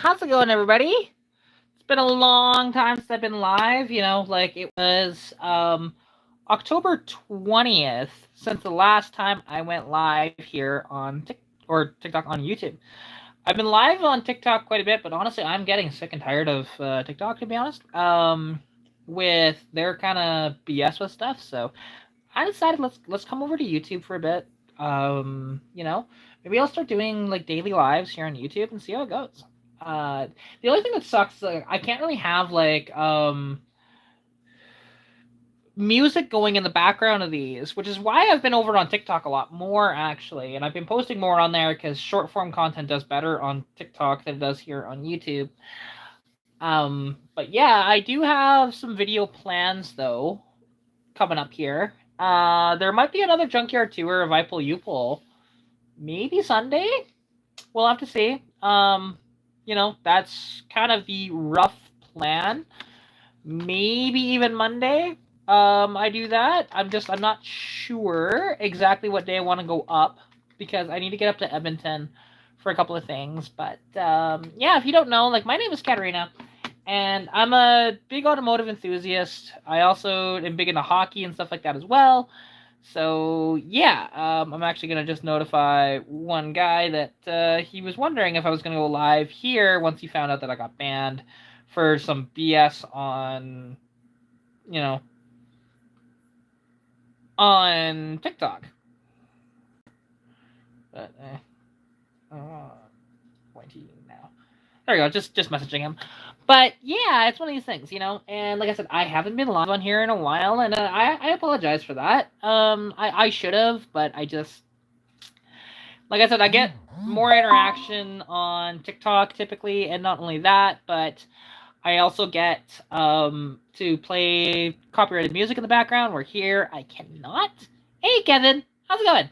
How's it going, everybody? It's been a long time since I've been live. Like it was October 20th since the last time I went live here on TikTok on YouTube. I've been live on TikTok quite a bit, but honestly, I'm getting sick and tired of TikTok, to be honest. With their kind of BS with stuff, so I decided let's come over to YouTube for a bit. Maybe I'll start doing like daily lives here on YouTube and see how it goes. The only thing that sucks is like, I can't really have like music going in the background of these, which is why I've been over on TikTok a lot more actually, and I've been posting more on there because short form content does better on TikTok than it does here on YouTube. But yeah, I do have some video plans though coming up here. There might be another junkyard tour of I Pull You Pull. Maybe Sunday? We'll have to see. That's kind of the rough plan. Maybe even Monday. I do that. I'm not sure exactly what day I want to go up because I need to get up to Edmonton for a couple of things. But yeah, if you don't know, like my name is Katarina. And I'm a big automotive enthusiast. I also am big into hockey and stuff like that as well. So, yeah, I'm actually going to just notify one guy that he was wondering if I was going to go live here once he found out that I got banned for some BS on, on TikTok. But, pointy now. There we go, just messaging him. But yeah, it's one of these things, and like I said, I haven't been live on here in a while, and I apologize for that. I should have, but I just, like I said, I get more interaction on TikTok typically, and not only that, but I also get to play copyrighted music in the background, where here I cannot. Hey Kevin, how's it going?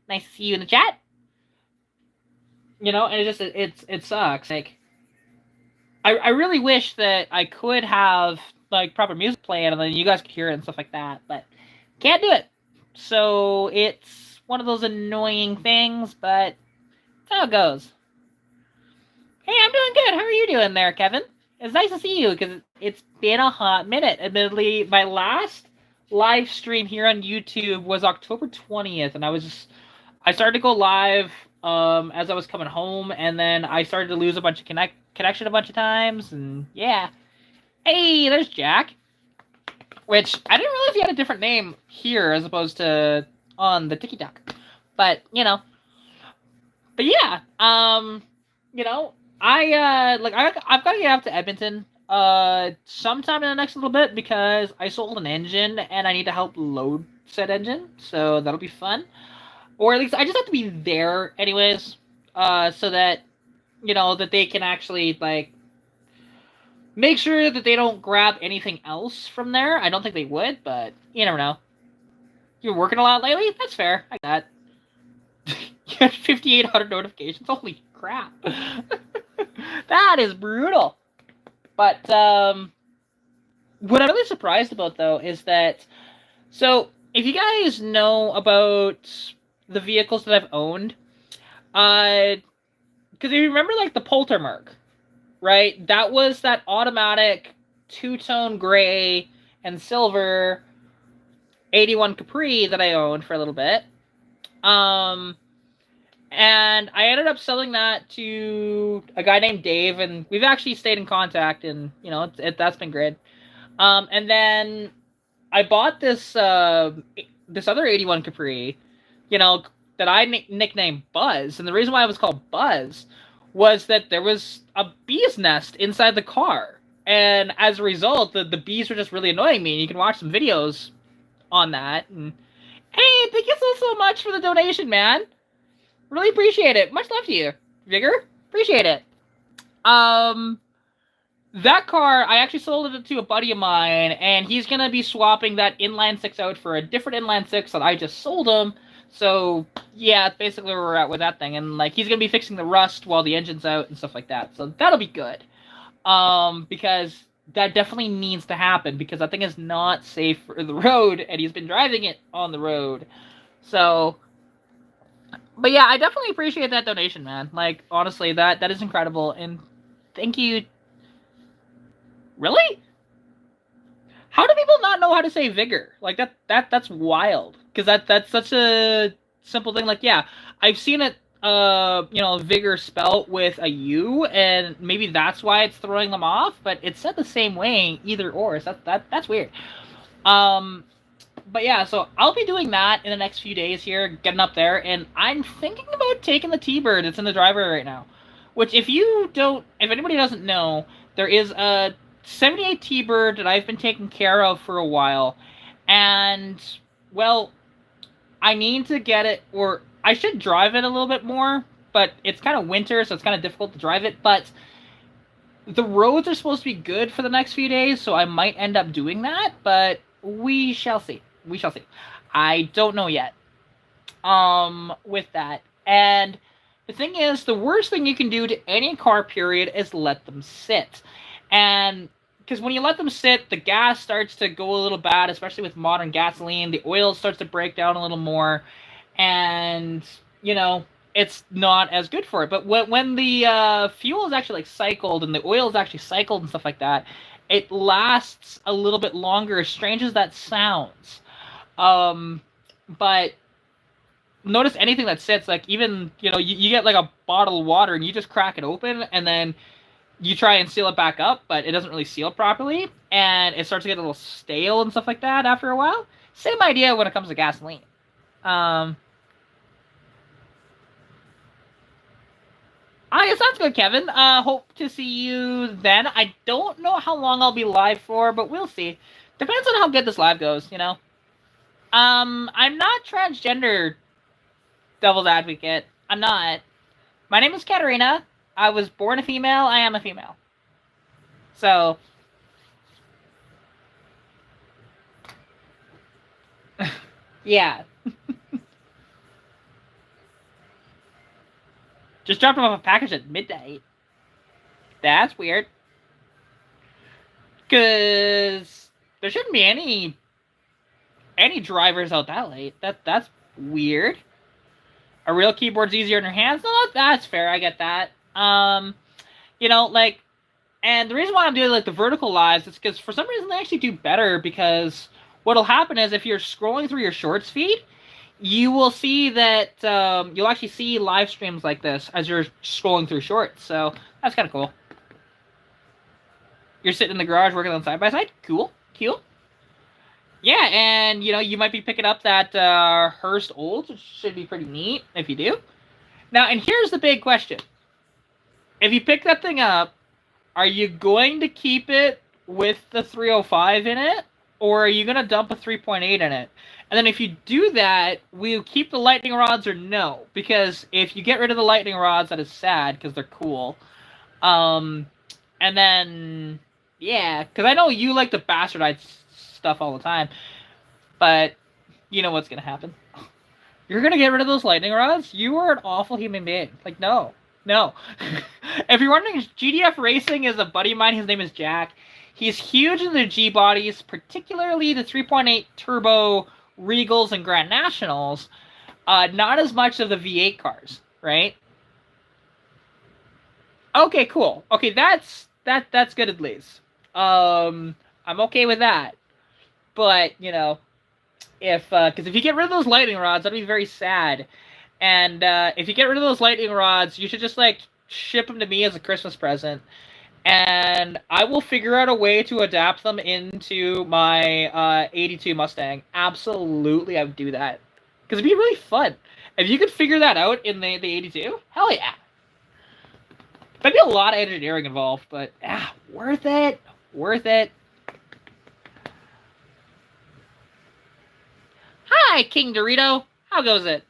Nice to see you in the chat. And it sucks, like, I really wish that I could have like proper music playing and then you guys could hear it and stuff like that, but can't do it. So it's one of those annoying things, but that's how it goes. Hey, I'm doing good. How are you doing there, Kevin? It's nice to see you because it's been a hot minute. Admittedly, my last live stream here on YouTube was October 20th, and I started to go live as I was coming home, and then I started to lose a bunch of connection a bunch of times, and yeah. Hey, there's Jack. Which, I didn't realize he had a different name here as opposed to on the TikTok. But, But yeah, I've got to get out to Edmonton sometime in the next little bit because I sold an engine and I need to help load said engine, so that'll be fun. Or at least I just have to be there anyways, so that that they can actually, like, make sure that they don't grab anything else from there. I don't think they would, but you never know. You're working a lot lately? That's fair. I got that. You had 5,800 notifications? Holy crap. That is brutal. But, what I'm really surprised about, though, is that, so, if you guys know about the vehicles that I've owned, because if you remember, like, the Poltermark, right? That was that automatic two-tone gray and silver 81 Capri that I owned for a little bit. And I ended up selling that to a guy named Dave, and we've actually stayed in contact, and, that's been great. And then I bought this other 81 Capri, that I nicknamed Buzz, and the reason why it was called Buzz was that there was a bee's nest inside the car, and as a result, the bees were just really annoying me, and you can watch some videos on that, and hey, thank you so much for the donation, man! Really appreciate it. Much love to you, Vigor. Appreciate it. That car, I actually sold it to a buddy of mine, and he's gonna be swapping that inline 6 out for a different inline 6 that I just sold him. So, yeah, that's basically where we're at with that thing. And, like, he's going to be fixing the rust while the engine's out and stuff like that. So that'll be good. Because that definitely needs to happen. Because that thing is not safe for the road. And he's been driving it on the road. So, but yeah, I definitely appreciate that donation, man. Like, honestly, that is incredible. And Thank you. Really? How do people not know how to say vigor? Like that's wild. Because that's such a simple thing. Like, yeah, I've seen it vigor spelt with a U, and maybe that's why it's throwing them off, but it's said the same way, either or. So that's weird. Um but yeah, so I'll be doing that in the next few days here, getting up there, and I'm thinking about taking the T-Bird that's in the driveway right now. Which, if anybody doesn't know, there is a 78 T-Bird that I've been taking care of for a while, and, well, I need to get it, or I should drive it a little bit more, but it's kind of winter, so it's kind of difficult to drive it, but the roads are supposed to be good for the next few days, so I might end up doing that, but we shall see. We shall see. I don't know yet. With that. And the thing is, the worst thing you can do to any car, period, is let them sit. And because when you let them sit, the gas starts to go a little bad, especially with modern gasoline. The oil starts to break down a little more, and it's not as good for it. But when the fuel is actually like cycled and the oil is actually cycled and stuff like that, it lasts a little bit longer, as strange as that sounds. But notice anything that sits, like even, you get like a bottle of water and you just crack it open and then you try and seal it back up, but it doesn't really seal properly and it starts to get a little stale and stuff like that after a while. Same idea when it comes to gasoline. It sounds good, Kevin. Hope to see you then. I don't know how long I'll be live for, but we'll see. Depends on how good this live goes, I'm not transgender, devil's advocate. I'm not. My name is Katarina. I was born a female. I am a female. So. Yeah. Just dropped off a package at midnight. That's weird. Because there shouldn't be any drivers out that late. That's weird. A real keyboard's easier in your hands? No, that's fair. I get that. And the reason why I'm doing like the vertical lives is because for some reason they actually do better, because what'll happen is if you're scrolling through your shorts feed, you will see that you'll actually see live streams like this as you're scrolling through shorts. So that's kind of cool. You're sitting in the garage working on side-by-side? Cool. Yeah, and, you might be picking up that Hearst Olds, which should be pretty neat if you do. Now, and here's the big question. If you pick that thing up, are you going to keep it with the 305 in it, or are you going to dump a 3.8 in it? And then if you do that, will you keep the lightning rods or no? Because if you get rid of the lightning rods, that is sad, because they're cool. And then, yeah, because I know you like to bastardize stuff all the time, but you know what's gonna happen. You're gonna get rid of those lightning rods? You are an awful human being. Like, no. If you're wondering, GDF Racing is a buddy of mine. His name is Jack. He's huge in the G bodies, particularly the 3.8 turbo Regals and Grand Nationals. Not as much of the V8 cars, right? Okay, cool. Okay, that's good at least. I'm okay with that. But, because if you get rid of those lightning rods, that'd be very sad. And if you get rid of those lightning rods, you should just, ship them to me as a Christmas present. And I will figure out a way to adapt them into my 82 Mustang. Absolutely, I would do that. Because it'd be really fun. If you could figure that out in the 82, hell yeah. There'd be a lot of engineering involved, but worth it. Worth it. Hi, King Dorito. How goes it?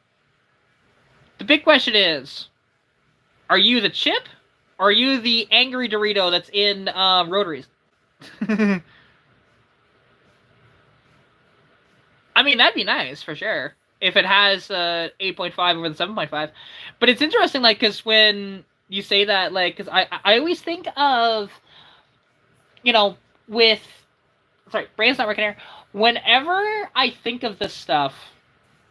The big question is, are you the chip, or are you the angry Dorito that's in Rotaries? I mean, that'd be nice, for sure, if it has 8.5 over the 7.5. But it's interesting, because when you say that, because I always think of, sorry, brain's not working here. Whenever I think of this stuff,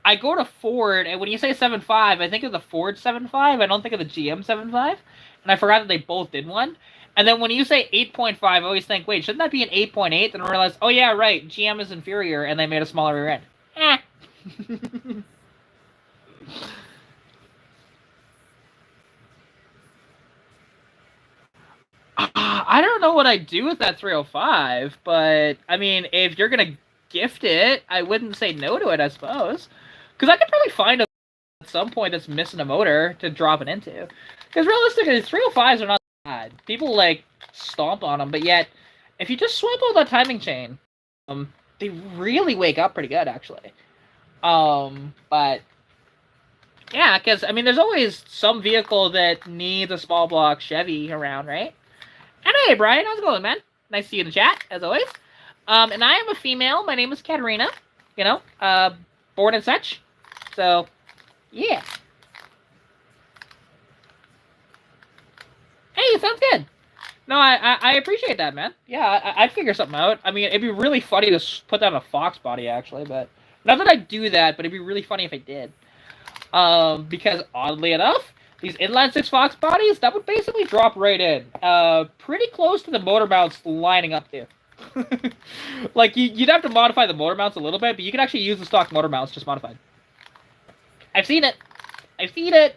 I go to Ford, and when you say 7.5, I think of the Ford 7.5. I don't think of the GM 7.5. and I forgot that they both did one. And then when you say 8.5, I always think, wait, shouldn't that be an 8.8? Then I realize, oh yeah, right, GM is inferior, and they made a smaller rear end. Eh. I don't know what I'd do with that 305, but I mean, if you're gonna gift it, I wouldn't say no to it, I suppose. Because I could probably find a at some point that's missing a motor to drop it into. Because realistically, 305s are not bad. People like stomp on them, but yet, if you just swap out that timing chain, they really wake up pretty good, actually. But yeah, because I mean, there's always some vehicle that needs a small block Chevy around, right? And hey, Brian, how's it going, man? Nice to see you in the chat, as always. And I am a female. My name is Katarina. You know, born and such. So, yeah. Hey, sounds good. No, I appreciate that, man. Yeah, I'd figure something out. I mean, it'd be really funny to put that on a Fox body, actually, but not that I do that, but it'd be really funny if I did. Because oddly enough, these inline six Fox bodies, that would basically drop right in. Pretty close to the motor mounts lining up to. Like, you'd have to modify the motor mounts a little bit, but you can actually use the stock motor mounts just modified. I've seen it. I've seen it.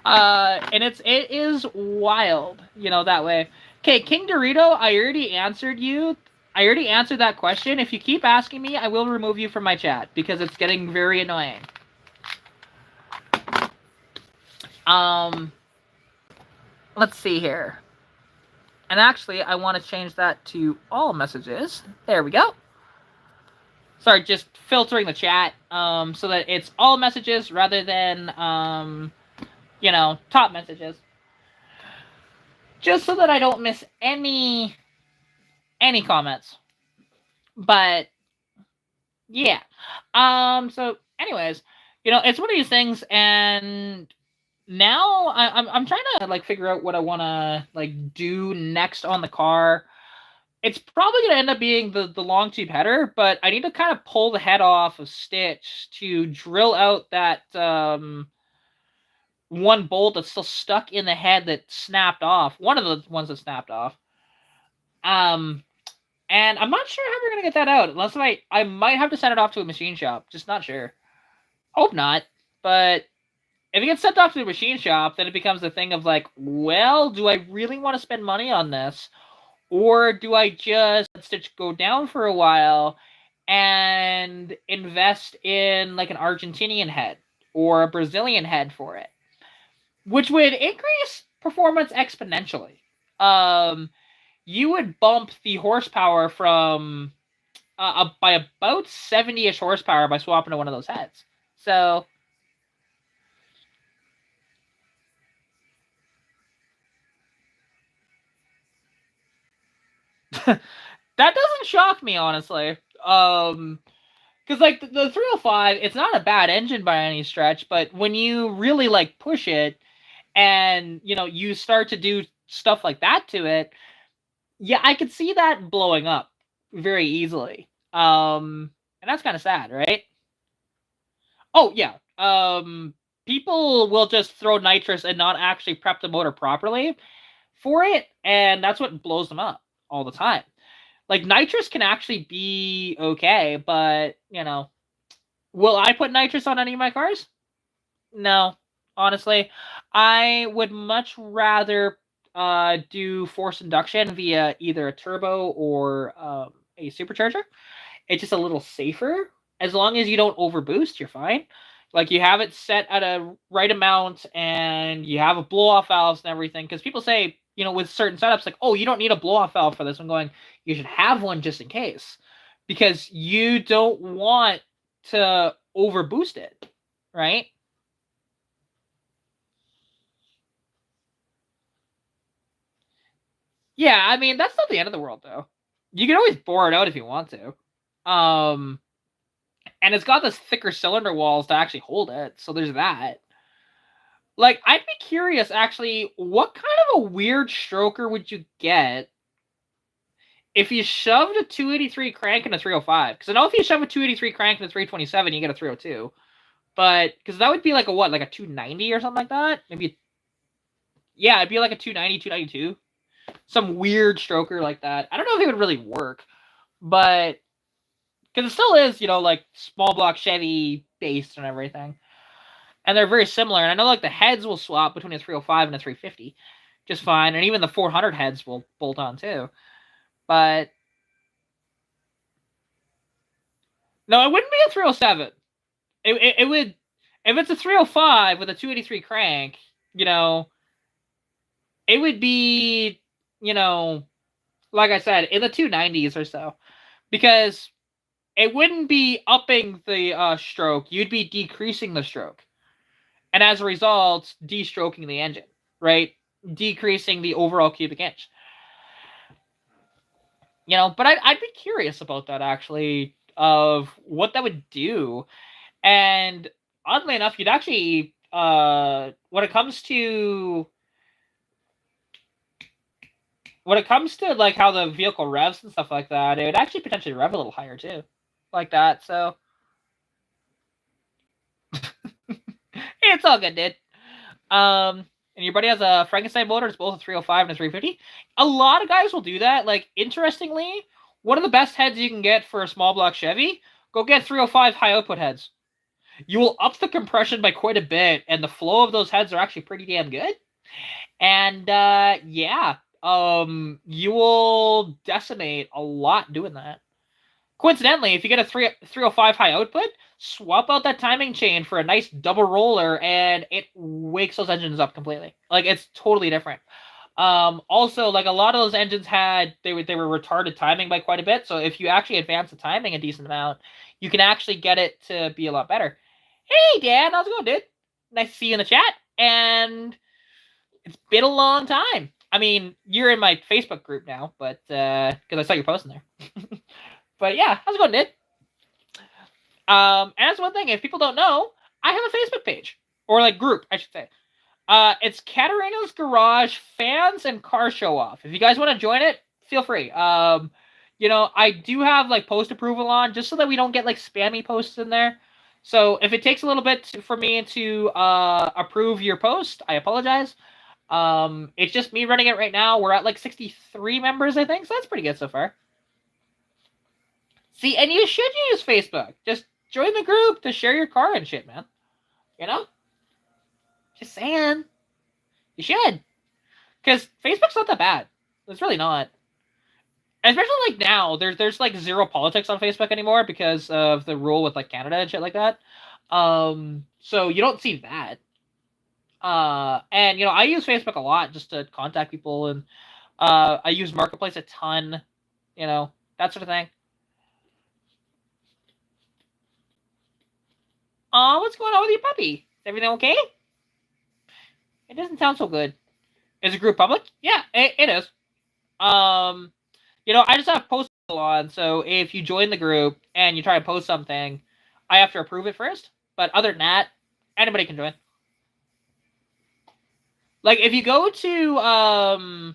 And it is wild, you know, that way. Okay, King Dorito, I already answered you. I already answered that question. If you keep asking me, I will remove you from my chat because it's getting very annoying. Let's see here. And actually, I want to change that to all messages. There we go. Sorry, just filtering the chat so that it's all messages rather than, you know, top messages. Just so that I don't miss any comments. But, yeah. So, anyways, you know, it's one of these things, and now I'm trying to like figure out what I want to like do next on the car. It's probably going to end up being the long tube header, but I need to kind of pull the head off of Stitch to drill out that one bolt that's still stuck in the head that snapped off. One of the ones that snapped off. And I'm not sure how we're going to get that out. Unless I might have to send it off to a machine shop. Just not sure. Hope not. But if it gets sent off to a machine shop, then it becomes the thing of like, well, do I really want to spend money on this? Or do I just let Stitch go down for a while and invest in like an Argentinian head or a Brazilian head for it? Which would increase performance exponentially. You would bump the horsepower from by about 70-ish horsepower by swapping to one of those heads. So that doesn't shock me, honestly. Because like the 305, it's not a bad engine by any stretch, but when you really like push it, and you know you start to do stuff like that to it, yeah, I could see that blowing up very easily. And that's kind of sad, right? Oh yeah. People will just throw nitrous and not actually prep the motor properly for it, and that's what blows them up all the time. Like, nitrous can actually be okay, but, you know, will I put nitrous on any of my cars? No, honestly. I would much rather do forced induction via either a turbo or a supercharger. It's just a little safer. As long as you don't overboost, you're fine. Like, you have it set at a right amount, and you have a blow-off valves and everything. Because people say, you know, with certain setups, like, oh, you don't need a blow-off valve for this. I'm going, you should have one just in case. Because you don't want to overboost it, right? Yeah, I mean, that's not the end of the world, though. You can always bore it out if you want to. And it's got this thicker cylinder walls to actually hold it, so there's that. Like, I'd be curious, actually, what kind of a weird stroker would you get if you shoved a 283 crank in a 305? Because I know if you shove a 283 crank in a 327, you get a 302. But, because that would be like a what, like a 290 or something like that? Maybe, Yeah, it'd be like a 290, 292. Some weird stroker like that. I don't know if it would really work, but because it still is, like small block Chevy based and everything. And they're very similar. And I know like the heads will swap between a 305 and a 350 just fine. And even the 400 heads will bolt on too. But no, it wouldn't be a 307. It would, if it's a 305 with a 283 crank, it would be, like I said, in the 290s or so. Because it wouldn't be upping the stroke. You'd be decreasing the stroke. And as a result, de-stroking the engine, right? Decreasing the overall cubic inch. But I'd be curious about that, actually, of what that would do. And oddly enough, you'd actually, when it comes to like how the vehicle revs and stuff like that, it would actually potentially rev a little higher too, like that. So it's all good, dude. And your buddy has a Frankenstein motor. It's both a 305 and a 350. A lot of guys will do that. Like, interestingly, one of the best heads you can get for a small block Chevy, go get 305 high output heads. You will up the compression by quite a bit, and the flow of those heads are actually pretty damn good. And yeah, you will decimate a lot doing that. Coincidentally, if you get a 305 high output, swap out that timing chain for a nice double roller, and it wakes those engines up completely. Like, it's totally different. Also, like, a lot of those engines they were retarded timing by quite a bit. So if you actually advance the timing a decent amount, you can actually get it to be a lot better. Hey, Dan, how's it going, dude? Nice to see you in the chat. And it's been a long time. I mean, you're in my Facebook group now, but because I saw your post in there. But yeah, how's it going, dude? And that's one thing. If people don't know, I have a Facebook page, or like group, I should say. It's Katarina's Garage Fans and Car Show Off. If you guys want to join it, feel free. I do have like post approval on, just so that we don't get like spammy posts in there. So if it takes a little bit for me to approve your post, I apologize. It's just me running it right now. We're at like 63 members, I think, so that's pretty good so far. See, and you should use Facebook. Just join the group to share your car and shit, man. Just saying. You should. Because Facebook's not that bad. It's really not. Especially like now, there's like zero politics on Facebook anymore because of the rule with like Canada and shit like that. So you don't see that. And I use Facebook a lot just to contact people, and I use Marketplace a ton, that sort of thing. What's going on with your puppy? Is everything okay? It doesn't sound so good. Is the group public? Yeah, it is. I just have post on, so if you join the group and you try to post something, I have to approve it first. But other than that, anybody can join. Like, if you go to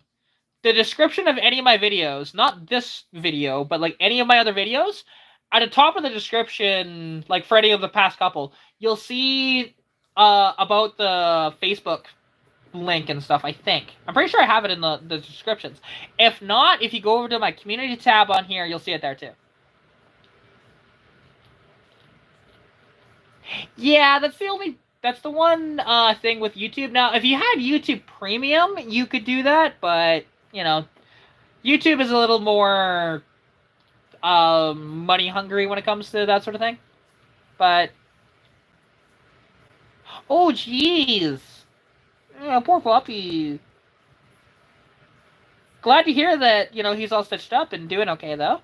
the description of any of my videos, not this video, but like any of my other videos, at the top of the description, like for any of the past couple, you'll see about the Facebook link and stuff, I think. I'm pretty sure I have it in the descriptions. If not, if you go over to my community tab on here, you'll see it there too. Yeah, that's the one thing with YouTube. Now, if you had YouTube Premium, you could do that, but, YouTube is a little more money hungry when it comes to that sort of thing. But oh jeez, yeah, poor puppy. Glad to hear that he's all stitched up and doing okay though.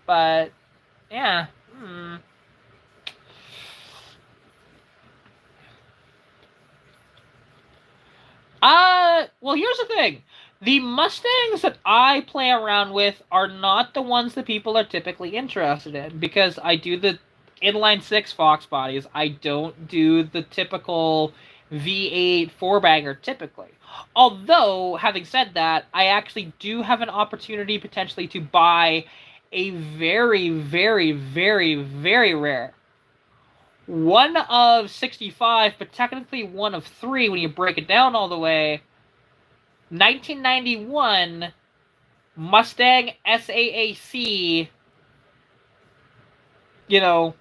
But yeah. Well, here's the thing. The Mustangs that I play around with are not the ones that people are typically interested in, because I do the inline 6 Fox bodies. I don't do the typical V8 4-bagger typically. Although, having said that, I actually do have an opportunity potentially to buy a very, very, very, very rare one of 65, but technically one of 3 when you break it down all the way, 1991 Mustang SAAC, you know,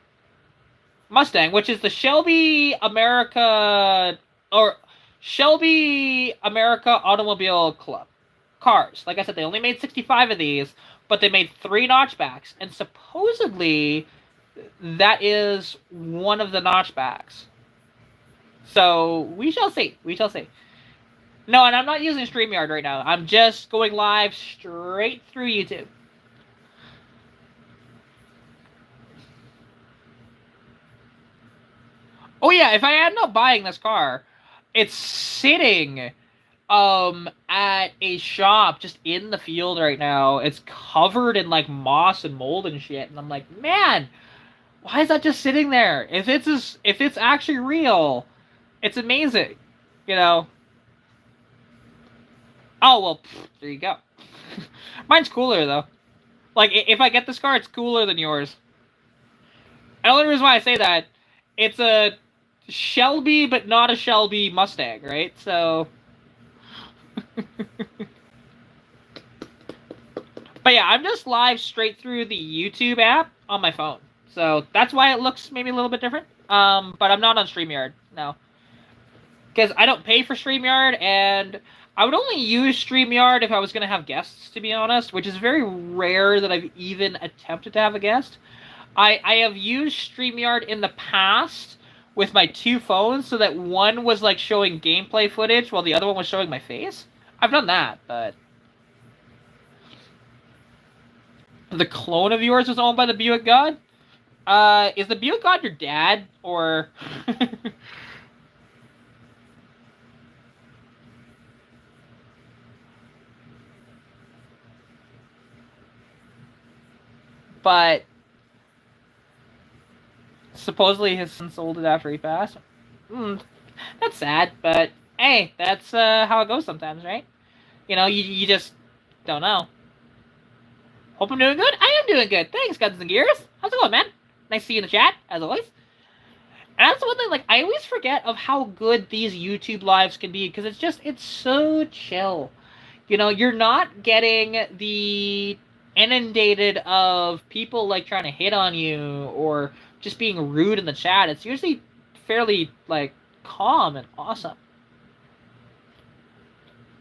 Mustang, which is the Shelby America or Shelby America Automobile Club cars. Like I said, they only made 65 of these, but they made 3 notchbacks, and supposedly that is one of the notchbacks. So we shall see. We shall see. No, and I'm not using StreamYard right now. I'm just going live straight through YouTube. Oh yeah, if I end up buying this car, it's sitting at a shop just in the field right now. It's covered in like moss and mold and shit, and I'm like, man, why is that just sitting there? If it's actually real, it's amazing, you know. Oh well, there you go. Mine's cooler though. Like if I get this car, it's cooler than yours. And the only reason why I say that, it's a Shelby but not a Shelby Mustang, right? So. But yeah, I'm just live straight through the YouTube app on my phone. So that's why it looks maybe a little bit different. But I'm not on StreamYard, no. Because I don't pay for StreamYard, and I would only use StreamYard if I was going to have guests, to be honest, which is very rare that I've even attempted to have a guest. I have used StreamYard in the past with my 2 phones, so that one was like showing gameplay footage while the other one was showing my face. I've done that, but... The clone of yours was owned by the Buick God? Is the Buick God your dad, or... But... Supposedly his son sold it after he passed. That's sad, but hey, that's how it goes sometimes, right? You know, you just don't know. Hope I'm doing good. I am doing good. Thanks, Guns and Gears. How's it going, man? Nice to see you in the chat, as always. And that's one thing, like, I always forget of how good these YouTube lives can be, because it's so chill. You know, you're not getting the inundated of people, like, trying to hit on you, or just being rude in the chat. It's usually fairly, like, calm and awesome.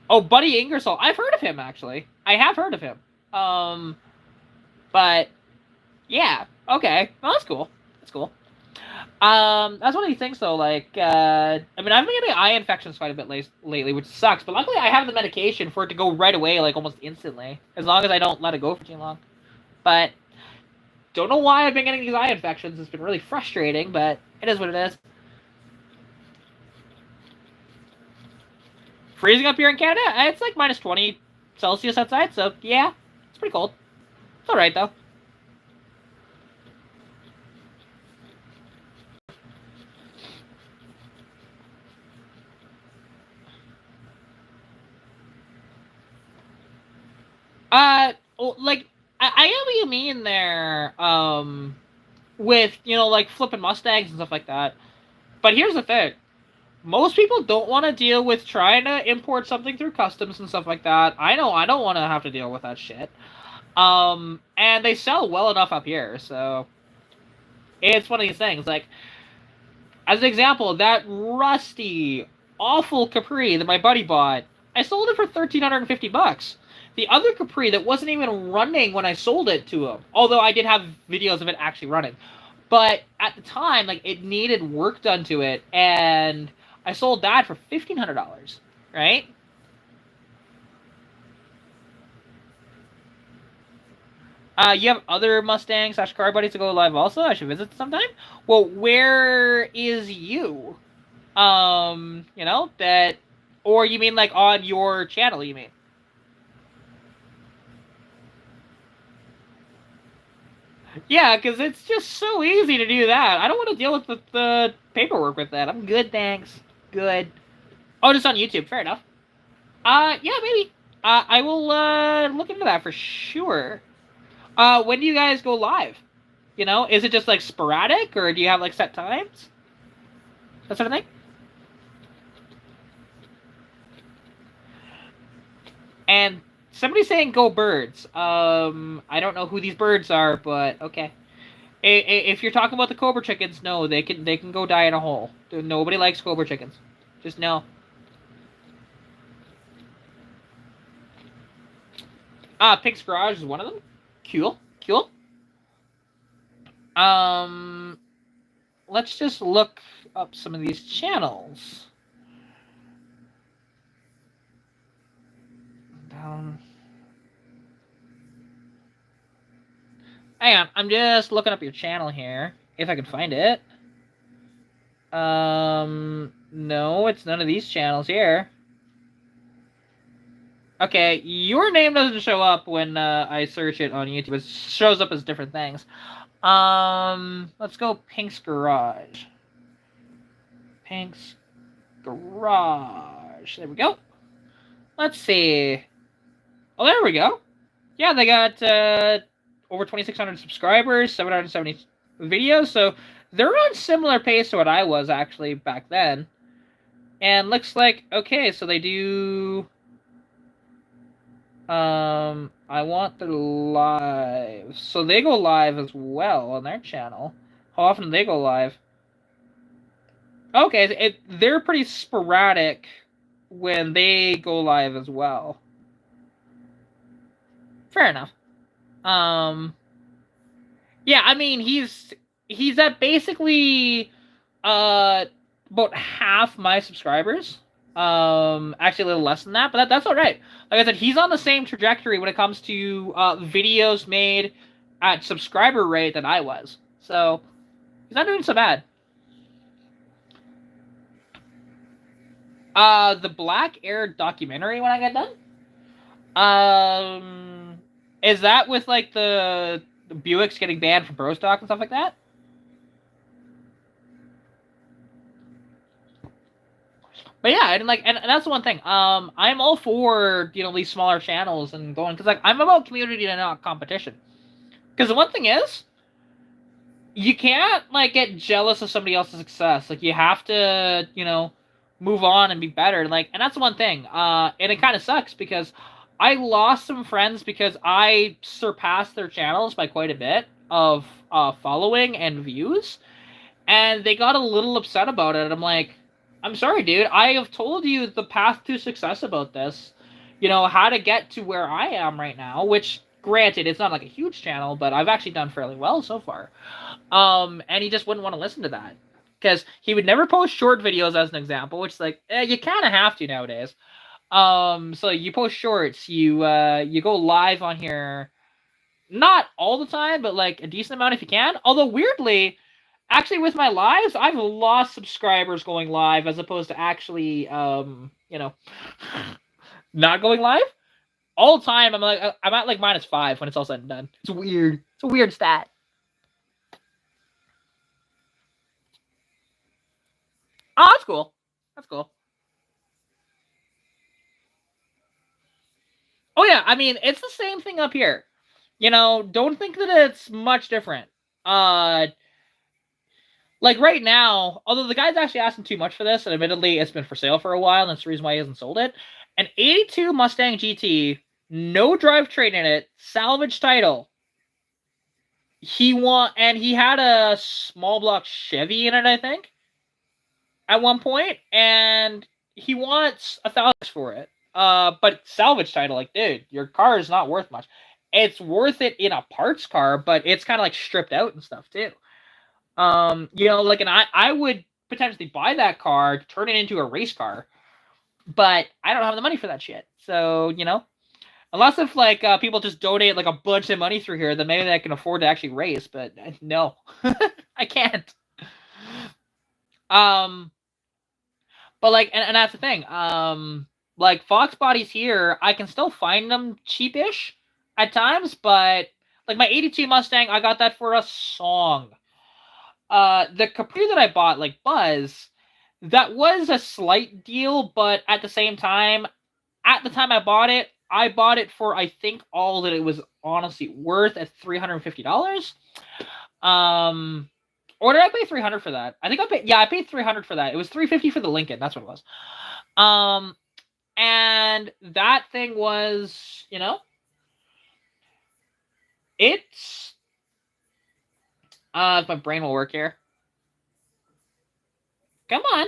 Oh, Buddy Ingersoll. I've heard of him, actually. I have heard of him. But, yeah. Okay. Well, that's cool. That's cool. That's one of these things, though, like, I mean, I've been getting eye infections quite a bit lately, which sucks, but luckily I have the medication for it to go right away, like, almost instantly, as long as I don't let it go for too long. But, don't know why I've been getting these eye infections. It's been really frustrating, but it is what it is. Freezing up here in Canada? It's like minus 20 Celsius outside, so yeah, it's pretty cold. It's alright, though. Like, I get what you mean there, with, you know, like, flipping Mustangs and stuff like that. But here's the thing. Most people don't want to deal with trying to import something through customs and stuff like that. I know I don't want to have to deal with that shit. And they sell well enough up here, so... It's one of these things, like... As an example, that rusty, awful Capri that my buddy bought, I sold it for $1,350. The other Capri that wasn't even running when I sold it to him, although I did have videos of it actually running, but at the time, like, it needed work done to it, and I sold that for $1,500, right? You have other Mustangs / car buddies to go live also? I should visit sometime? Well, where is you? You know, that... Or you mean, like, on your channel, you mean? Yeah, because it's just so easy to do that. I don't want to deal with the paperwork with that. I'm good, thanks. Good. Oh, just on YouTube. Fair enough. Yeah, maybe. I will, look into that for sure. When do you guys go live? You know, is it just, like, sporadic, or do you have, like, set times? That sort of thing? And somebody's saying go birds. I don't know who these birds are, but okay. If you're talking about the cobra chickens, no, they can go die in a hole. Nobody likes cobra chickens. Just no. Pink's Garage is one of them. Cool, cool. Let's just look up some of these channels. Down. Hang on, I'm just looking up your channel here, if I can find it. No, it's none of these channels here. Okay, your name doesn't show up when I search it on YouTube. It shows up as different things. Let's go Pink's Garage. Pink's Garage. There we go. Let's see. Oh, there we go. Yeah, they got over 2,600 subscribers, 770 videos, so they're on similar pace to what I was actually back then. And looks like, okay, so they do... I want their live. So they go live as well on their channel. How often do they go live? Okay, they're pretty sporadic when they go live as well. Fair enough. Yeah, I mean, he's at basically about half my subscribers. Actually a little less than that, but that's all right. Like I said, he's on the same trajectory when it comes to videos made at subscriber rate that I was. So he's not doing so bad. The Black Air documentary when I get done. Is that with like the Buicks getting banned from Bro Stock and stuff like that? But yeah, and that's the one thing. I'm all for these smaller channels and going because I'm about community and not competition. Because the one thing is, you can't get jealous of somebody else's success. Like you have to move on and be better. And that's the one thing. And it kind of sucks because I lost some friends because I surpassed their channels by quite a bit of following and views, and they got a little upset about it. I'm like, I'm sorry, dude. I have told you the path to success about this. How to get to where I am right now, which, granted, it's not like a huge channel, but I've actually done fairly well so far. And he just wouldn't want to listen to that. Because he would never post short videos as an example, which is you kind of have to nowadays. So you post shorts, you go live on here, not all the time, but a decent amount if you can. Although, weirdly... Actually, with my lives, I've lost subscribers going live as opposed to actually, not going live. All the time, I'm at -5 when it's all said and done. It's weird. It's a weird stat. Oh, that's cool. That's cool. Oh yeah, I mean, it's the same thing up here. Don't think that it's much different. Right now, although the guy's actually asking too much for this, and admittedly it's been for sale for a while, and that's the reason why he hasn't sold it. An 82 Mustang GT, no drivetrain in it, salvage title. He had a small block Chevy in it, I think, at one point, and he wants $1,000 for it. But salvage title, dude, your car is not worth much. It's worth it in a parts car, but it's kind of stripped out and stuff too. And I would potentially buy that car, turn it into a race car, but I don't have the money for that shit. So, unless if people just donate a bunch of money through here, then maybe I can afford to actually race, but no, I can't. But and that's the thing. Fox bodies here, I can still find them cheapish at times, but my 82 Mustang, I got that for a song. The Capri that I bought, Buzz, that was a slight deal, but at the same time, at the time I bought it for, I think, all that it was honestly worth at $350. Or did I pay $300 for that? I think I paid $300 for that. It was $350 for the Lincoln. That's what it was. And that thing was, you know, it's if my brain will work here. Come on,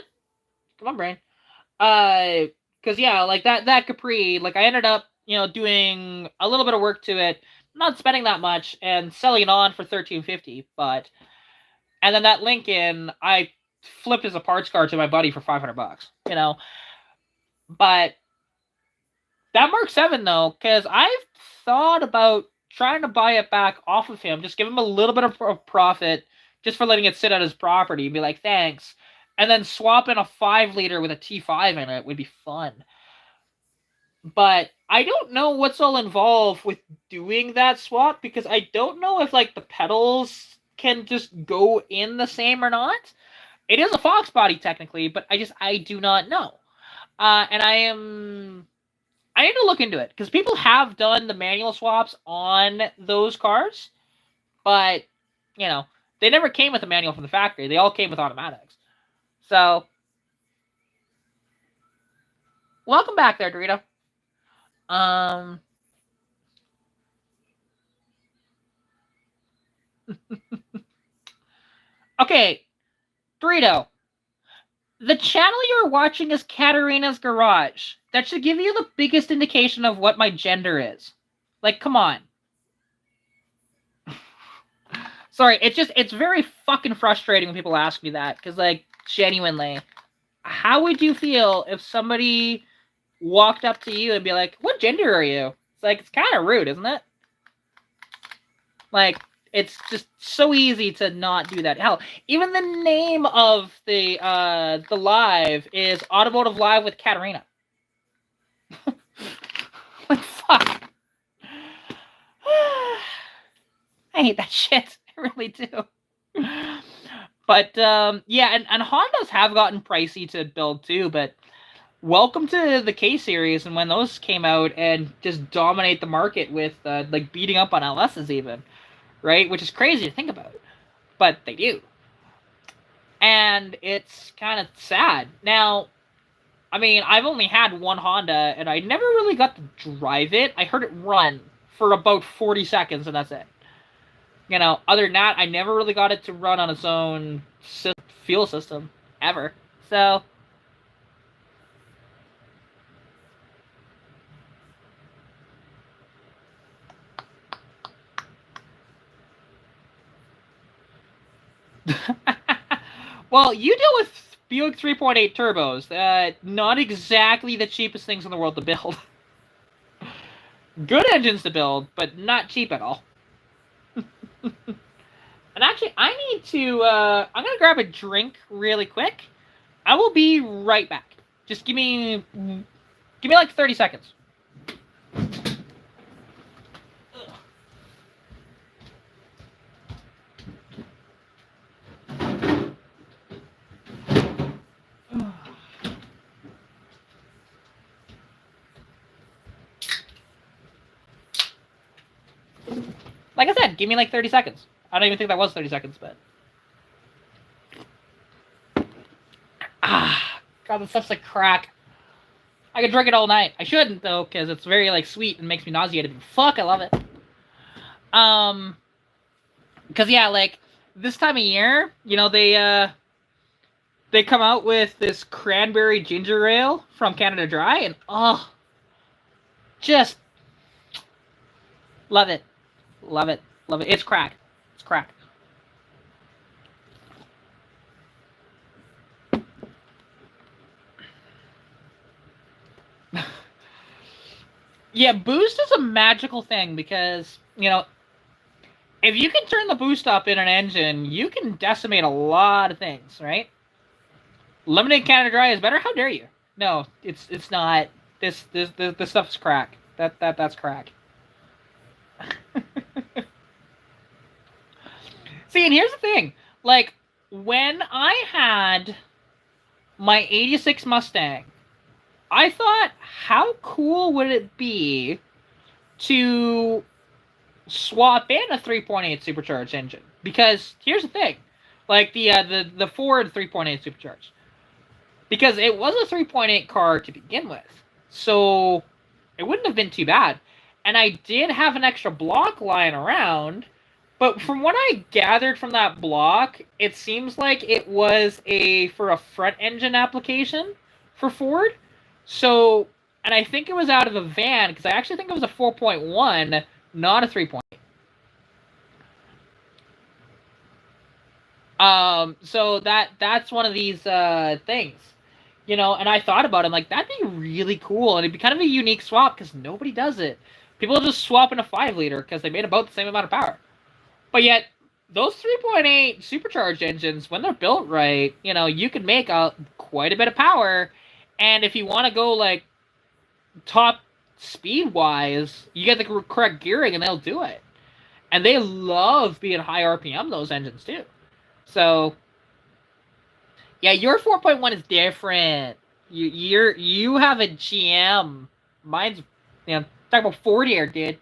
brain. Cause yeah, like that Capri, like I ended up, you know, doing a little bit of work to it, not spending that much, and selling it on for $13.50. But and then that Lincoln, I flipped as a parts car to my buddy for $500. You know, but that Mark 7 though, because I've thought about trying to buy it back off of him, just give him a little bit of profit just for letting it sit on his property and be like, thanks. And then swap in a 5-liter with a T5 in it would be fun. But I don't know what's all involved with doing that swap, because I don't know if like the pedals can just go in the same or not. It is a Fox body technically, but I do not know. And I need to look into it, because people have done the manual swaps on those cars, but you know, they never came with a manual from the factory. They all came with automatics. So welcome back there, Dorito. Okay, Dorito. The channel you're watching is Katarina's Garage. That should give you the biggest indication of what my gender is. Like, come on. Sorry, it's very fucking frustrating when people ask me that, because, like, genuinely, how would you feel if somebody walked up to you and be like, what gender are you? It's like, it's kind of rude, isn't it? Like, it's just so easy to not do that. Hell, even the name of the live is Automotive Live with Katarina. Like, fuck. I hate that shit. I really do. But, yeah, and Hondas have gotten pricey to build too, but welcome to the K-Series and when those came out and just dominate the market with, like, beating up on LSs even, right? Which is crazy to think about, but they do. And it's kind of sad. Now, I mean, I've only had one Honda, and I never really got to drive it. I heard it run for about 40 seconds, and that's it. You know, other than that, I never really got it to run on its own fuel system, ever. So, well, you deal with Buick 3.8 turbos. Not exactly the cheapest things in the world to build. Good engines to build, but not cheap at all. And actually, I need to, I'm going to grab a drink really quick. I will be right back. Just give me like 30 seconds. Like I said, give me like 30 seconds. I don't even think that was 30 seconds, but... God, that stuff's like crack. I could drink it all night. I shouldn't, though, because it's very, like, sweet and makes me nauseated. Fuck, I love it. Because, yeah, like, this time of year, you know, they come out with this cranberry ginger ale from Canada Dry, and, oh, just love it. Love it. Love it. It's crack. It's crack. Yeah, boost is a magical thing because, you know, if you can turn the boost up in an engine, you can decimate a lot of things, right? Lemonade Canada Dry is better? How dare you? No, it's not. This stuff's crack. That's crack. See, and here's the thing. Like, when I had my 86 Mustang, I thought, how cool would it be to swap in a 3.8 supercharged engine? Because here's the thing. Like, the Ford 3.8 supercharged. Because it was a 3.8 car to begin with. So it wouldn't have been too bad. And I did have an extra block lying around, but from what I gathered from that block, it seems like it was for a front engine application for Ford. So, and I think it was out of a van because I actually think it was a 4.1, not a 3.8. So that's one of these things, and I thought about it, I'm like, that'd be really cool, and it'd be kind of a unique swap because nobody does it. People just swap in a 5 liter because they made about the same amount of power. But yet, those 3.8 supercharged engines, when they're built right, you can make quite a bit of power, and if you want to go like top speed wise, you get the correct gearing, and they'll do it. And they love being high RPM, those engines too. So yeah, your 4.1 is different. You have a GM. Mine's talk about 40 here, dude.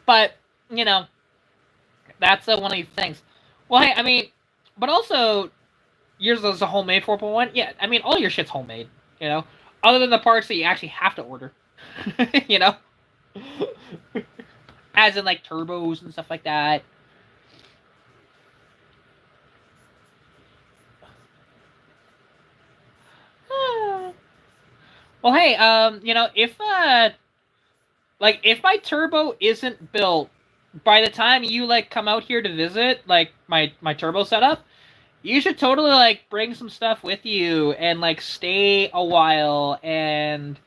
But that's one of these things. Well, hey, I mean, but also yours is a homemade 4.1. Yeah, I mean, all your shit's homemade. Other than the parts that you actually have to order. As in like turbos and stuff like that. Well, hey, if my turbo isn't built by the time you come out here to visit, my turbo setup, you should totally bring some stuff with you and stay a while and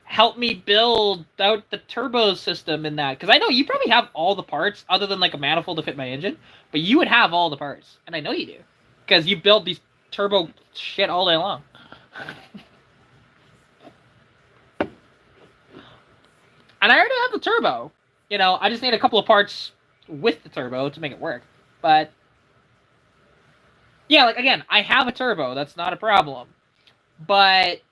help me build out the turbo system in that, because I know you probably have all the parts other than a manifold to fit my engine, but you would have all the parts, and I know you do because you build these turbo shit all day long. And I already have the turbo. I just need a couple of parts with the turbo to make it work. But yeah, again, I have a turbo. That's not a problem. But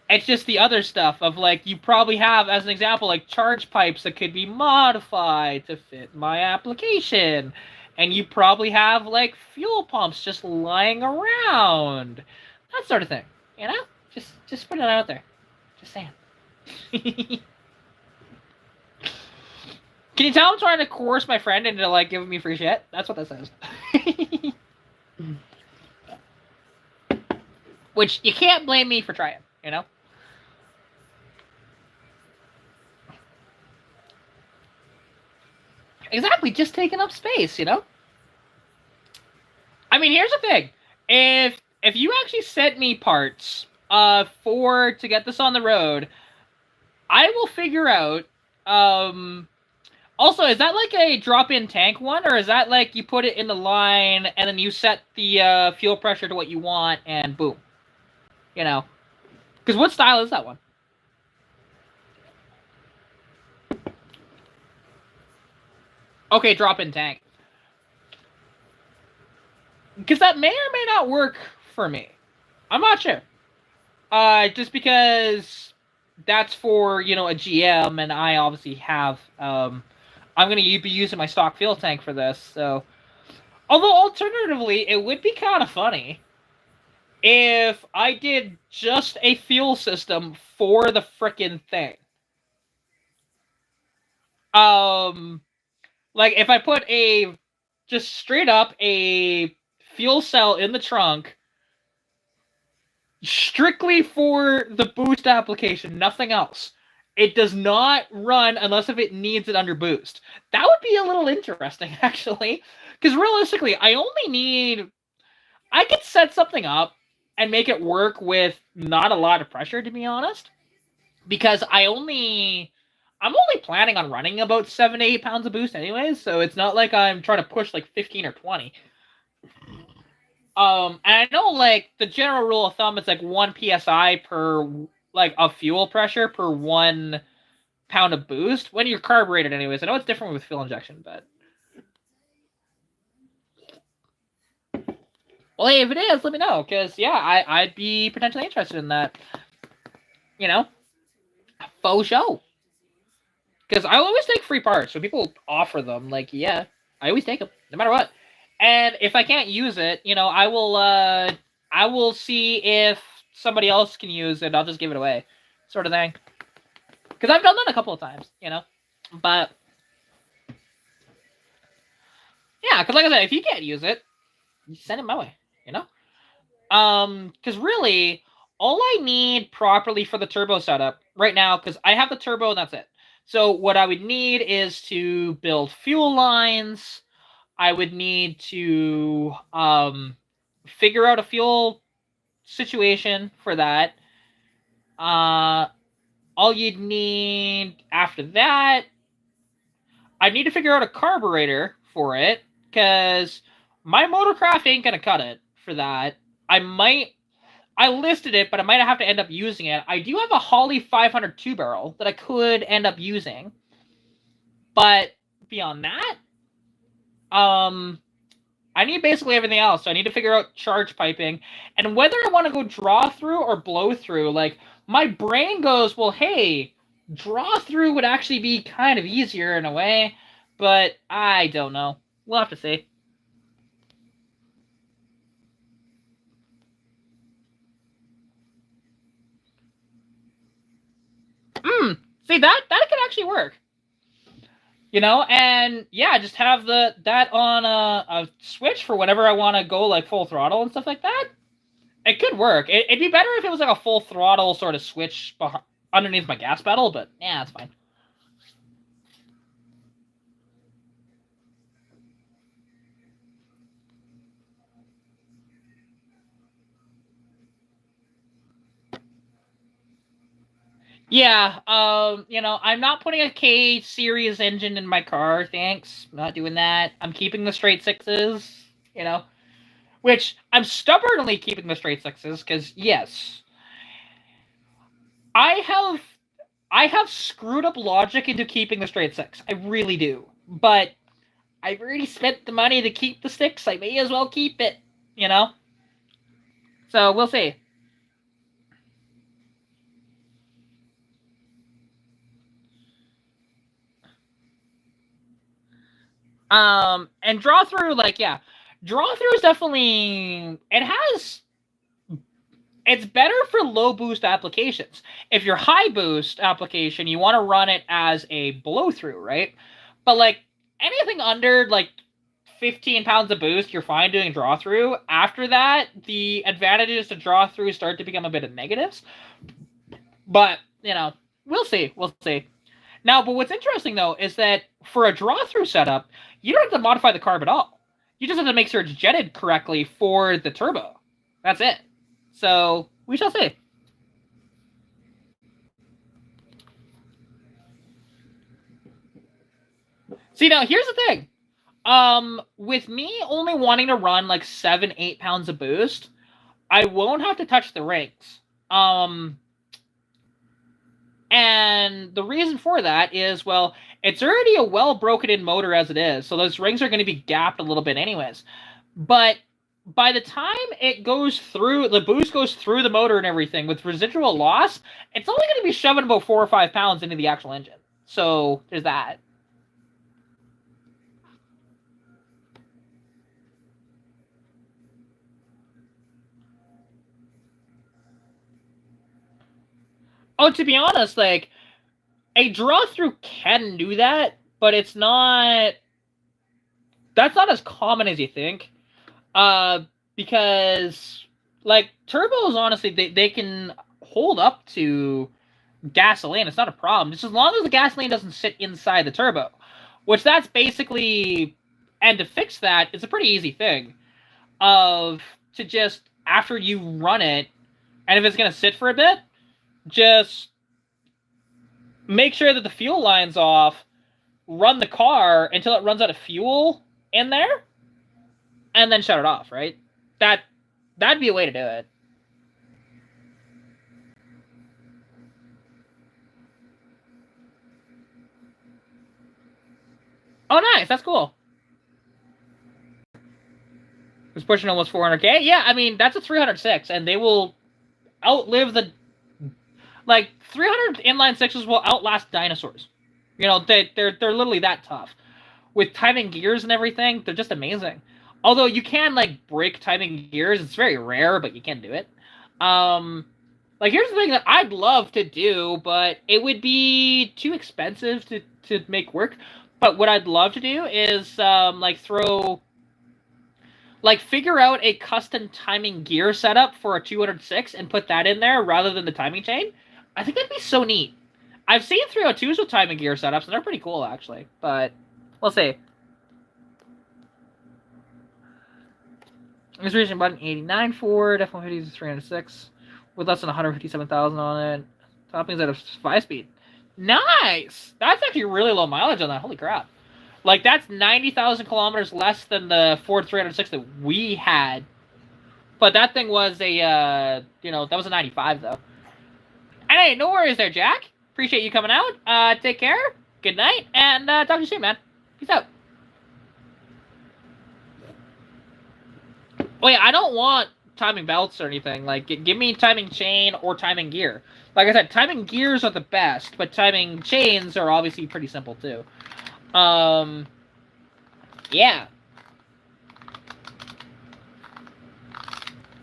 it's just the other stuff of you probably have, as an example, charge pipes that could be modified to fit my application, and you probably have fuel pumps just lying around, that sort of thing. Just put it out there. Just saying. Can you tell I'm trying to coerce my friend into giving me free shit? That's what that says. Which you can't blame me for trying, Exactly, just taking up space, I mean, here's the thing. If you actually sent me parts to get this on the road, I will figure out also, is that a drop-in tank one, or is that you put it in the line and then you set the fuel pressure to what you want and boom? Because what style is that one? Okay, drop-in tank. Because that may or may not work for me. I'm not sure. Just because that's for, a GM, and I obviously have, I'm going to be using my stock fuel tank for this, so. Although, alternatively, it would be kind of funny if I did just a fuel system for the frickin' thing. If I put just straight up a fuel cell in the trunk, strictly for the boost application, nothing else. It does not run unless if it needs it under boost. That would be a little interesting, actually. Because realistically, I could set something up and make it work with not a lot of pressure, to be honest. Because I'm only planning on running about 7 to 8 pounds of boost anyways, so it's not like I'm trying to push 15 or 20. And I know the general rule of thumb is 1 psi per of fuel pressure per 1 pound of boost when you're carbureted anyways. I know it's different with fuel injection, but well, hey, if it is, let me know, because yeah, I'd be potentially interested in that. Faux show. Because I always take free parts when people offer them. Yeah, I always take them, no matter what. And if I can't use it, you know, I will see if somebody else can use it. I'll just give it away, sort of thing. Because I've done that a couple of times, you know. But yeah, because like I said, if you can't use it, you send it my way, you know. Because really, all I need properly for the turbo setup right now, because I have the turbo and that's it. So what I would need is to build fuel lines. I would need to figure out a fuel situation for that. All you'd need after that, I need to figure out a carburetor for it, because my motorcraft ain't gonna cut it for that. I listed it, but I might have to end up using it. I do have a Holly 500 2-barrel that I could end up using, but beyond that, I need basically everything else. So I need to figure out charge piping and whether I want to go draw through or blow through. Like, my brain goes, well, hey, draw through would actually be kind of easier in a way, but I don't know. We'll have to see. See, that could actually work. You know, and yeah, just have that on a switch for whenever I want to go like full throttle and stuff like that. It could work. It'd be better if it was like a full throttle sort of switch underneath my gas pedal, but yeah, that's fine. Yeah, you know, I'm not putting a K series engine in my car, thanks. Not doing that. I'm keeping the straight sixes, you know. Which I'm stubbornly keeping the straight sixes, because yes, I have I have screwed up logic into keeping the straight six. I really do. But I've already spent the money to keep the six. I may as well keep it, you know? So we'll see. And draw through, like, yeah. Draw through is definitely, it's better for low boost applications. If your high boost application, you want to run it as a blow through, right? But like anything under like 15 pounds of boost, you're fine doing draw through. After that, the advantages to draw through start to become a bit of negatives. But, you know, we'll see. We'll see. Now, but what's interesting though is that for a draw through setup, you don't have to modify the carb at all. You just have to make sure it's jetted correctly for the turbo. That's it. So we shall see. See, now here's the thing. With me only wanting to run like 7-8 pounds of boost, I won't have to touch the rings. And the reason for that is, well, it's already a well broken in motor as it is, so those rings are going to be gapped a little bit anyways. But by the time it goes through, the boost goes through the motor and everything with residual loss, it's only going to be shoving about 4 or 5 pounds into the actual engine. So there's that. Oh, to be honest, like, a draw through can do that, but it's not. That's not as common as you think. Because like turbos, honestly, they can hold up to gasoline. It's not a problem, just as long as the gasoline doesn't sit inside the turbo. Which that's basically, and to fix that, it's a pretty easy thing. Of to just after you run it, and if it's gonna sit for a bit, just make sure that the fuel line's off, run the car until it runs out of fuel in there, and then shut it off, right? That'd be a way to do it. Oh, nice. That's cool. It's pushing almost 400K. Yeah, I mean, that's a 306, and they will outlive the. Like, 300 inline sixes will outlast dinosaurs. You know, they're literally that tough. With timing gears and everything, they're just amazing. Although you can like break timing gears, it's very rare, but you can do it. Like here's the thing that I'd love to do, but it would be too expensive to make work. But what I'd love to do is figure out a custom timing gear setup for a 206 and put that in there rather than the timing chain. I think that'd be so neat. I've seen 302s with timing gear setups, and they're pretty cool, actually. But we'll see. This region button 89 Ford, F-150 is 306, with less than 157,000 on it. Toppings at a 5-speed. Nice! That's actually really low mileage on that. Holy crap. Like, that's 90,000 kilometers less than the Ford 306 that we had. But that thing was a, that was a 95, though. And hey, no worries there, Jack. Appreciate you coming out. Take care. Good night. And talk to you soon, man. Peace out. Oh, yeah, I don't want timing belts or anything. Like, give me timing chain or timing gear. Like I said, timing gears are the best, but timing chains are obviously pretty simple, too. Yeah.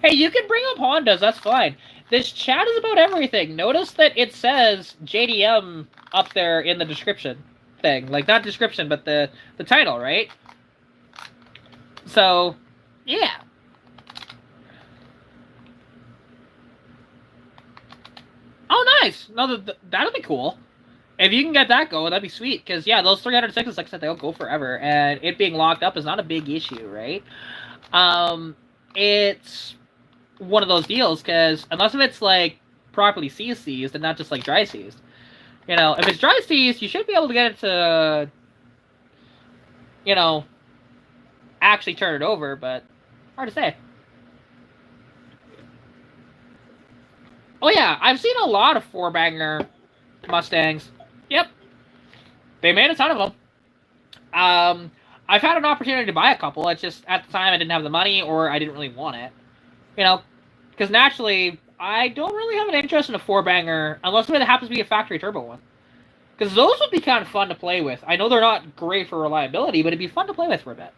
Hey, you can bring up Hondas, that's fine. This chat is about everything. Notice that it says JDM up there in the description thing. Like, not description, but the title, right? So, yeah. Oh, nice! No, that'll be cool. If you can get that going, that'd be sweet. Because, yeah, those 306s, like I said, they'll go forever. And it being locked up is not a big issue, right? It's one of those deals, because unless if it's, like, properly seized and not just, like, dry seized. You know, if it's dry seized, you should be able to get it to, actually turn it over, but hard to say. Oh, yeah, I've seen a lot of 4-banger Mustangs. Yep. They made a ton of them. I've had an opportunity to buy a couple. It's just, at the time, I didn't have the money, or I didn't really want it. Because naturally, I don't really have an interest in a 4-banger, unless it happens to be a factory turbo one. Because those would be kind of fun to play with. I know they're not great for reliability, but it'd be fun to play with for a bit.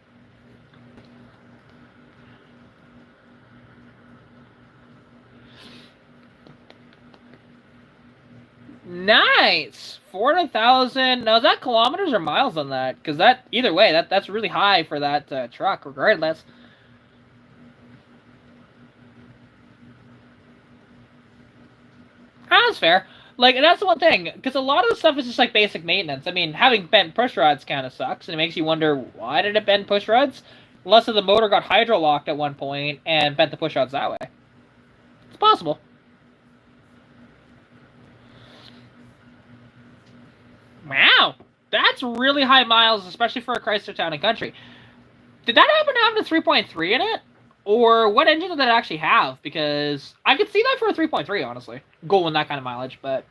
Nice! 400,000. Now, is that kilometers or miles on that? Because either way, that's really high for that truck, regardless. That's fair. Like, and that's the one thing, because a lot of the stuff is just, like, basic maintenance. I mean, having bent push rods kind of sucks, and it makes you wonder, why did it bend push rods? Unless the motor got hydro-locked at one point and bent the push rods that way. It's possible. Wow, that's really high miles, especially for a Chrysler Town and Country. Did that happen to have a 3.3 in it? Or what engine did that actually have? Because I could see that for a 3.3, honestly. Going that kind of mileage, but...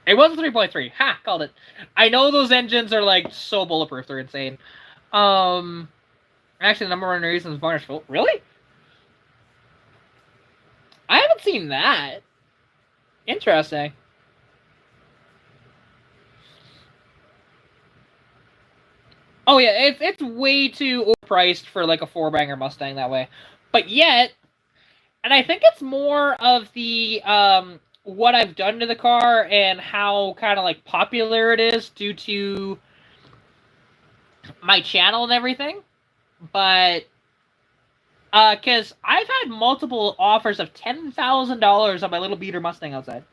It was a 3.3. Ha! Called it. I know those engines are, like, so bulletproof. They're insane. Actually, the number one reason is varnish full. Really? I haven't seen that. Interesting. Oh yeah, it's way too overpriced for like a 4-banger Mustang that way. But yet, and I think it's more of the what I've done to the car and how kind of like popular it is due to my channel and everything. But because I've had multiple offers of $10,000 on my little beater Mustang outside.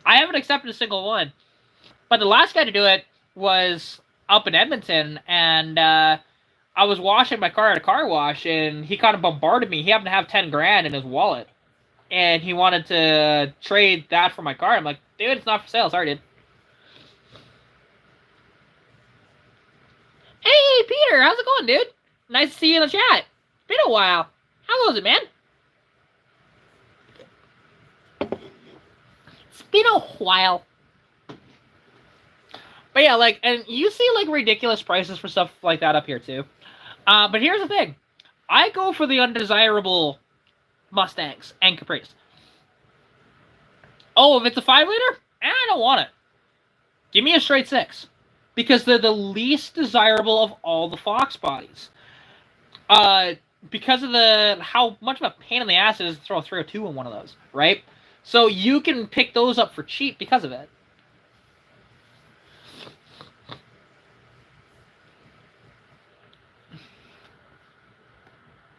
I haven't accepted a single one. But the last guy to do it was up in Edmonton, and I was washing my car at a car wash, and he kind of bombarded me. He happened to have 10 grand in his wallet, and he wanted to trade that for my car. I'm like, dude, it's not for sale. Sorry, dude. Hey, Peter, how's it going, dude? Nice to see you in the chat. Been a while. How was it, man? It's been a while. But yeah, like, and you see, like, ridiculous prices for stuff like that up here, too. But here's the thing. I go for the undesirable Mustangs and Capris. Oh, if it's a 5-liter? I don't want it. Give me a straight 6. Because they're the least desirable of all the Fox bodies. Because of how much of a pain in the ass it is to throw a 302 in one of those, right? So you can pick those up for cheap because of it.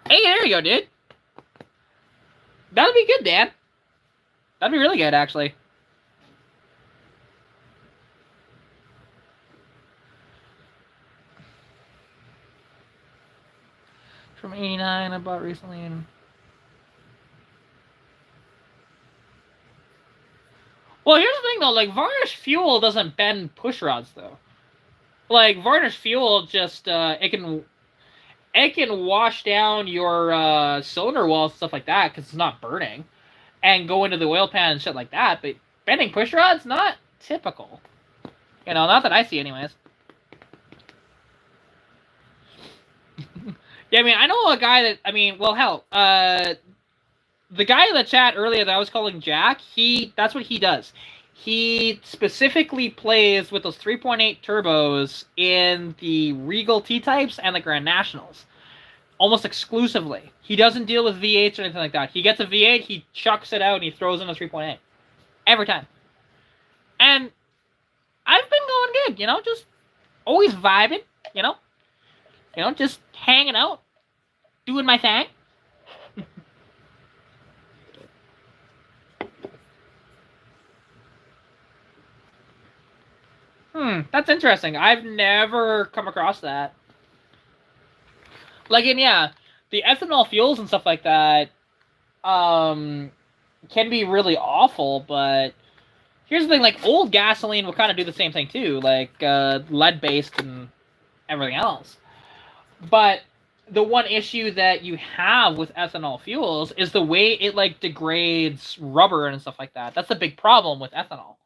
Hey, there you go, dude. That'd be good, Dan. That'd be really good, actually. From 89, I bought recently. And... Well, here's the thing, though. Like, varnished fuel doesn't bend push rods, though. Like, varnished fuel just, it can wash down your cylinder walls and stuff like that because it's not burning, and go into the oil pan and shit like that. But bending push rods, not typical. You know, not that I see, anyways. Yeah, I mean, I know a guy that, I mean, well, hell, the guy in the chat earlier that I was calling Jack, that's what he does. He specifically plays with those 3.8 turbos in the Regal T-Types and the Grand Nationals. Almost exclusively. He doesn't deal with V8s or anything like that. He gets a V8, he chucks it out, and he throws in a 3.8. Every time. And I've been going good, you know, just always vibing, you know? You know, just hanging out, doing my thing. That's interesting. I've never come across that. Like, yeah, the ethanol fuels and stuff like that can be really awful, but here's the thing, like, old gasoline will kind of do the same thing, too, like, lead-based and everything else. But the one issue that you have with ethanol fuels is the way it, like, degrades rubber and stuff like that. That's the big problem with ethanol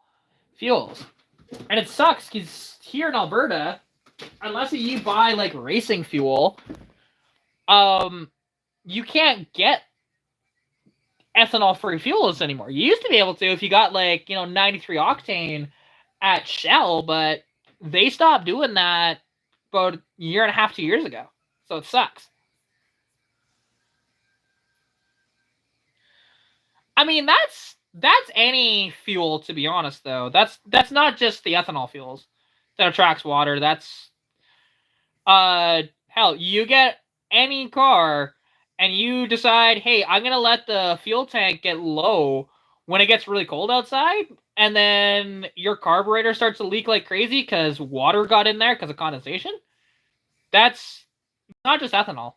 fuels. And it sucks, because here in Alberta, unless you buy, like, racing fuel, you can't get ethanol-free fuels anymore. You used to be able to if you got, like, 93 octane at Shell, but they stopped doing that about a year and a half, 2 years ago. So it sucks. I mean, that's any fuel, to be honest, though. That's not just the ethanol fuels that attracts water. That's hell, you get any car and you decide, hey, I'm gonna let the fuel tank get low when it gets really cold outside, and then your carburetor starts to leak like crazy because water got in there because of condensation. That's not just ethanol.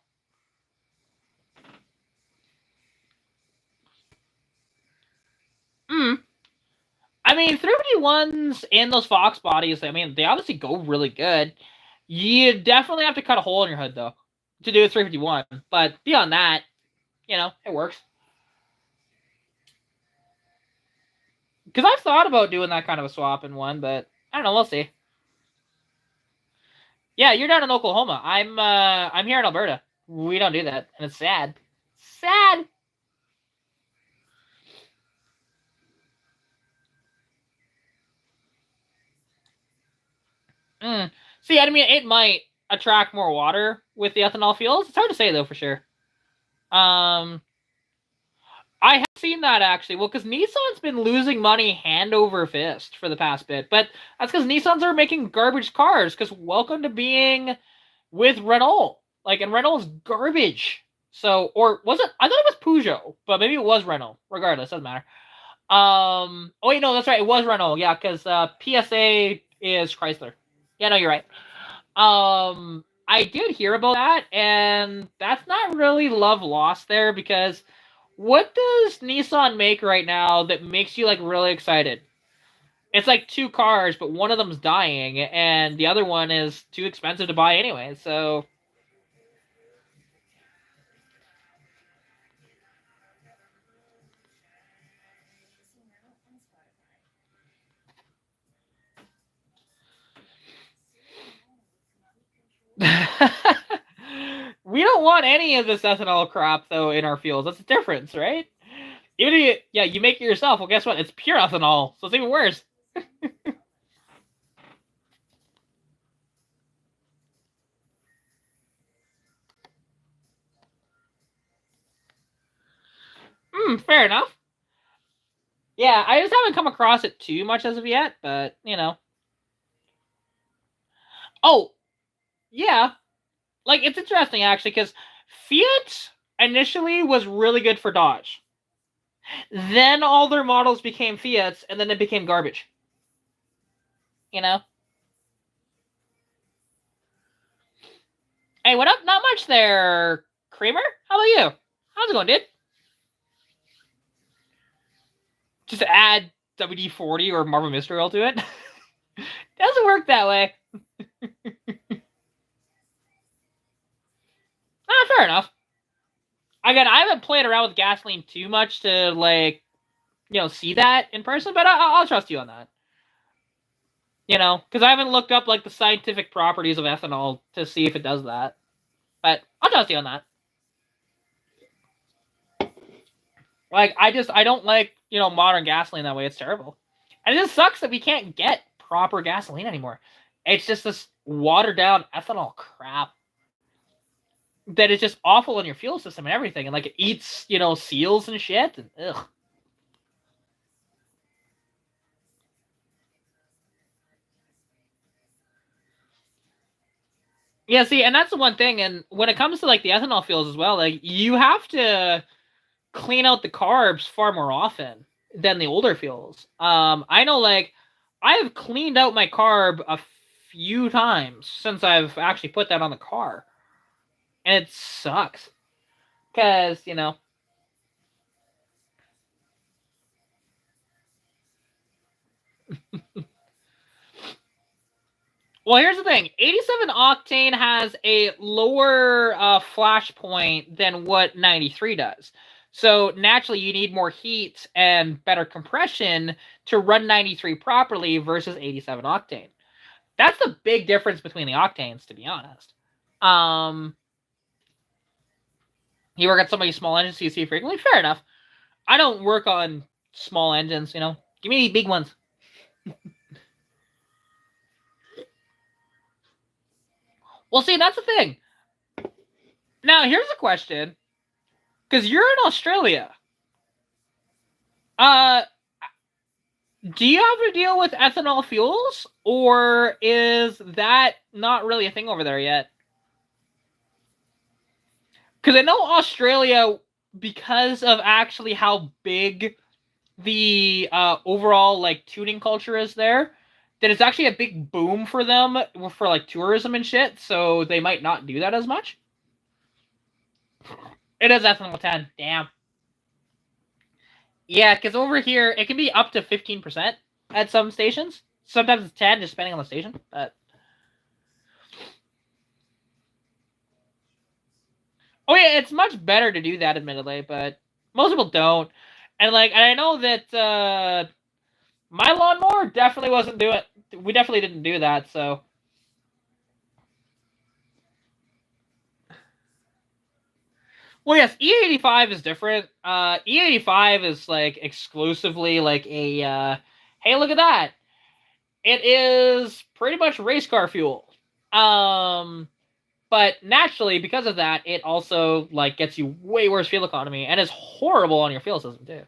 I mean, 351s in those Fox bodies, I mean, they obviously go really good. You definitely have to cut a hole in your hood, though, to do a 351. But beyond that, it works. Because I've thought about doing that kind of a swap in one, but I don't know, we'll see. Yeah, you're down in Oklahoma. I'm here in Alberta. We don't do that, and it's sad. Sad! See, I mean, it might attract more water with the ethanol fuels. It's hard to say, though, for sure. I have seen that, actually. Well, because Nissan's been losing money hand over fist for the past bit. But that's because Nissans are making garbage cars. Because welcome to being with Renault. Like, and Renault's garbage. So, or was it? I thought it was Peugeot. But maybe it was Renault. Regardless, doesn't matter. Oh, wait, no, that's right. It was Renault. Yeah, because PSA is Chrysler. Yeah, no, you're right. I did hear about that. And that's not really love lost there. Because... what does Nissan make right now that makes you, like, really excited? It's like 2 cars, but one of them's dying, and the other one is too expensive to buy anyway, so... We don't want any of this ethanol crap, though, in our fuels. That's the difference, right? Even if you make it yourself, well, guess what? It's pure ethanol, so it's even worse. Fair enough. Yeah, I just haven't come across it too much as of yet, but, you know. Oh, yeah. Like, it's interesting, actually, because Fiat initially was really good for Dodge. Then all their models became Fiats, and then it became garbage. You know? Hey, what up? Not much there, Kramer. How about you? How's it going, dude? Just add WD-40 or Marvel Mystery Oil to it. Doesn't work that way. Fair enough. Again, I haven't played around with gasoline too much to, like, you know, see that in person, but I'll trust you on that. You know, because I haven't looked up, like, the scientific properties of ethanol to see if it does that. But I'll trust you on that. Like, I don't like, you know, modern gasoline that way. It's terrible. And it just sucks that we can't get proper gasoline anymore. It's just this watered down ethanol crap that is just awful in your fuel system and everything. And, like, it eats, you know, seals and shit. And, ugh. Yeah, see, and that's the one thing. And when it comes to, like, the ethanol fuels as well, like, you have to clean out the carbs far more often than the older fuels. I know, like, I have cleaned out my carb a few times since I've actually put that on the car. And it sucks. Because, you know. Well, here's the thing. 87 octane has a lower flash point than what 93 does. So naturally, you need more heat and better compression to run 93 properly versus 87 octane. That's the big difference between the octanes, to be honest. You work at somebody's small engines you see frequently? Fair enough. I don't work on small engines, you know. Give me big ones. Well, see, that's the thing. Now, here's a question. Because you're in Australia. Do you have to deal with ethanol fuels? Or is that not really a thing over there yet? Because I know Australia, because of actually how big the overall, like, tuning culture is there, that it's actually a big boom for them for, like, tourism and shit, so they might not do that as much. It is ethanol 10. Damn. Yeah, because over here, it can be up to 15% at some stations. Sometimes it's 10, just depending on the station. But oh yeah, it's much better to do that, admittedly, but most people don't. And, like, and I know that my lawnmower definitely wasn't doing. We definitely didn't do that. So. Well, yes, E85 is different. E85 is, like, exclusively like a. Hey, look at that! It is pretty much race car fuel. But naturally, because of that, it also, like, gets you way worse fuel economy and is horrible on your fuel system too.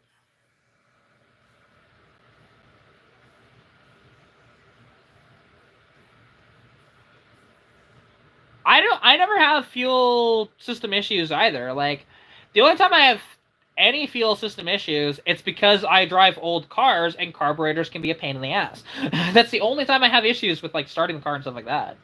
I never have fuel system issues either. Like, the only time I have any fuel system issues, it's because I drive old cars and carburetors can be a pain in the ass. That's the only time I have issues with, like, starting the car and stuff like that.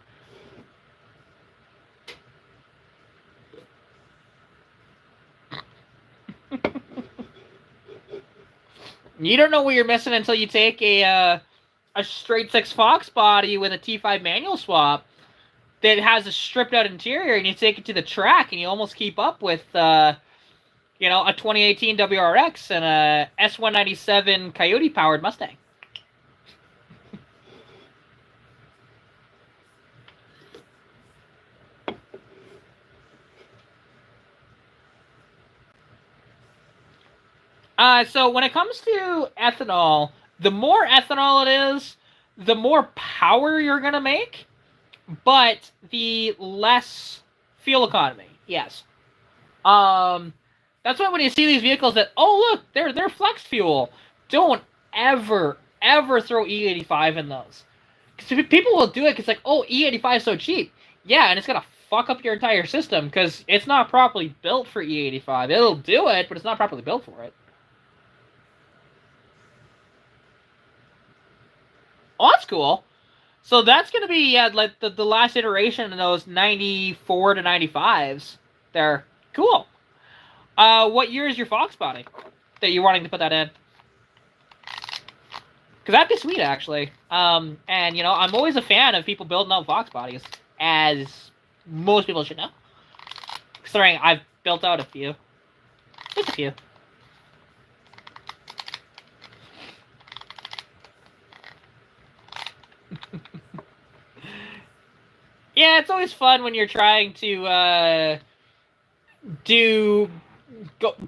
You don't know what you're missing until you take a straight six Fox body with a T5 manual swap that has a stripped out interior, and you take it to the track, and you almost keep up with, you know, a 2018 WRX and a S197 Coyote powered Mustang. So when it comes to ethanol, the more ethanol it is, the more power you're gonna make, but the less fuel economy. Yes. That's why when you see these vehicles that, oh look, they're flex fuel, don't ever throw E85 in those. Because people will do it because like, oh, E85 is so cheap. Yeah, and it's gonna fuck up your entire system because it's not properly built for E85. It'll do it, but it's not properly built for it. Oh, that's cool. So that's gonna be like the last iteration of those 94 to 95s. They're cool. What year is your Fox body that you're wanting to put that in? Because that'd be sweet, actually. And, you know, I'm always a fan of people building out Fox bodies, as most people should know. Considering I've built out a few. Just a few. Yeah, it's always fun when you're trying to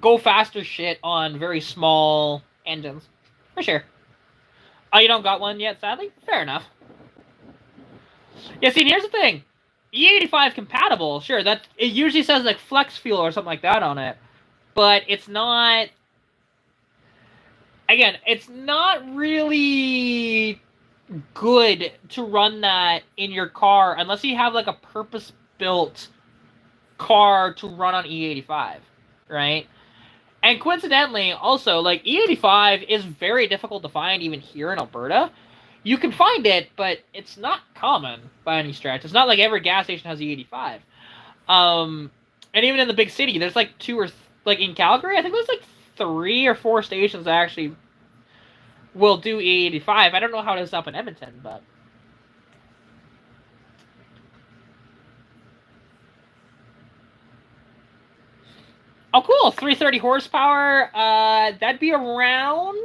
go faster shit on very small engines. For sure. Oh, you don't got one yet, sadly? Fair enough. Yeah, see, here's the thing. E85 compatible, sure, that it usually says like flex fuel or something like that on it. But it's not... Again, it's not really good to run that in your car unless you have like a purpose-built car to run on E85, right? And coincidentally, also, like, E85 is very difficult to find even here in Alberta. You can find it, but it's not common by any stretch. It's not like every gas station has E85. And even in the big city, there's like like in Calgary, I think there's like 3 or 4 stations that actually will do E85. I don't know how it is up in Edmonton, but... Oh, cool. 330 horsepower. That'd be around...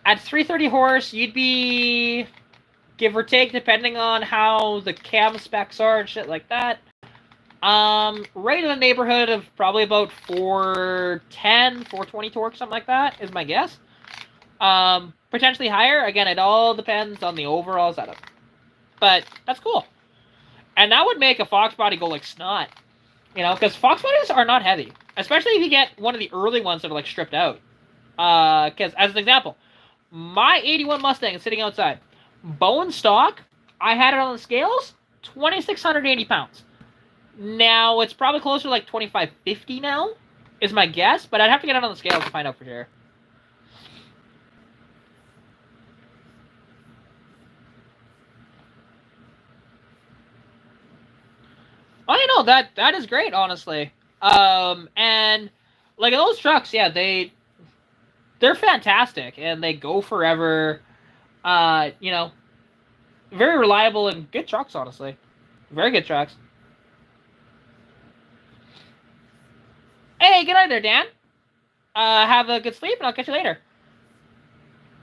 At 330 horse, you'd be... Give or take, depending on how the cam specs are and shit like that. Right in the neighborhood of probably about 410, 420 torque, something like that, is my guess. Potentially higher. Again, it all depends on the overall setup. But that's cool. And that would make a Fox body go like snot. You know, because Fox bodies are not heavy. Especially if you get one of the early ones that are like stripped out. Because, as an example, my 81 Mustang is sitting outside. Bone stock, I had it on the scales, 2,680 pounds. Now, it's probably closer to like 2,550 now, is my guess. But I'd have to get it on the scales to find out for sure. Oh, you know, that is great, honestly. And like those trucks, yeah, they're fantastic and they go forever. You know, very reliable and good trucks, honestly. Very good trucks. Hey, good night there, Dan. Have a good sleep and I'll catch you later.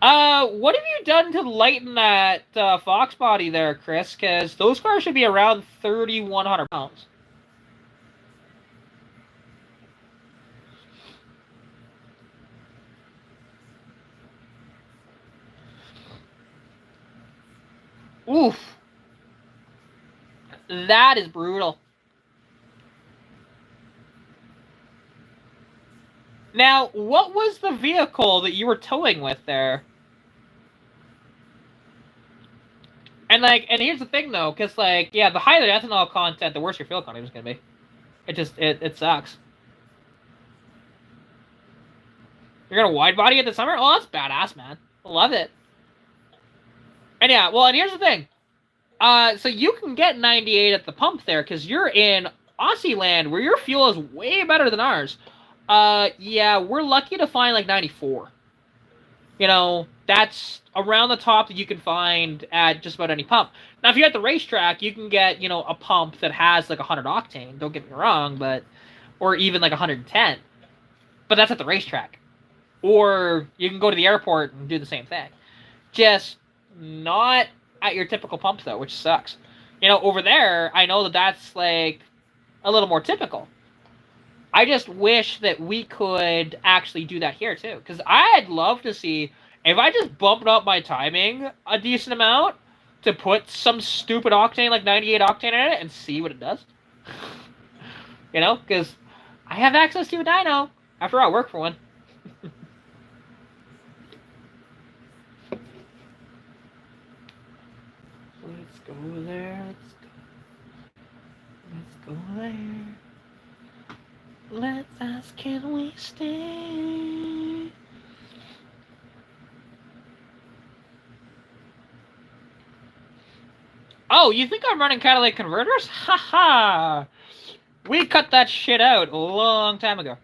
What have you done to lighten that Fox body there, Chris? Because those cars should be around 3,100 pounds. Oof. That is brutal. Now, what was the vehicle that you were towing with there? And like, and here's the thing though, because like, yeah, the higher the ethanol content, the worse your fuel economy is gonna be. It sucks. You're gonna wide body it this summer? Oh, that's badass, man. Love it. And yeah, well, and here's the thing. So you can get 98 at the pump there, because you're in Aussie land, where your fuel is way better than ours. Yeah, we're lucky to find like 94. You know, that's around the top that you can find at just about any pump. Now, if you're at the racetrack, you can get, you know, a pump that has like 100 octane, don't get me wrong, but, or even like 110. But that's at the racetrack. Or you can go to the airport and do the same thing. Just not at your typical pumps, though, which sucks. You know, over there, I know that that's like a little more typical. I just wish that we could actually do that here, too. Because I'd love to see, if I just bumped up my timing a decent amount to put some stupid octane, like 98 octane in it, and see what it does. You know? Because I have access to a dyno. After all, I work for one. Let's go there. Let's go there. Let's ask, can we stay? Oh, you think I'm running catalytic converters? Haha! We cut that shit out a long time ago.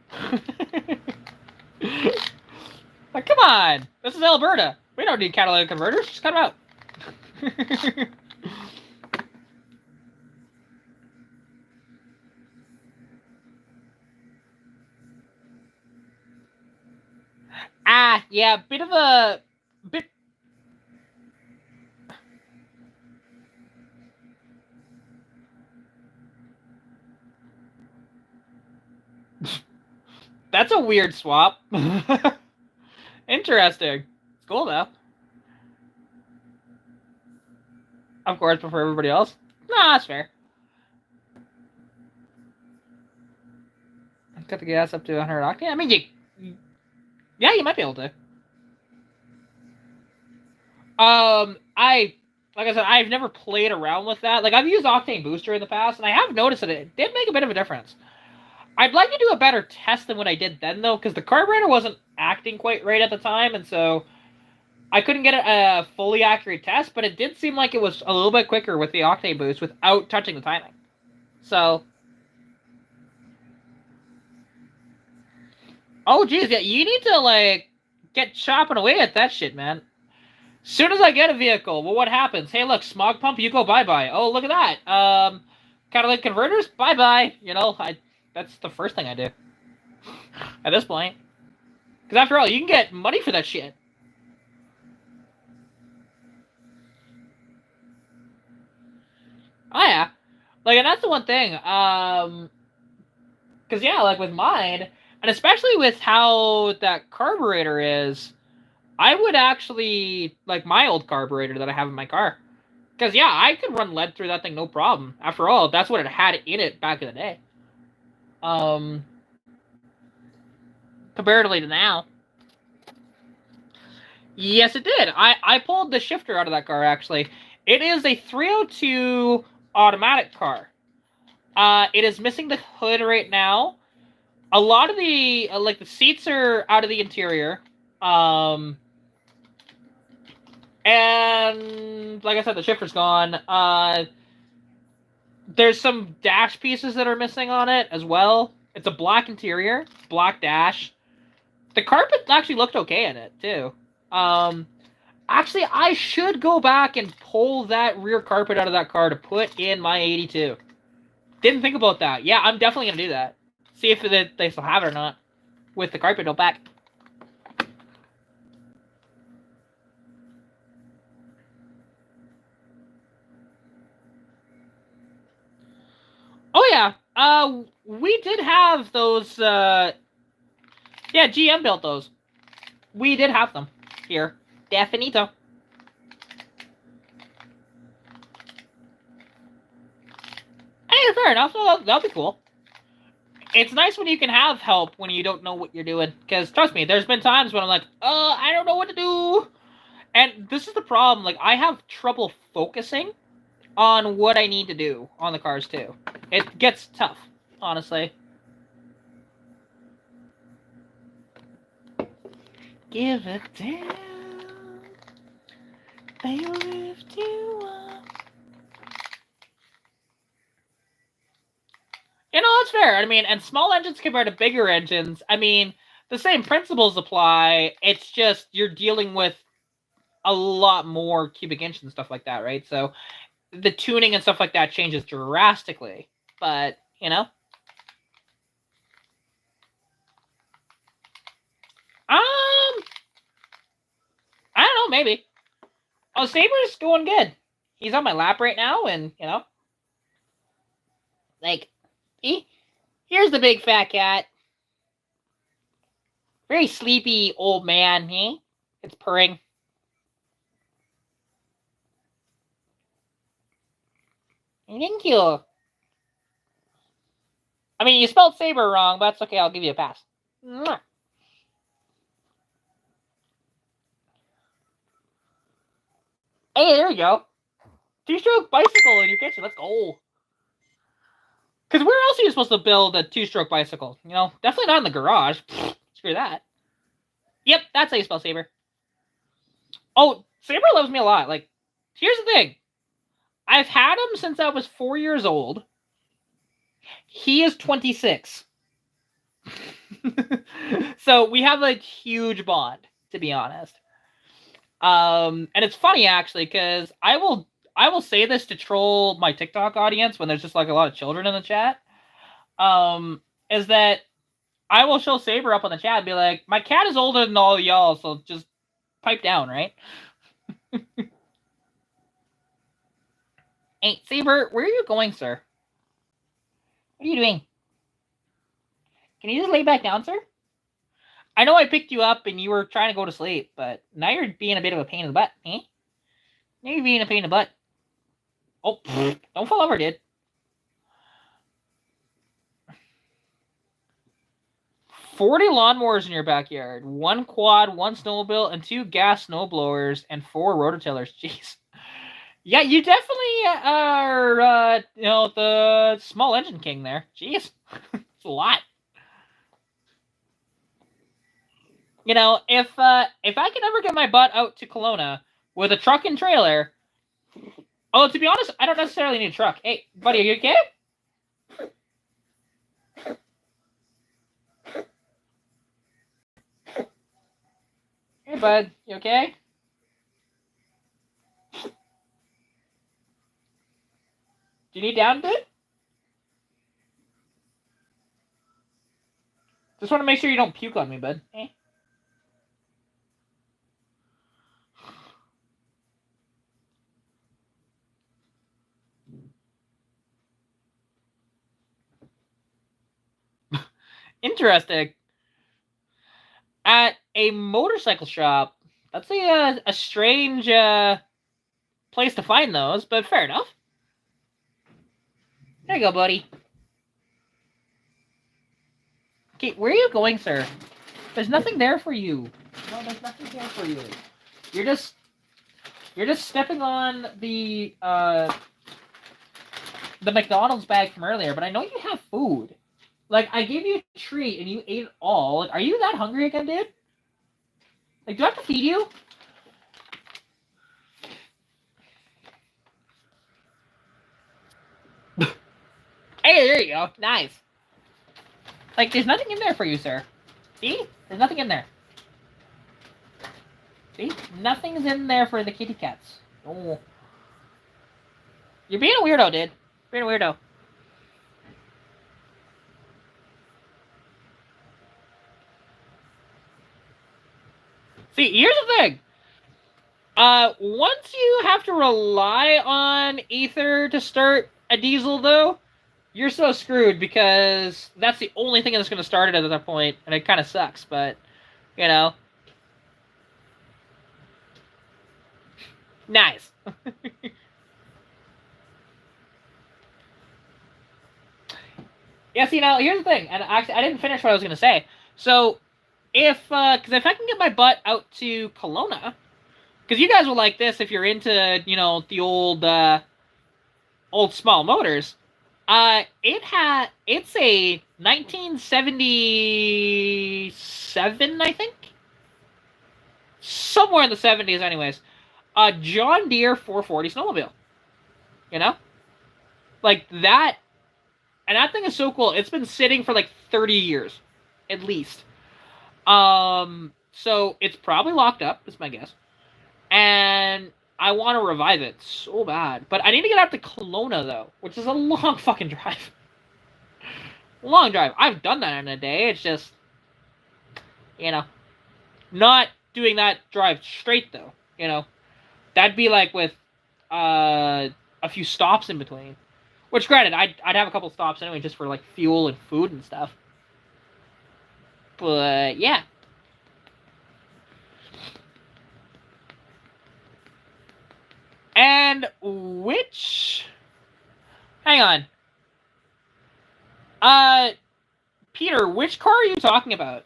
Like, come on! This is Alberta. We don't need catalytic converters. Just cut them out. Yeah, bit of a... That's a weird swap. Interesting. It's cool, though. Of course, before everybody else. Nah, that's fair. Cut the gas up to 100 octane. I mean, yeah, you might be able to. Like I said, I've never played around with that. Like, I've used Octane Booster in the past, and I have noticed that it did make a bit of a difference. I'd like to do a better test than what I did then, though, because the carburetor wasn't acting quite right at the time, and so I couldn't get a fully accurate test, but it did seem like it was a little bit quicker with the Octane Boost without touching the timing. So... Oh, geez, yeah, you need to, like, get chopping away at that shit, man. Soon as I get a vehicle, well, what happens? Hey, look, smog pump, you go bye-bye. Oh, look at that. Catalytic converters, bye-bye. You know, that's the first thing I do. At this point. Because after all, you can get money for that shit. Oh, yeah. Like, and that's the one thing. Because, yeah, like, with mine, and especially with how that carburetor is... I would actually like my old carburetor that I have in my car. Because, yeah, I could run lead through that thing no problem. After all, that's what it had in it back in the day. Comparatively to now. Yes, it did. I pulled the shifter out of that car, actually. It is a 302 automatic car. It is missing the hood right now. A lot of the, like, the seats are out of the interior. And like I said, the shifter's gone. There's some dash pieces that are missing on it as well. It's a black interior, black dash. The carpet actually looked okay in it too. Actually, I should go back and pull that rear carpet out of that car to put in my 82. Didn't think about that. Yeah, I'm definitely gonna do that. See if they still have it or not with the carpet back. Oh yeah, we did have those. Yeah, GM built those. We did have them here. Definito. Hey, fair enough. That'll be cool. It's nice when you can have help when you don't know what you're doing. Because, trust me, there's been times when I'm like, I don't know what to do. And this is the problem. Like, I have trouble focusing on what I need to do on the cars, too. It gets tough, honestly. Give it down. They lift you up. You know, that's fair. I mean, and small engines compared to bigger engines, I mean, the same principles apply. It's just you're dealing with a lot more cubic inch and stuff like that, right? So the tuning and stuff like that changes drastically. But, you know. I don't know, maybe. Oh, Saber's going good. He's on my lap right now, and, you know. Like, here's the big fat cat. Very sleepy old man, eh? It's purring. Thank you. I mean, you spelled saber wrong, but that's okay. I'll give you a pass. Mwah. Hey, there you go. Two-stroke bicycle in your kitchen. Let's go. Because where else are you supposed to build a two-stroke bicycle? You know, definitely not in the garage. Screw that. Yep, that's how you spell Saber. Oh, Saber loves me a lot. Like, here's the thing. I've had him since I was 4 years old. He is 26. So we have a huge bond, to be honest. And it's funny actually, because I will say this to troll my TikTok audience when there's just like a lot of children in the chat. Is that I will show Saber up on the chat and be like, my cat is older than all y'all, so just pipe down, right? Hey, Saber, where are you going, sir? What are you doing? Can you just lay back down, sir? I know I picked you up and you were trying to go to sleep, but now you're being a bit of a pain in the butt, eh? Now you're being a pain in the butt. Oh, don't fall over, dude. 40 lawnmowers in your backyard, 1 quad, 1 snowmobile, and 2 gas snowblowers, and 4 rototillers. Jeez. Yeah, you definitely are, you know, the small engine king there. Jeez. It's a lot. You know, if I can ever get my butt out to Kelowna with a truck and trailer... Oh, to be honest, I don't necessarily need a truck. Hey, buddy, are you okay? Hey, bud, you okay? Do you need down a bit? Just want to make sure you don't puke on me, bud. Eh? Interesting. At a motorcycle shop, that's a strange place to find those, but fair enough. There you go, buddy. Okay, where are you going, sir? There's nothing there for you. No, there's nothing there for you. You're just stepping on the McDonald's bag from earlier, but I know you have food. Like, I gave you a treat and you ate it all. Like, are you that hungry again, dude? Like, do I have to feed you? Hey, there you go. Nice. Like, there's nothing in there for you, sir. See? There's nothing in there. See? Nothing's in there for the kitty cats. Oh. You're being a weirdo, dude. Being a weirdo. See, here's the thing. Once you have to rely on ether to start a diesel, though, you're so screwed because that's the only thing that's going to start it at that point, and it kind of sucks, but, you know. Nice. Yeah, see, now, here's the thing, and actually, I didn't finish what I was going to say. So, because if I can get my butt out to Kelowna, because you guys will like this if you're into, you know, the old small motors. It's a 1977, I think, somewhere in the 70s, anyways. A John Deere 440 snowmobile. You know, like that, and that thing is so cool. It's been sitting for like 30 years, at least. So it's probably locked up, is my guess. And I want to revive it so bad. But I need to get out to Kelowna, though, which is a long fucking drive. Long drive. I've done that in a day. It's just, you know, not doing that drive straight, though. You know, that'd be like with a few stops in between. Which, granted, I'd have a couple stops anyway, just for like fuel and food and stuff. But yeah. And which... Hang on. Peter, which car are you talking about?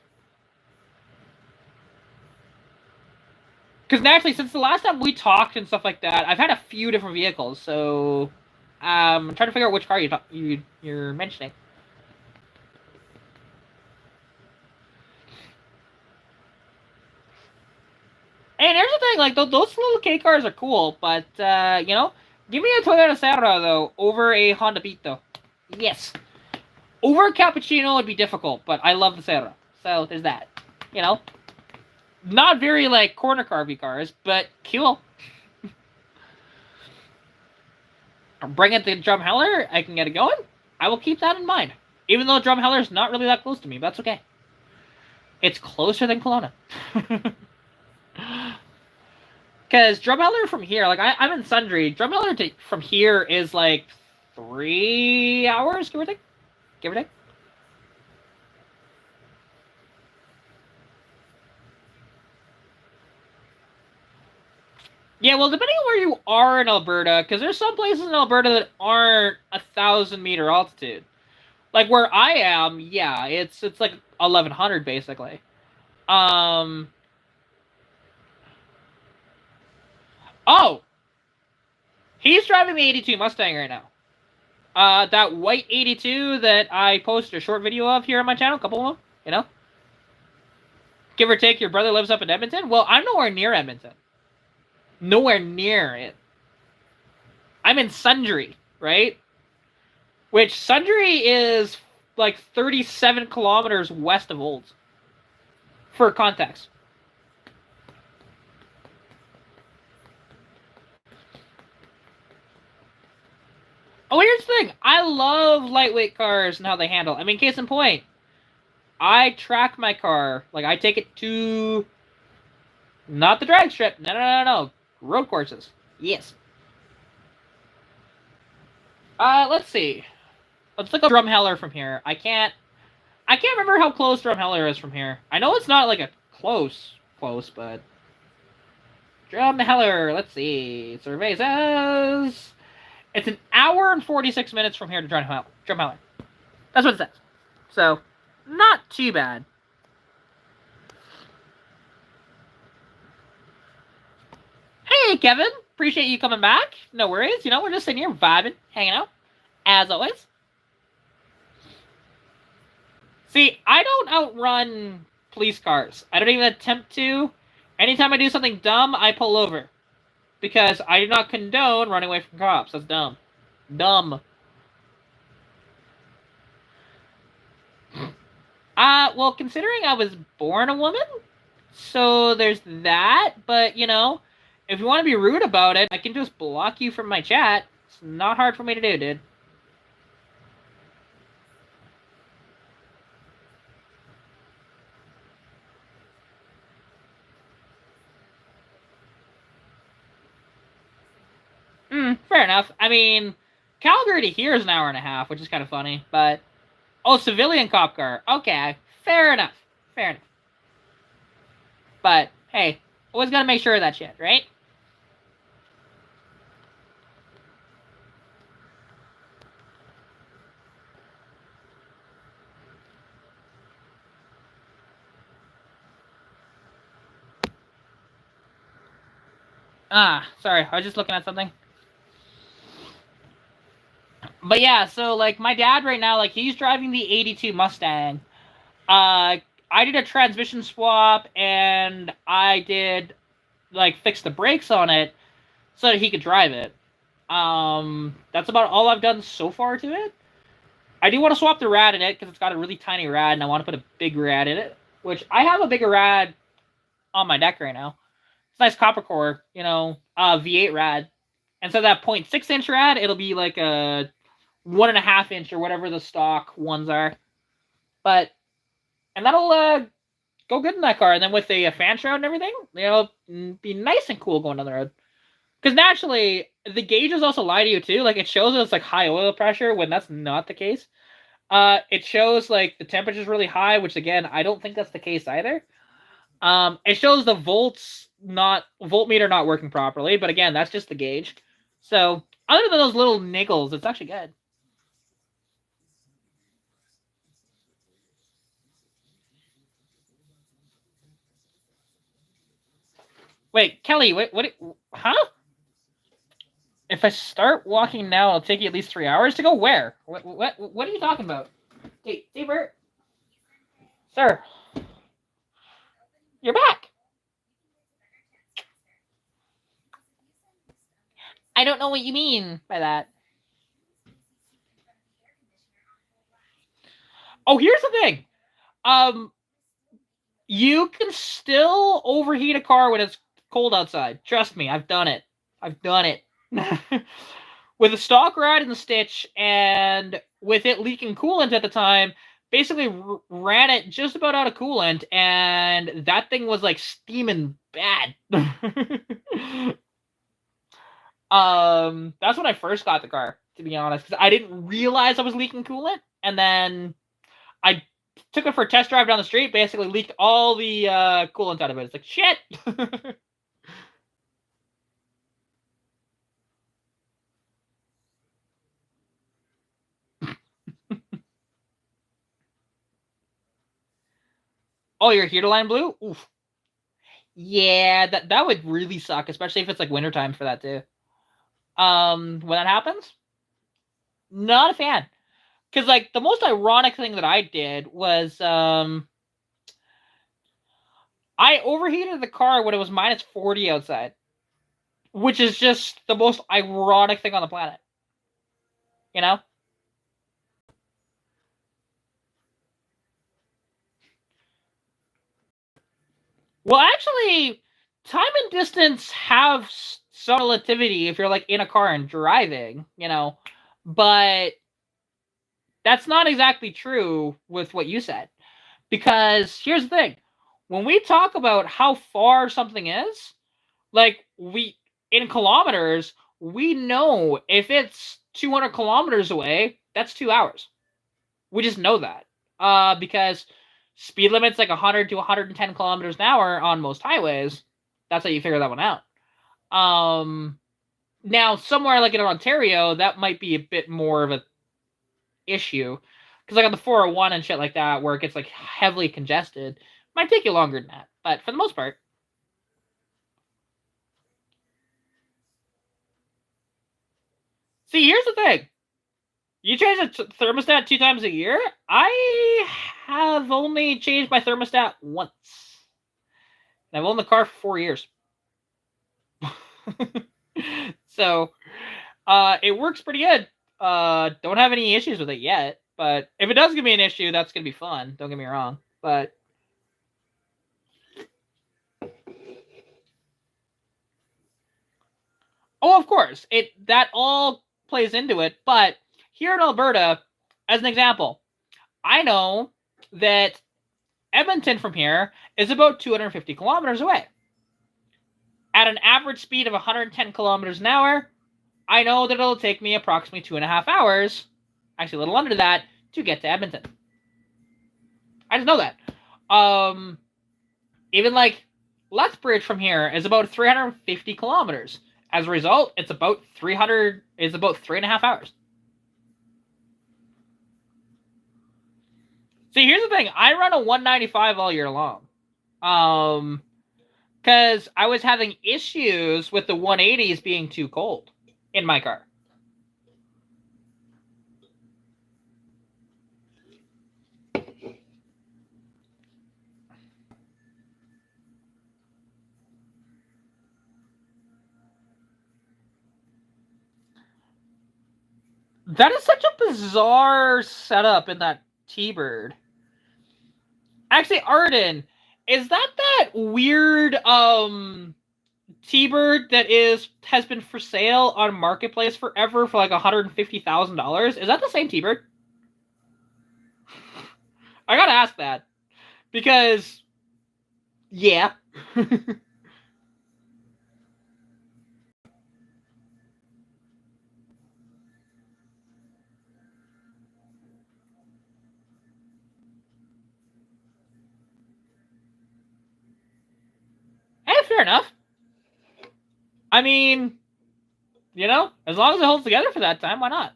Because naturally, since the last time we talked and stuff like that, I've had a few different vehicles, so I'm trying to figure out which car you're mentioning. And here's the thing, like those little K cars are cool, but you know, give me a Toyota Serra though over a Honda Beat though. Yes, over a Cappuccino would be difficult, but I love the Serra, so there's that. You know, not very like corner carvy cars, but cool. Bring it to Drumheller, I can get it going. I will keep that in mind. Even though Drumheller is not really that close to me, but that's okay. It's closer than Kelowna. Because Drumheller from here, like I'm in Sundre. Drumheller from here is like 3 hours, give or take. Give or take. Yeah, well, depending on where you are in Alberta, because there's some places in Alberta that aren't 1,000-meter altitude. Like where I am, yeah, it's like 1,100 basically. Um. Oh, he's driving the '82 Mustang right now. That white '82 that I posted a short video of here on my channel, a couple of them, you know. Give or take, your brother lives up in Edmonton. Well, I'm nowhere near Edmonton. Nowhere near it. I'm in Sundre, right? Which Sundre is like 37 kilometers west of Olds. For context. Oh, here's the thing. I love lightweight cars and how they handle. I mean, case in point, I track my car. Like, I take it to... Not the drag strip. No. Road courses. Yes. Let's see. Let's look up Drumheller from here. I can't remember how close Drumheller is from here. I know it's not like a close, but... Drumheller, let's see. Survey says... It's an hour and 46 minutes from here to Drumheller. That's what it says. So, not too bad. Hey, Kevin. Appreciate you coming back. No worries. You know, we're just sitting here vibing, hanging out, as always. See, I don't outrun police cars. I don't even attempt to. Anytime I do something dumb, I pull over. Because I do not condone running away from cops. That's dumb. Dumb. Well, considering I was born a woman, so there's that, but, you know, if you want to be rude about it, I can just block you from my chat. It's not hard for me to do, dude. Fair enough. I mean, Calgary to here is an hour and a half, which is kind of funny, but... Oh, civilian cop car. Okay, fair enough. Fair enough. But, hey, always gotta make sure of that shit, right? Sorry, I was just looking at something. But yeah, so, like, my dad right now, like, he's driving the '82 Mustang. I did a transmission swap, and I did, like, fix the brakes on it so that he could drive it. That's about all I've done so far to it. I do want to swap the rad in it, because it's got a really tiny rad, and I want to put a big rad in it. Which, I have a bigger rad on my deck right now. It's nice copper core, you know, V8 rad. And so that 0.6-inch rad, it'll be like a 1.5-inch or whatever the stock ones are. But, and that'll go good in that car. And then with the fan shroud and everything, you know, be nice and cool going down the road. Because naturally, the gauges also lie to you too. Like, it shows us like high oil pressure when that's not the case. It shows like the temperature's really high, which again, I don't think that's the case either. It shows the voltmeter not working properly, but again, that's just the gauge. So, other than those little niggles, it's actually good. Wait, Kelly, what, huh? If I start walking now, it'll take you at least 3 hours to go where? What are you talking about? Hey, Bert. Sir. You're back. I don't know what you mean by that. Oh, here's the thing. You can still overheat a car when it's cold outside. Trust me, I've done it. I've done it. With a stock ride in the stitch and with it leaking coolant at the time, basically ran it just about out of coolant, and that thing was like steaming bad. That's when I first got the car, to be honest, because I didn't realize I was leaking coolant, and then I took it for a test drive down the street, basically leaked all the coolant out of it. It's like, shit! Oh, your heater line blew? Oof. Yeah, that would really suck, especially if it's like wintertime for that too. When that happens, not a fan. Because like the most ironic thing that I did was I overheated the car when it was minus 40 outside, which is just the most ironic thing on the planet. You know? Well, actually, time and distance have some relativity if you're like in a car and driving, you know, but that's not exactly true with what you said. Because here's the thing, when we talk about how far something is, like we in kilometers, we know if it's 200 kilometers away, that's 2 hours. We just know that because speed limit's like 100 to 110 kilometers an hour on most highways. That's how you figure that one out. Now somewhere like in Ontario, that might be a bit more of a issue because like on the 401 and shit like that, where it gets like heavily congested, might take you longer than that. But for the most part, see, here's the thing: you change the thermostat 2 times a year. I have only changed my thermostat once. I've owned the car for 4 years. So, it works pretty good. Don't have any issues with it yet. But if it does give me an issue, that's going to be fun. Don't get me wrong. But oh, of course, that all plays into it. But here in Alberta, as an example, I know that Edmonton from here is about 250 kilometers away. At an average speed of 110 kilometers an hour, I know that it'll take me approximately 2.5 hours, actually a little under that, to get to Edmonton. I just know that. Even like Lethbridge from here is about 350 kilometers. As a result, it's about 3.5 hours. See, here's the thing. I run a 195 all year long. Because I was having issues with the 180s being too cold in my car. That is such a bizarre setup in that T-Bird. Actually, Arden, is that weird T-Bird that has been for sale on Marketplace forever for like $150,000? Is that the same T-Bird? I gotta ask that because yeah. Fair enough. I mean, as long as it holds together for that time, why not?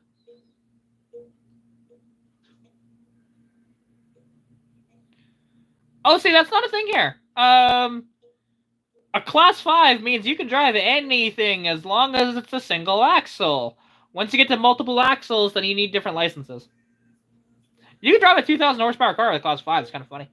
Oh, see, that's not a thing here. A Class 5 means you can drive anything as long as it's a single axle. Once you get to multiple axles, then you need different licenses. You can drive a 2,000 horsepower car with a Class 5. It's kind of funny.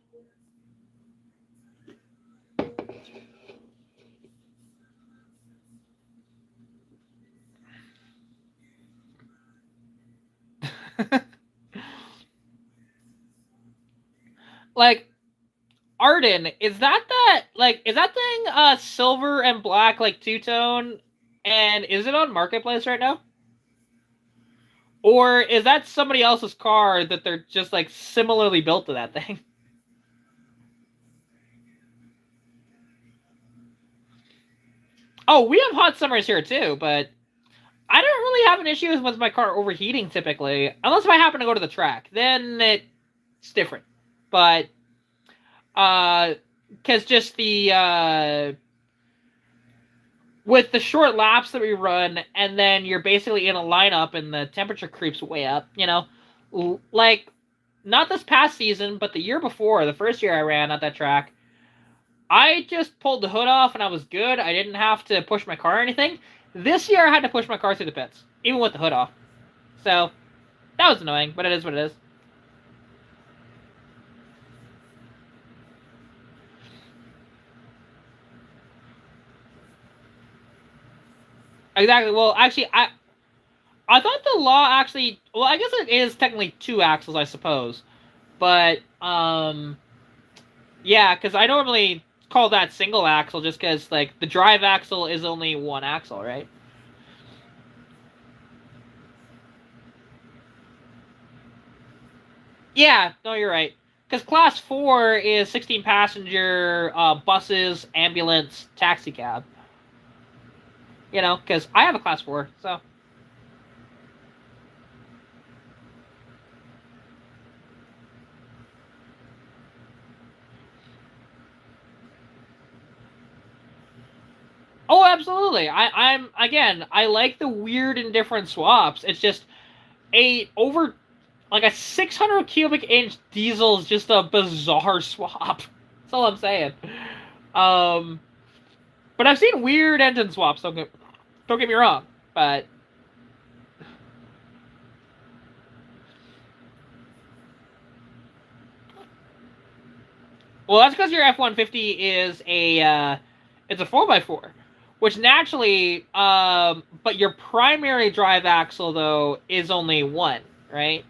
Like, Arden, is that thing silver and black, like two-tone? And is it on Marketplace right now? Or is that somebody else's car that they're just, like, similarly built to that thing? Oh, we have hot summers here too, but I don't really have an issue with my car overheating typically, unless if I happen to go to the track. Then it's different. But because just the with the short laps that we run, and then you're basically in a lineup, and the temperature creeps way up. You know, like not this past season, but the year before, the first year I ran at that track, I just pulled the hood off and I was good. I didn't have to push my car or anything. This year I had to push my car through the pits, even with the hood off. So that was annoying, but it is what it is. Exactly. Well, actually, I thought the law actually. Well, I guess it is technically 2 axles, I suppose. But yeah, because I normally call that single axle just because like the drive axle is only 1 axle, right? Yeah, no, you're right. Because Class 4 is 16 passenger buses, ambulance, taxi cab. You know, because I have a Class 4, so. Oh, absolutely. I'm again. I like the weird and different swaps. It's just like a 600 cubic inch diesel is just a bizarre swap. That's all I'm saying. Um, but I've seen weird engine swaps. Don't get me wrong. But well, that's because your F-150 is it's a 4x4, which naturally, but your primary drive axle though is only 1, right?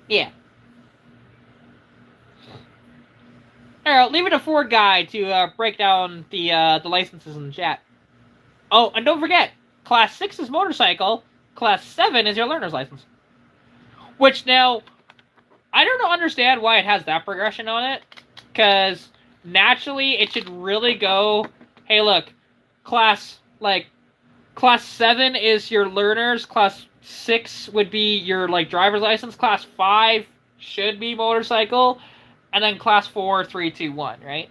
Yeah. All right, leave it to Ford guy to break down the licenses in the chat. Oh, and don't forget, Class 6 is motorcycle, Class 7 is your learner's license. Which now, I don't understand why it has that progression on it, because naturally it should really go, hey look, Class 7 is your learner's, Class 6 would be your like driver's license, Class 5 should be motorcycle, and then Class 4, 3, 2, 1, right?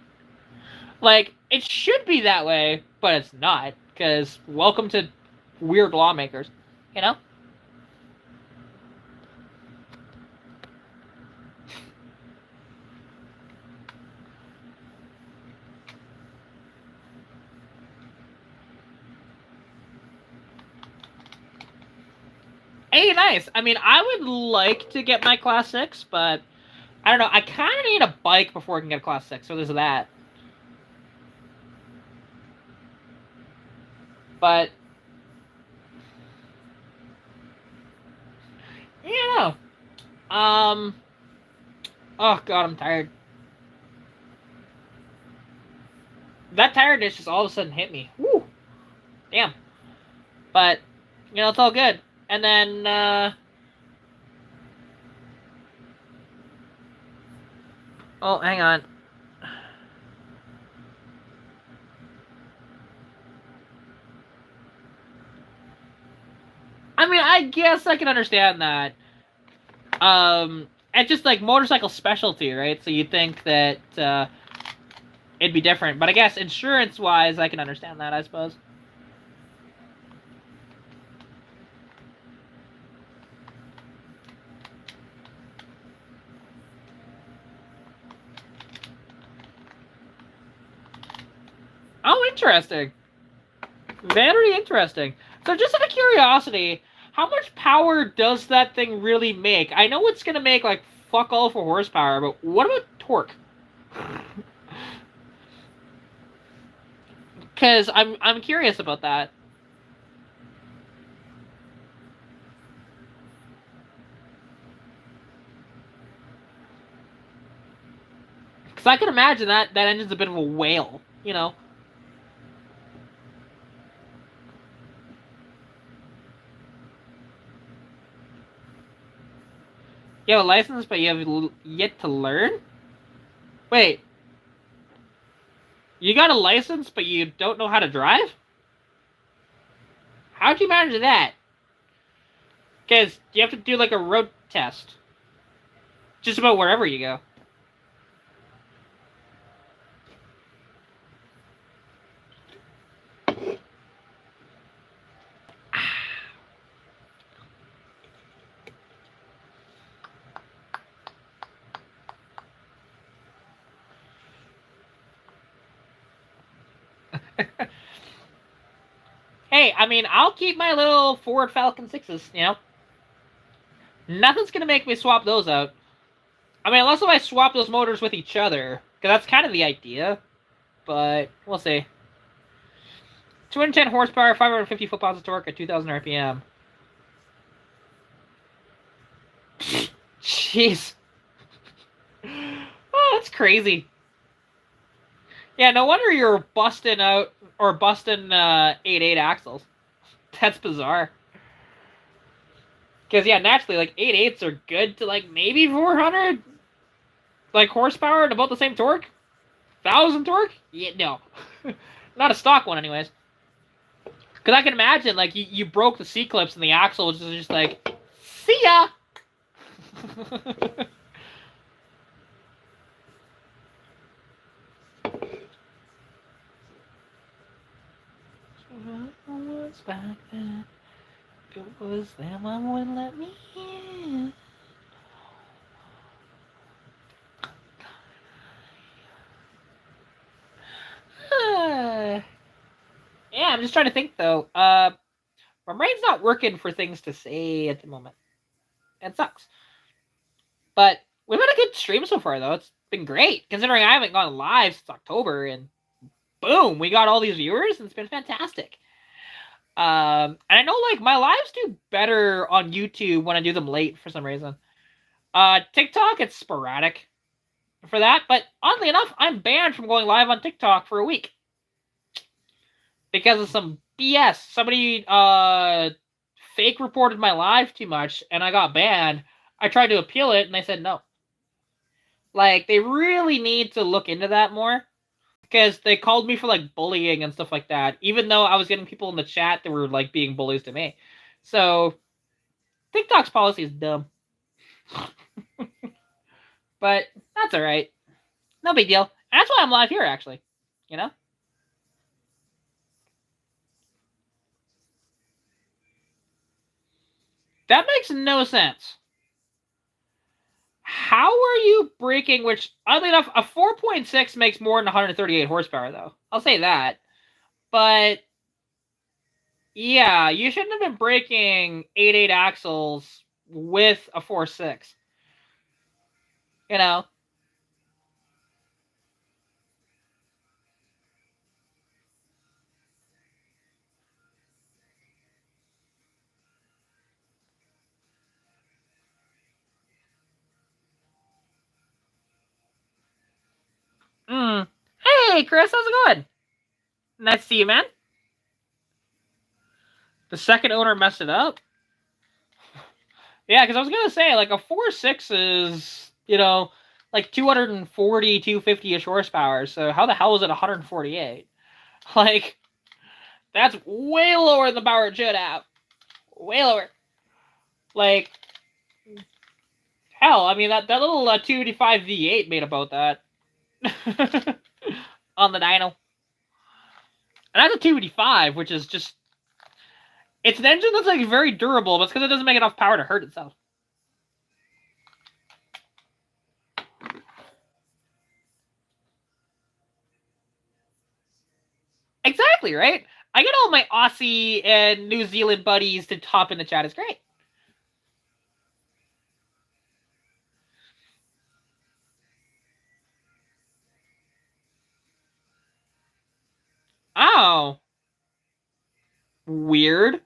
Like, it should be that way, but it's not, because welcome to weird lawmakers, you know? Hey, nice. I mean, I would like to get my Class 6, but I don't know. I kind of need a bike before I can get a Class 6, so there's that. But, you know. Oh, God, I'm tired. That tiredness just all of a sudden hit me. Woo! Damn. But, you know, it's all good. And then, oh, hang on. I mean, I guess I can understand that. It's just like motorcycle specialty, right? So you think that it'd be different, but I guess insurance-wise, I can understand that. I suppose. Oh, interesting. Very interesting. So just out of curiosity, how much power does that thing really make? I know it's gonna make like fuck all for horsepower, but what about torque? Because I'm curious about that. Because I can imagine that engine's a bit of a whale, you know. You have a license, but you have yet to learn. Wait, you got a license, but you don't know how to drive? How'd you manage that? Because you have to do like a road test, just about wherever you go. Hey, I mean, I'll keep my little Ford Falcon 6s, you know? Nothing's gonna make me swap those out. I mean, unless if I swap those motors with each other, because that's kind of the idea. But we'll see. 210 horsepower, 550 foot-pounds of torque at 2,000 RPM. Jeez. Oh, that's crazy. Yeah, no wonder you're busting out or busting 8.8 axles. That's bizarre. Because yeah, naturally, like 8.8s are good to like maybe 400 like horsepower and about the same torque. 1,000 torque? Yeah, no, not a stock one, anyways. Because I can imagine like you broke the C clips and the axle was just like, see ya. Was back then. It was them I wouldn't let me in. Yeah, I'm just trying to think though. My brain's not working for things to say at the moment. It sucks. But we've had a good stream so far though. It's been great considering I haven't gone live since October, and boom, we got all these viewers, and it's been fantastic. And I know like my lives do better on YouTube when I do them late for some reason. TikTok, it's sporadic for that, but oddly enough, I'm banned from going live on TikTok for a week because of some BS. Somebody fake reported my live too much, and I got banned. I tried to appeal it, and they said no. Like they really need to look into that more because they called me for like bullying and stuff like that, even though I was getting people in the chat that were like being bullies to me. So TikTok's policy is dumb. But that's alright. No big deal. And that's why I'm live here, actually. You know? That makes no sense. How are you breaking, which, oddly enough, a 4.6 makes more than 138 horsepower, though. I'll say that. But, yeah, you shouldn't have been breaking 8.8 axles with a 4.6. You know? Mm. Hey, Chris, how's it going? Nice to see you, man. The second owner messed it up? Yeah, because I was going to say, like, a 4.6 is, you know, like 240, 250-ish horsepower, so how the hell is it 148? Like, that's way lower than the power it should have. Way lower. Like, hell, I mean, that little 285 V8 made about that. On the dyno. And that's a 285, which is just... It's an engine that's, like, very durable, but it's because it doesn't make enough power to hurt itself. Exactly, right? I get all my Aussie and New Zealand buddies to hop in the chat. It's great. Oh. Weird.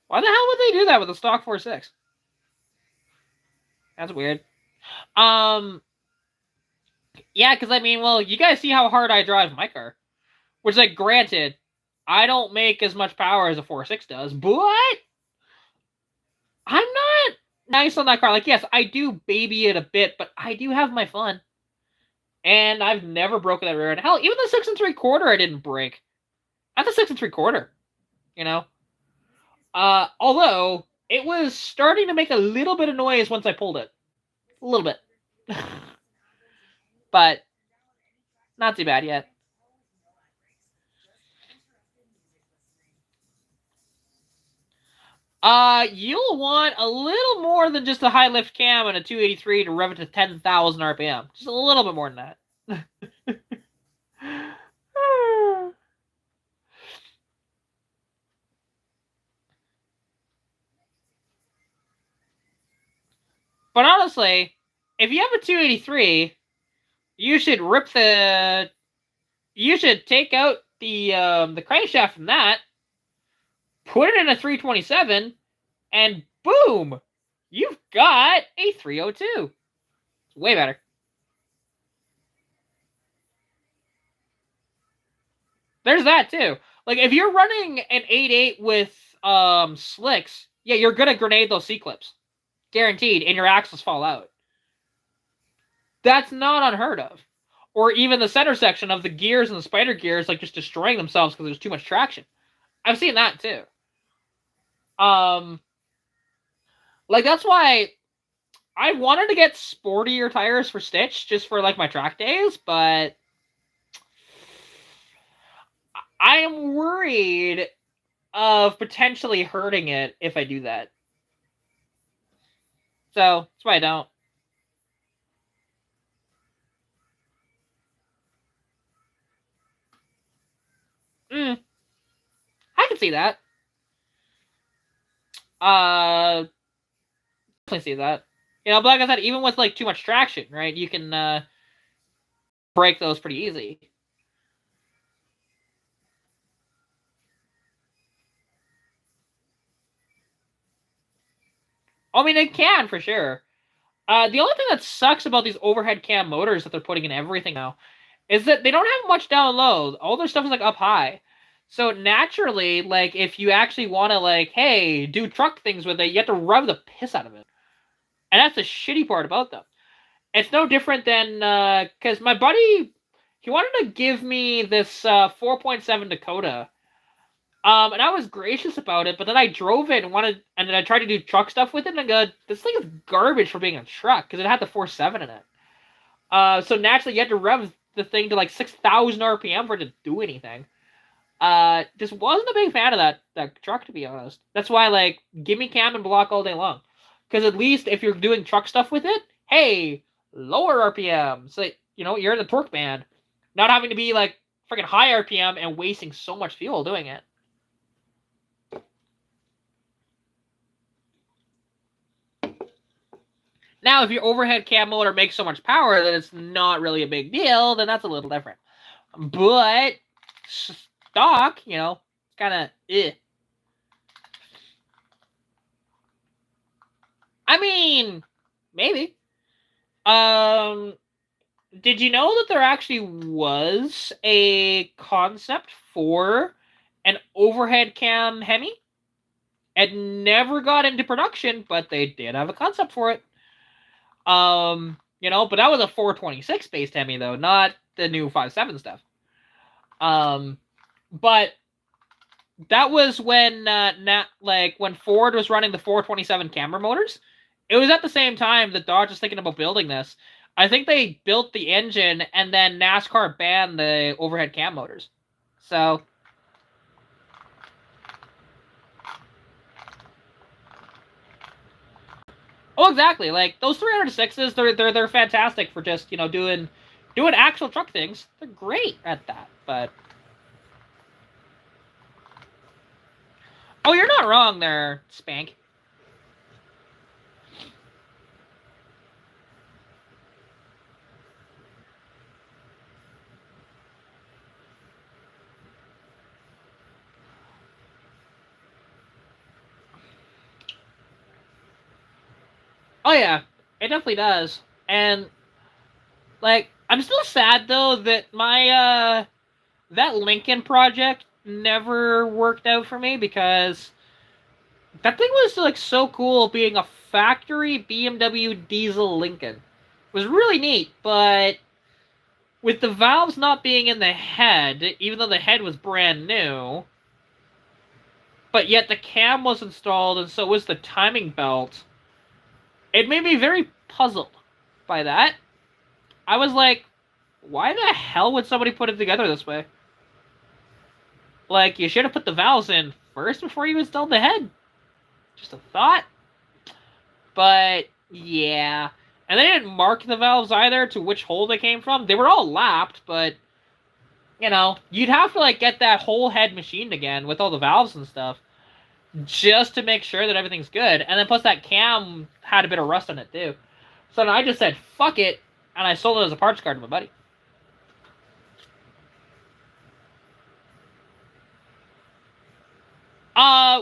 Why the hell would they do that with a stock 4.6? That's weird. Yeah, because I mean, well, you guys see how hard I drive my car. Which, like, granted, I don't make as much power as a 4.6 does, but I'm not nice on that car. Like, yes, I do baby it a bit, but I do have my fun. And I've never broken that rear end. Hell, even the 6 3/4 I didn't break. That's a 6 3/4, you know? Although, it was starting to make a little bit of noise once I pulled it. A little bit. But, not too bad yet. You'll want a little more than just a high lift cam and a 283 to rev it to 10,000 RPM. Just a little bit more than that. But honestly, if you have a 283, you should you should take out the crankshaft from that, put it in a 327, and boom, you've got a 302. It's way better. There's that too. Like if you're running an 8.8 with slicks, yeah, you're gonna grenade those C-clips. Guaranteed, and your axles fall out. That's not unheard of. Or even the center section of the gears and the spider gears like just destroying themselves because there's too much traction. I've seen that too. Like that's why I wanted to get sportier tires for Stitch just for like my track days, but I am worried of potentially hurting it if I do that. So that's why I don't. I can see that. Definitely see that. You know, but like I said, even with like too much traction, right? You can break those pretty easy. I mean, it can for sure. The only thing that sucks about these overhead cam motors that they're putting in everything now is that they don't have much down low. All their stuff is like up high. So naturally, like if you actually want to like, hey, do truck things with it, you have to rev the piss out of it. And that's the shitty part about them. It's no different than because my buddy, he wanted to give me this 4.7 Dakota. And I was gracious about it, but then I drove it and then I tried to do truck stuff with it, and I go, this thing is garbage for being a truck because it had the 4.7 in it. So naturally, you had to rev the thing to like 6,000 RPM for it to do anything. Just wasn't a big fan of that truck, to be honest. That's why, like, give me cam and block all day long. Because at least if you're doing truck stuff with it, hey, lower RPM. So, you know, you're in the torque band. Not having to be, like, freaking high RPM and wasting so much fuel doing it. Now, if your overhead cam motor makes so much power that it's not really a big deal, then that's a little different. But stock, you know, it's kind of I mean, maybe. Did you know that there actually was a concept for an overhead cam Hemi? It never got into production, but they did have a concept for it. You know, but that was a 426 based Hemi though, not the new 5.7 stuff. But that was when when Ford was running the 427 camera motors. It was at the same time that Dodge was thinking about building this. I think they built the engine and then NASCAR banned the overhead cam motors. So oh, exactly. Like those 306s, they're fantastic for just, you know, doing doing actual truck things, they're great at that. But oh, you're not wrong there, Spank. Oh yeah, it definitely does. And like, I'm still sad though that my that Lincoln project never worked out for me, because that thing was like so cool, being a factory BMW diesel Lincoln. It was really neat, but with the valves not being in the head, even though the head was brand new, but yet the cam was installed and so was the timing belt, it made me very puzzled by that. I was like, why the hell would somebody put it together this way? Like, you should have put the valves in first before you installed the head. Just a thought. But, yeah. And they didn't mark the valves either to which hole they came from. They were all lapped, but, you know, you'd have to, like, get that whole head machined again with all the valves and stuff, just to make sure that everything's good. And then plus that cam had a bit of rust on it, too. So then I just said, fuck it, and I sold it as a parts card to my buddy.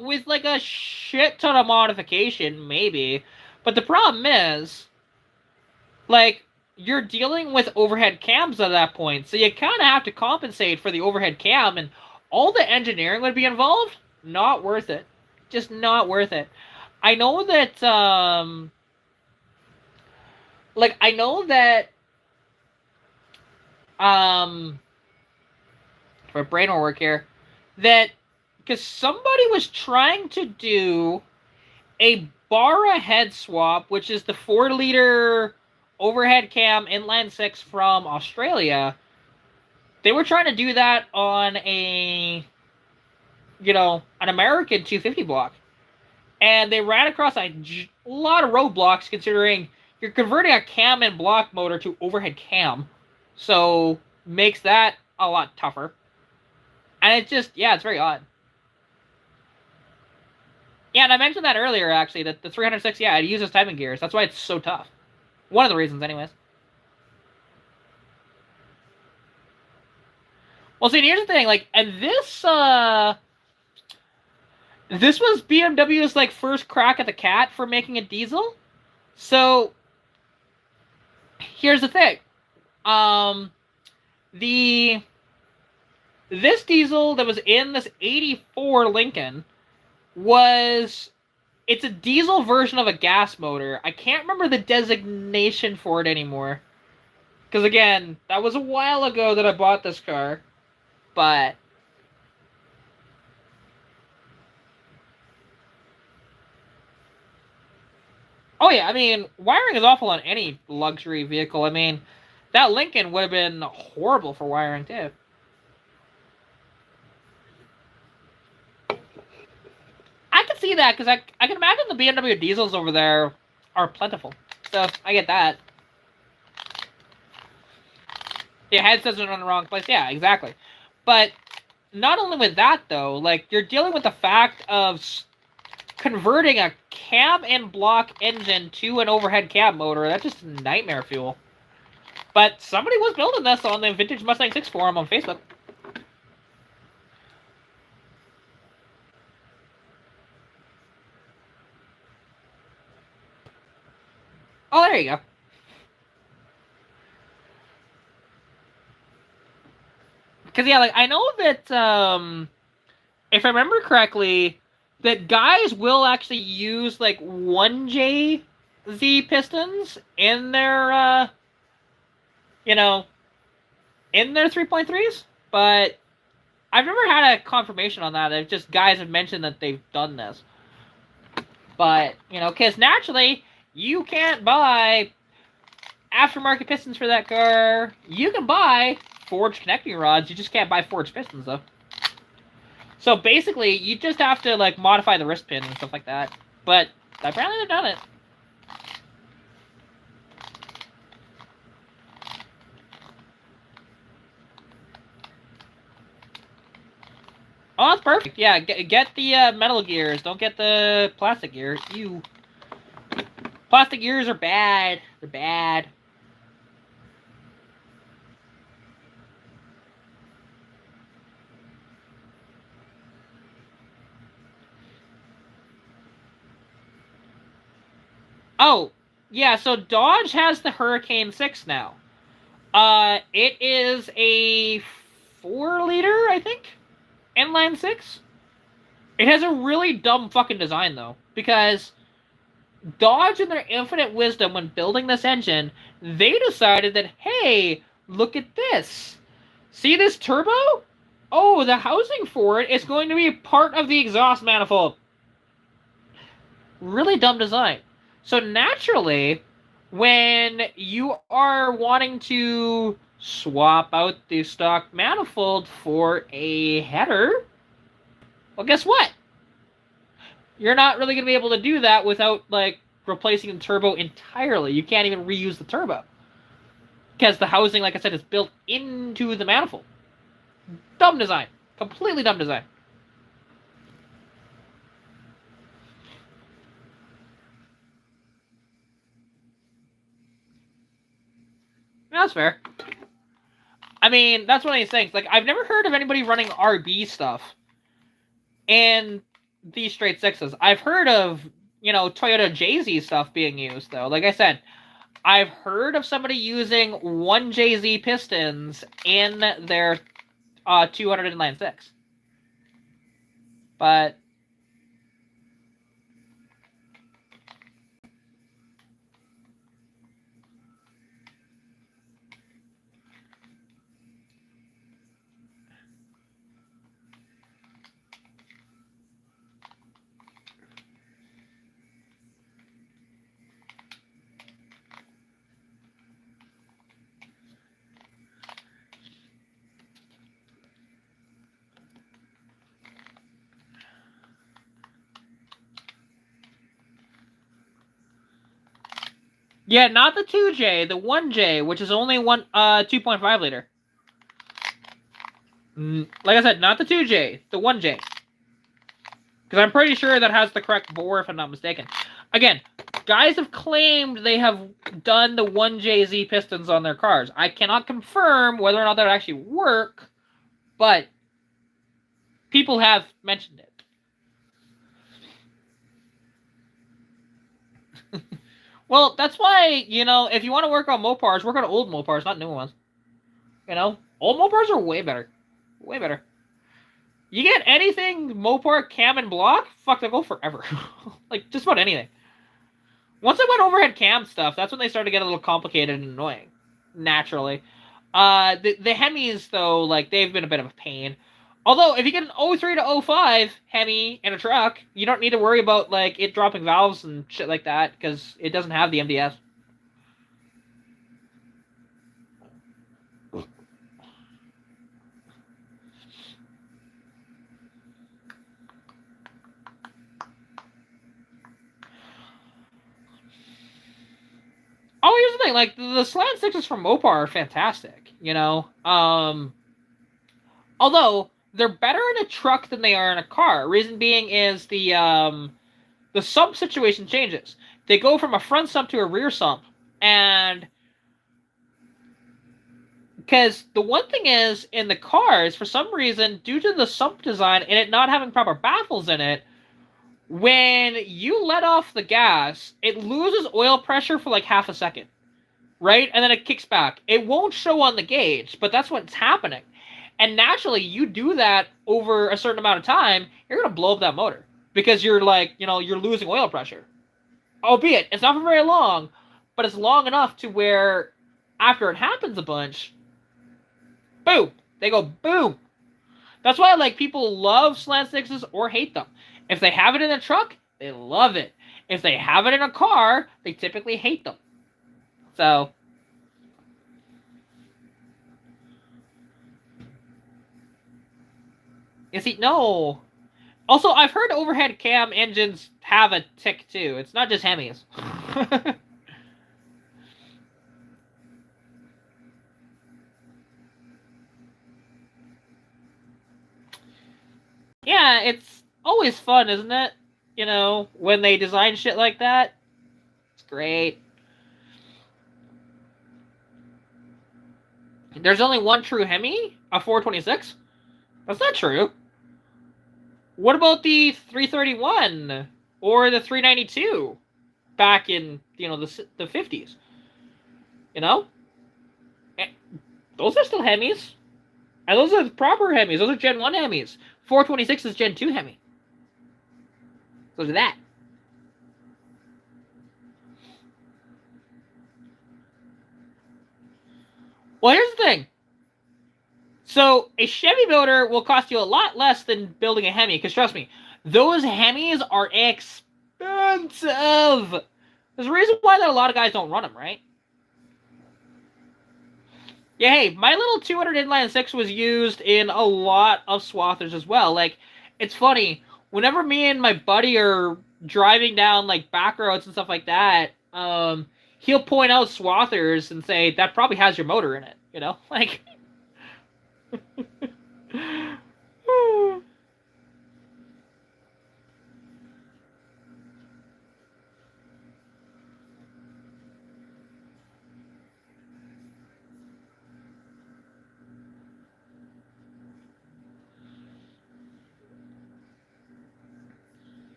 With like a shit ton of modification, maybe. But the problem is, like, you're dealing with overhead cams at that point, so you kind of have to compensate for the overhead cam, and all the engineering would be involved. Not worth it. Just not worth it. I know that, like, I know that, for brain will work here, that, because somebody was trying to do a Barra head swap, which is the 4-liter overhead cam inline 6 from Australia. They were trying to do that on a, you know, an American 250 block. And they ran across a lot of roadblocks, considering you're converting a cam and block motor to overhead cam. So, makes that a lot tougher. And it's just, yeah, it's very odd. Yeah, and I mentioned that earlier, actually, that the 306, yeah, it uses timing gears. That's why it's so tough. One of the reasons, anyways. Well, see, here's the thing, like, and this was BMW's, like, first crack at the cat for making a diesel. So, here's the thing. This diesel that was in this 84 Lincoln it's a diesel version of a gas motor. I can't remember the designation for it anymore. Because, again, that was a while ago that I bought this car. But oh yeah, I mean, wiring is awful on any luxury vehicle. I mean, that Lincoln would have been horrible for wiring, too. I can see that, because I can imagine the BMW diesels over there are plentiful. So, I get that. Yeah, headsets are in the wrong place. Yeah, exactly. But not only with that, though, like, you're dealing with the fact of converting a cab and block engine to an overhead cab motor. That's just nightmare fuel. But somebody was building this on the Vintage Mustang 6 forum on Facebook. Oh, there you go. Because, yeah, like, I know that, if I remember correctly, that guys will actually use, like, 1JZ pistons in their, you know, in their 3.3s, but I've never had a confirmation on that. It's just guys have mentioned that they've done this. But, you know, because naturally, you can't buy aftermarket pistons for that car. You can buy forged connecting rods, you just can't buy forged pistons, though. So basically, you just have to, like, modify the wrist pin and stuff like that. But apparently they've done it. Oh, that's perfect. Yeah, get the metal gears. Don't get the plastic gears. Ew. Plastic gears are bad. They're bad. Oh, yeah, so Dodge has the Hurricane 6 now. It is a 4-liter, I think, inline 6. It has a really dumb fucking design, though, because Dodge, in their infinite wisdom when building this engine, they decided that, hey, look at this. See this turbo? Oh, the housing for it is going to be part of the exhaust manifold. Really dumb design. So naturally, when you are wanting to swap out the stock manifold for a header, well, guess what? You're not really going to be able to do that without, like, replacing the turbo entirely. You can't even reuse the turbo. Because the housing, like I said, is built into the manifold. Dumb design. Completely dumb design. That's fair. I mean, that's one of these things. Like, I've never heard of anybody running RB stuff and these straight sixes. I've heard of, Toyota JZ stuff being used, though. Like I said, I've heard of somebody using 1JZ pistons in their 200 inline 6. But yeah, not the 2J, the 1J, which is only 2.5 liter. Like I said, not the 2J, the 1J. Because I'm pretty sure that has the correct bore, if I'm not mistaken. Again, guys have claimed they have done the 1JZ pistons on their cars. I cannot confirm whether or not that would actually work, but people have mentioned it. Well, that's why, if you want to work on Mopars, work on old Mopars, not new ones. Old Mopars are way better. Way better. You get anything Mopar, cam, and block, fuck, they'll go forever. Like, just about anything. Once I went overhead cam stuff, that's when they started to get a little complicated and annoying. Naturally. The Hemis, though, like, they've been a bit of a pain. Although, if you get an 03 to 05 Hemi in a truck, you don't need to worry about, like, it dropping valves and shit like that, because it doesn't have the MDS. Oh, here's the thing, like, the slant sixes from Mopar are fantastic, although, they're better in a truck than they are in a car. Reason being is the sump situation changes. They go from a front sump to a rear sump, and because the one thing is, in the cars, for some reason, due to the sump design and it not having proper baffles in it, when you let off the gas, it loses oil pressure for like half a second, right? And then it kicks back. It won't show on the gauge, but that's what's happening. And naturally, you do that over a certain amount of time, you're going to blow up that motor. Because you're like, you're losing oil pressure. Albeit, it's not for very long, but it's long enough to where, after it happens a bunch, boom, they go boom. That's why, like, people love slant sixes or hate them. If they have it in a truck, they love it. If they have it in a car, they typically hate them. So, you see, no. Also, I've heard overhead cam engines have a tick too. It's not just Hemis. yeah, it's always fun, isn't it? You know, when they design shit like that. It's great. There's only one true Hemi, a 426? That's not true. What about the 331 or the 392 back in, you know, the 50s? You know? Those are still Hemis. And those are proper Hemis. Those are Gen 1 Hemis. 426 is Gen 2 Hemi. So there's that. Well, here's the thing. So a Chevy motor will cost you a lot less than building a Hemi, because trust me, those Hemis are expensive. There's a reason why that a lot of guys don't run them, right? Yeah, hey, my little 200 inline 6 was used in a lot of swathers as well. Like, it's funny, whenever me and my buddy are driving down, like, back roads and stuff like that, he'll point out swathers and say, that probably has your motor in it, you know? Like...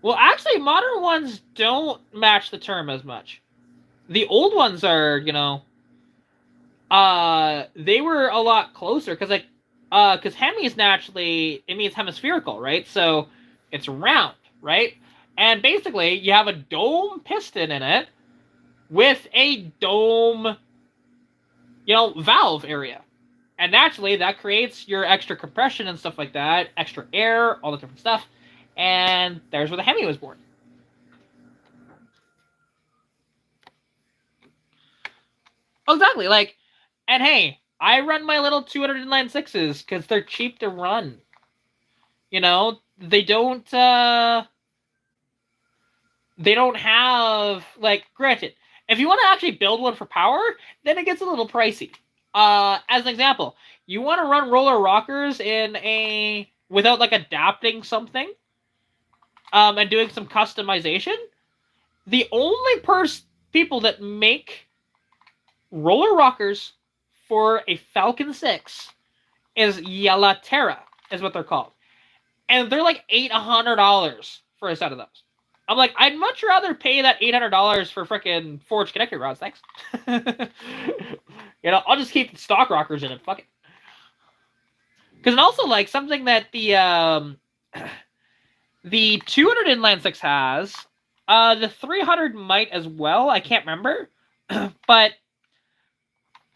Well, actually, modern ones don't match the term as much. The old ones are, you know, they were a lot closer, because, like, because Hemi's naturally, it means hemispherical, right? So, it's round, right? And basically, you have a dome piston in it with a dome, you know, valve area. And naturally, that creates your extra compression and stuff like that, extra air, all the different stuff. And there's where the Hemi was born. Exactly, like, and hey, I run my little 200 inline 6s because they're cheap to run. You know, they don't have, like, granted, if you want to actually build one for power, then it gets a little pricey. As an example, you want to run roller rockers in a, without, like, adapting something, and doing some customization, the only people that make roller rockers for a Falcon 6 is Yella Terra, is what they're called. And they're like $800 for a set of those. I'm like, I'd much rather pay that $800 for frickin' forged connector rods, thanks. You know, I'll just keep the stock rockers in it, fuck it. Because also, like, something that the 200 inline 6 has, the 300 might as well, I can't remember, but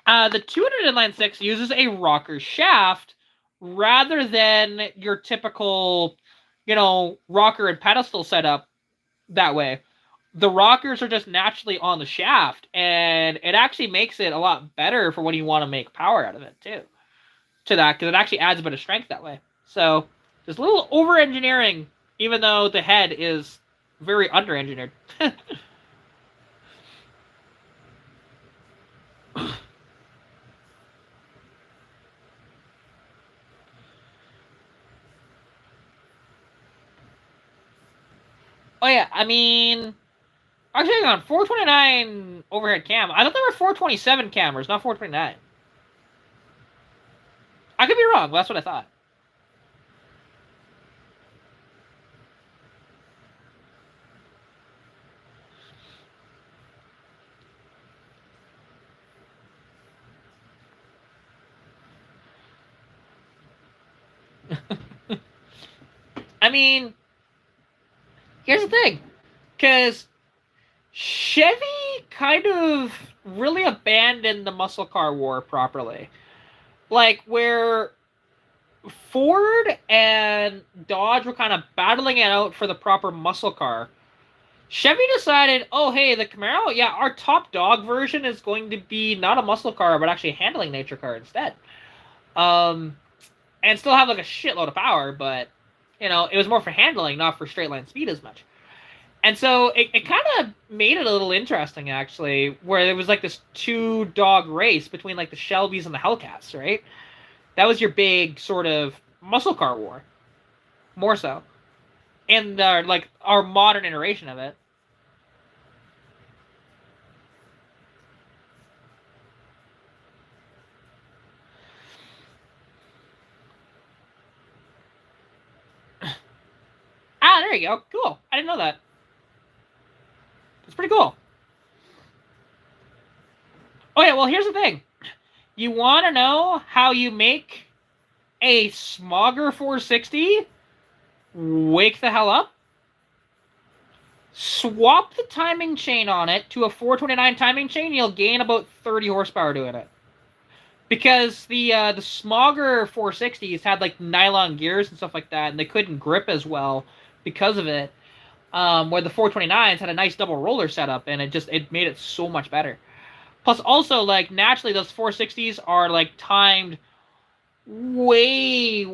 the 200 inline 6 uses a rocker shaft rather than your typical, you know, rocker and pedestal setup that way. The rockers are just naturally on the shaft, and it actually makes it a lot better for when you want to make power out of it, too. To that, because it actually adds a bit of strength that way. So, there's a little over-engineering, even though the head is very under-engineered. Oh yeah, I mean, actually, hang on, 429 overhead cam. I thought there were 427 cameras, not 429. I could be wrong, but that's what I thought. I mean, here's the thing, because Chevy kind of really abandoned the muscle car war properly. Like, where Ford and Dodge were kind of battling it out for the proper muscle car, Chevy decided, oh, hey, the Camaro, yeah, our top dog version is going to be not a muscle car, but actually a handling nature car instead. And still have, like, a shitload of power, but, you know, it was more for handling, not for straight line speed as much. And so it kind of made it a little interesting, actually, where there was, like, this two-dog race between, like, the Shelbys and the Hellcats, right? That was your big sort of muscle car war, more so, in like our modern iteration of it. Ah, there you go. Cool. I didn't know that. It's pretty cool. Oh yeah, well here's the thing. You want to know how you make a Smogger 460 wake the hell up? Swap the timing chain on it to a 429 timing chain, you'll gain about 30 horsepower doing it. Because the Smogger 460s had like nylon gears and stuff like that, and they couldn't grip as well because of it. Where the 429s had a nice double roller setup, and it made it so much better. Plus, also like naturally, those 460s are like timed way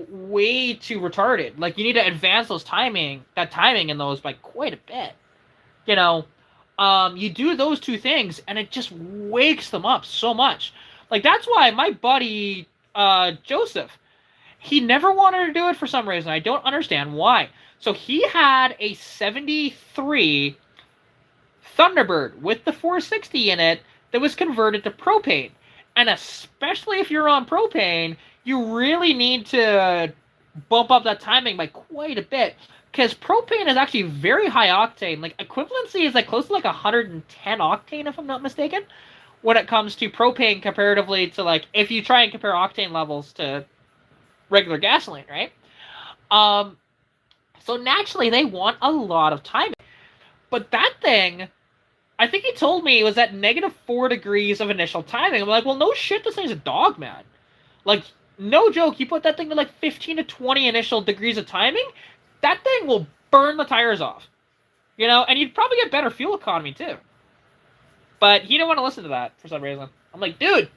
too retarded. Like you need to advance that timing in those by quite a bit. You know, you do those two things, and it just wakes them up so much. Like that's why my buddy Joseph, he never wanted to do it for some reason. I don't understand why. So he had a 73 Thunderbird with the 460 in it that was converted to propane. And especially if you're on propane, you really need to bump up that timing by quite a bit. Because propane is actually very high octane. Like, equivalency is like close to like 110 octane, if I'm not mistaken, when it comes to propane comparatively to like, if you try and compare octane levels to regular gasoline, right? So naturally, they want a lot of timing. But that thing, I think he told me it was at -4 degrees of initial timing. I'm like, well, no shit, this thing's a dog, man. Like, no joke, you put that thing to like 15 to 20 initial degrees of timing, that thing will burn the tires off. You know, and you'd probably get better fuel economy too. But he didn't want to listen to that for some reason. I'm like, dude,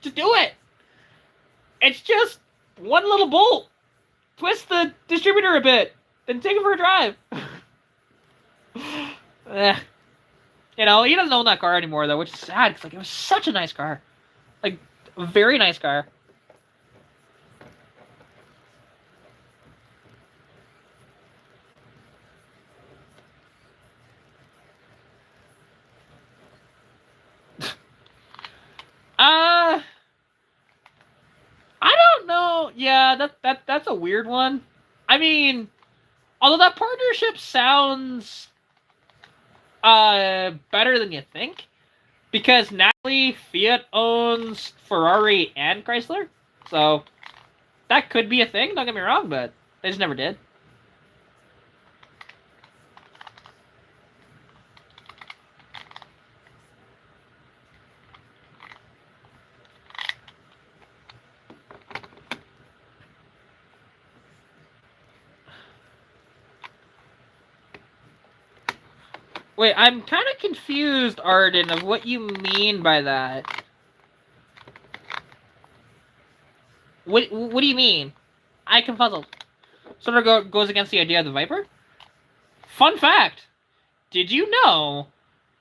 just do it. It's just one little bolt. Twist the distributor a bit, then take it for a drive. You know, he doesn't own that car anymore though, which is sad because like it was such a nice car, like a very nice car. I don't know. Yeah, that's a weird one. I mean, although that partnership sounds better than you think, because naturally Fiat owns Ferrari and Chrysler, so that could be a thing. Don't get me wrong, but they just never did. Wait, I'm kind of confused, Arden, of what you mean by that. What do you mean? I can puzzle. Sort of goes against the idea of the Viper? Fun fact. Did you know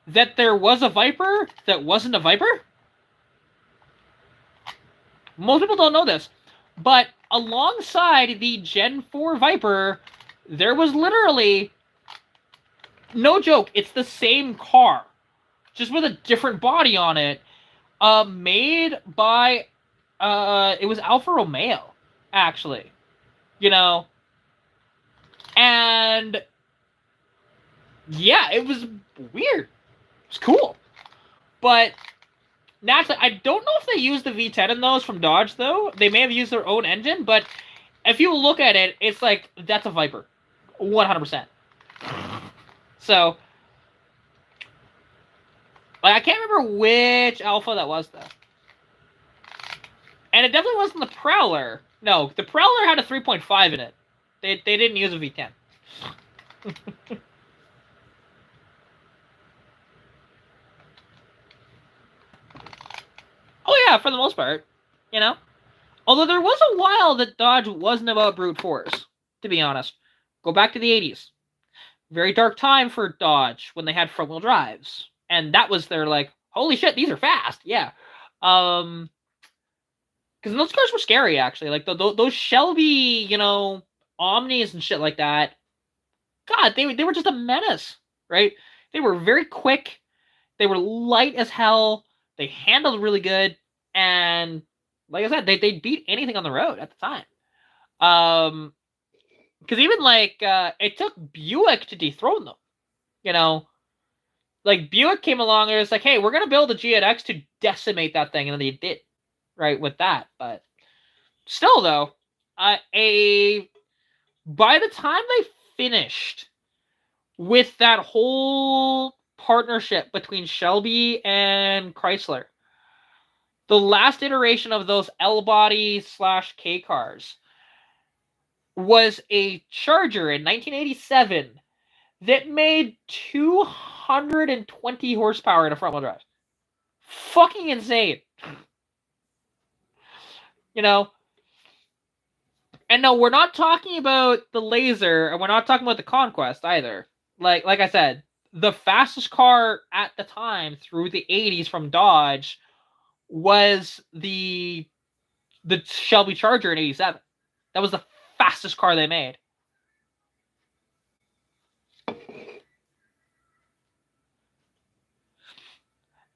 that there was a Viper that wasn't a Viper? Most people don't know this. But alongside the Gen 4 Viper, there was literally... No joke, it's the same car, just with a different body on it, made by, it was Alfa Romeo, actually, you know, and, yeah, it was weird, it's cool, but, naturally, I don't know if they used the V10 in those from Dodge, though. They may have used their own engine, but if you look at it, it's like, that's a Viper, 100%. So, like, I can't remember which Alpha that was, though. And it definitely wasn't the Prowler. No, the Prowler had a 3.5 in it. They didn't use a V10. Oh, yeah, for the most part. You know? Although there was a while that Dodge wasn't about brute force, to be honest. Go back to the 80s. Very dark time for Dodge when they had front-wheel drives. And that was their, like, holy shit, these are fast. Yeah. Because those cars were scary, actually. Like, those Shelby, Omnis and shit like that. God, they were just a menace, right? They were very quick. They were light as hell. They handled really good. And, like I said, they beat anything on the road at the time. Because even, it took Buick to dethrone them. Like, Buick came along and it was like, hey, we're going to build a GNX to decimate that thing. And they did, right, with that. But still, though, by the time they finished with that whole partnership between Shelby and Chrysler, the last iteration of those L-body / K cars was a Charger in 1987 that made 220 horsepower in a front-wheel drive. Fucking insane. And no, we're not talking about the Laser, and we're not talking about the Conquest either. Like I said, the fastest car at the time through the 80s from Dodge was the Shelby Charger in 87. That was the fastest car they made.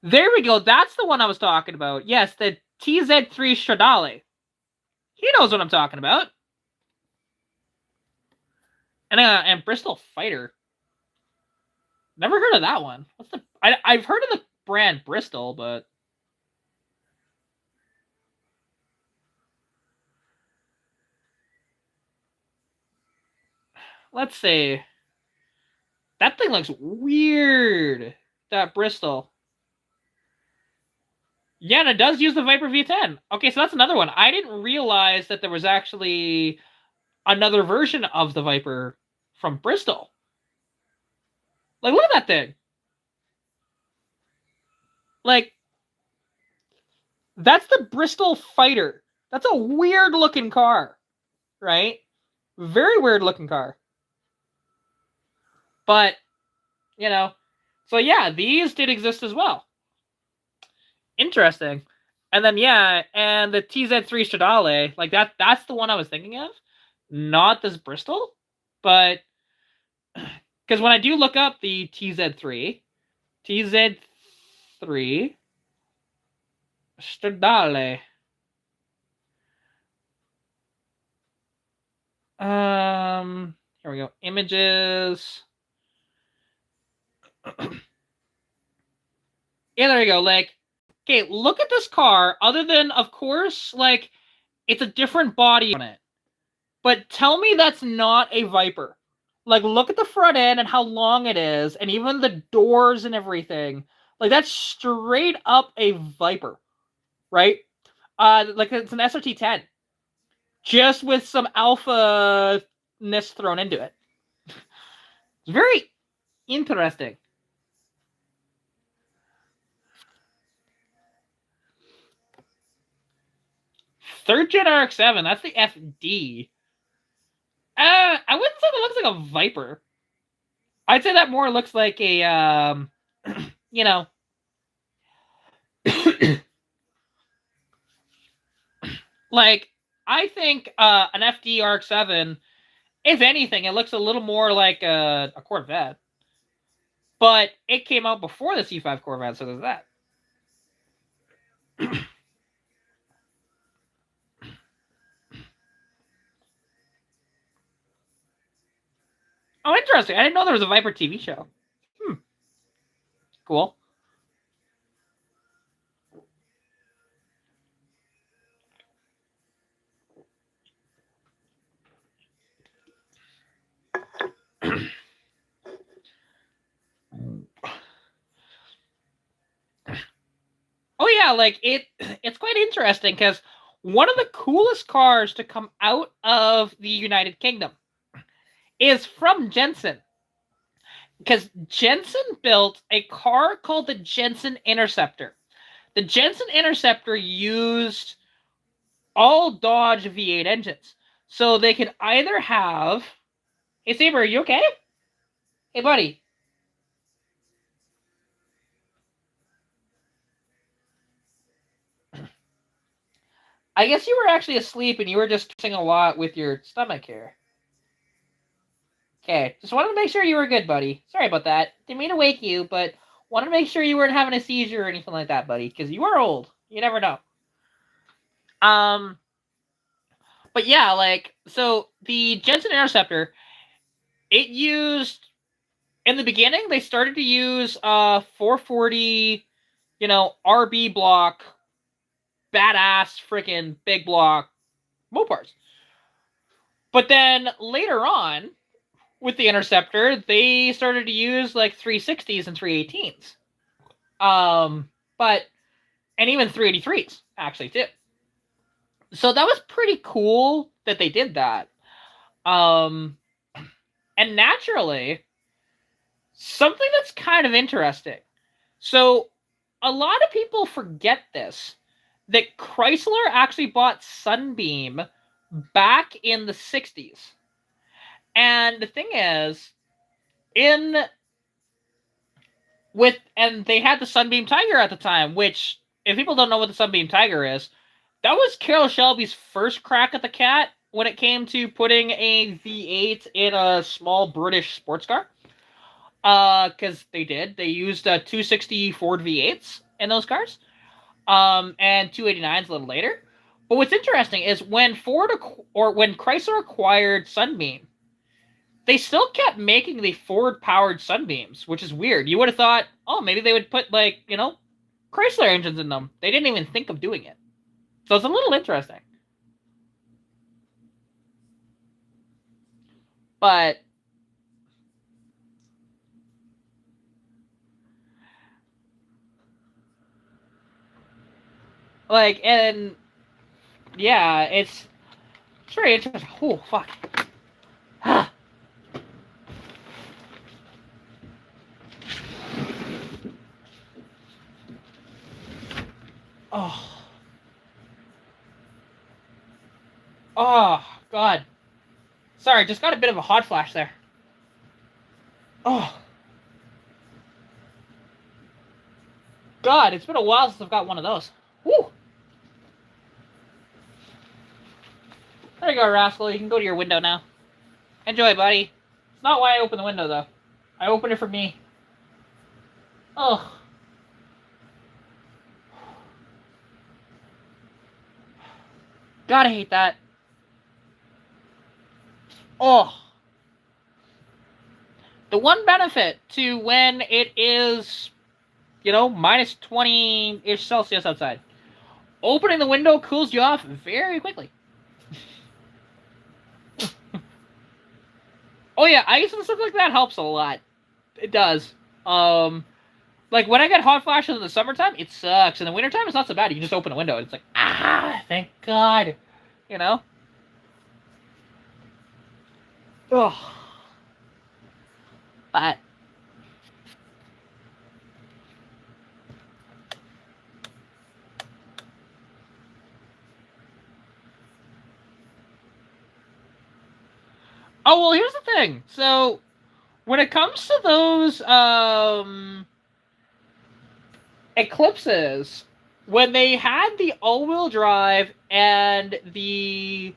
There we go. That's the one I was talking about. Yes, the TZ3 Stradale. He knows what I'm talking about. And Bristol Fighter. Never heard of that one. I've heard of the brand Bristol, but let's see. That thing looks weird. That Bristol. Yeah, and it does use the Viper V10. Okay, so that's another one. I didn't realize that there was actually another version of the Viper from Bristol. Like, look at that thing. Like, that's the Bristol Fighter. That's a weird looking car, right? Very weird looking car. But, so yeah, these did exist as well. Interesting. And then, yeah, and the TZ3 Stradale, like that's the one I was thinking of. Not this Bristol, but because when I do look up the TZ3 Stradale. Here we go. Images. Yeah, there you go. Like, okay, look at this car. Other than, of course, like, it's a different body on it. But tell me that's not a Viper. Like, look at the front end and how long it is, and even the doors and everything. Like, that's straight up a Viper, right? Like, it's an SRT-10. Just with some alpha-ness thrown into it. It's very interesting. Third Gen RX-7, that's the FD. I wouldn't say that looks like a Viper. I'd say that more looks like a, like, I think an FD RX-7, if anything, it looks a little more like a Corvette. But it came out before the C5 Corvette, so there's that. Oh, interesting. I didn't know there was a Viper TV show. Cool. Oh yeah, like it's quite interesting because one of the coolest cars to come out of the United Kingdom is from Jensen. Because Jensen built a car called the Jensen Interceptor. The Jensen Interceptor used all Dodge V8 engines. So they could either have... Hey, Saber, are you okay? Hey, buddy. I guess you were actually asleep and you were just twitching a lot with your stomach here. Okay, just wanted to make sure you were good, buddy. Sorry about that. Didn't mean to wake you, but wanted to make sure you weren't having a seizure or anything like that, buddy, because you are old. You never know. But yeah, like, so the Jensen Interceptor, it used, in the beginning, they started to use 440, RB block, badass freaking big block Mopars. But then later on, with the Interceptor, they started to use like 360s and 318s. But, and even 383s, actually, too. So that was pretty cool that they did that. And naturally, something that's kind of interesting. So, a lot of people forget this, that Chrysler actually bought Sunbeam back in the 60s. And the thing is, and they had the Sunbeam Tiger at the time, which, if people don't know what the Sunbeam Tiger is, that was Carroll Shelby's first crack at the cat when it came to putting a V8 in a small British sports car. Because they did. They used 260 Ford V8s in those cars, and 289s a little later. But what's interesting is when when Chrysler acquired Sunbeam, they still kept making the Ford-powered Sunbeams, which is weird. You would have thought, oh, maybe they would put, like, Chrysler engines in them. They didn't even think of doing it. So it's a little interesting. But like, and yeah, it's very interesting. Oh, fuck. Oh. Oh, God. Sorry, just got a bit of a hot flash there. Oh. God, it's been a while since I've got one of those. Woo! There you go, Rascal. You can go to your window now. Enjoy, buddy. It's not why I opened the window, though. I opened it for me. Oh. God, I hate that. Oh. The one benefit to when it is, minus 20-ish Celsius outside, opening the window cools you off very quickly. Oh yeah, ice and stuff like that helps a lot. It does. Like when I get hot flashes in the summertime, it sucks. In the wintertime, it's not so bad. You can just open a window and it's like, thank God. Oh. But oh, well, here's the thing. So, when it comes to those Eclipses, when they had the all-wheel drive and the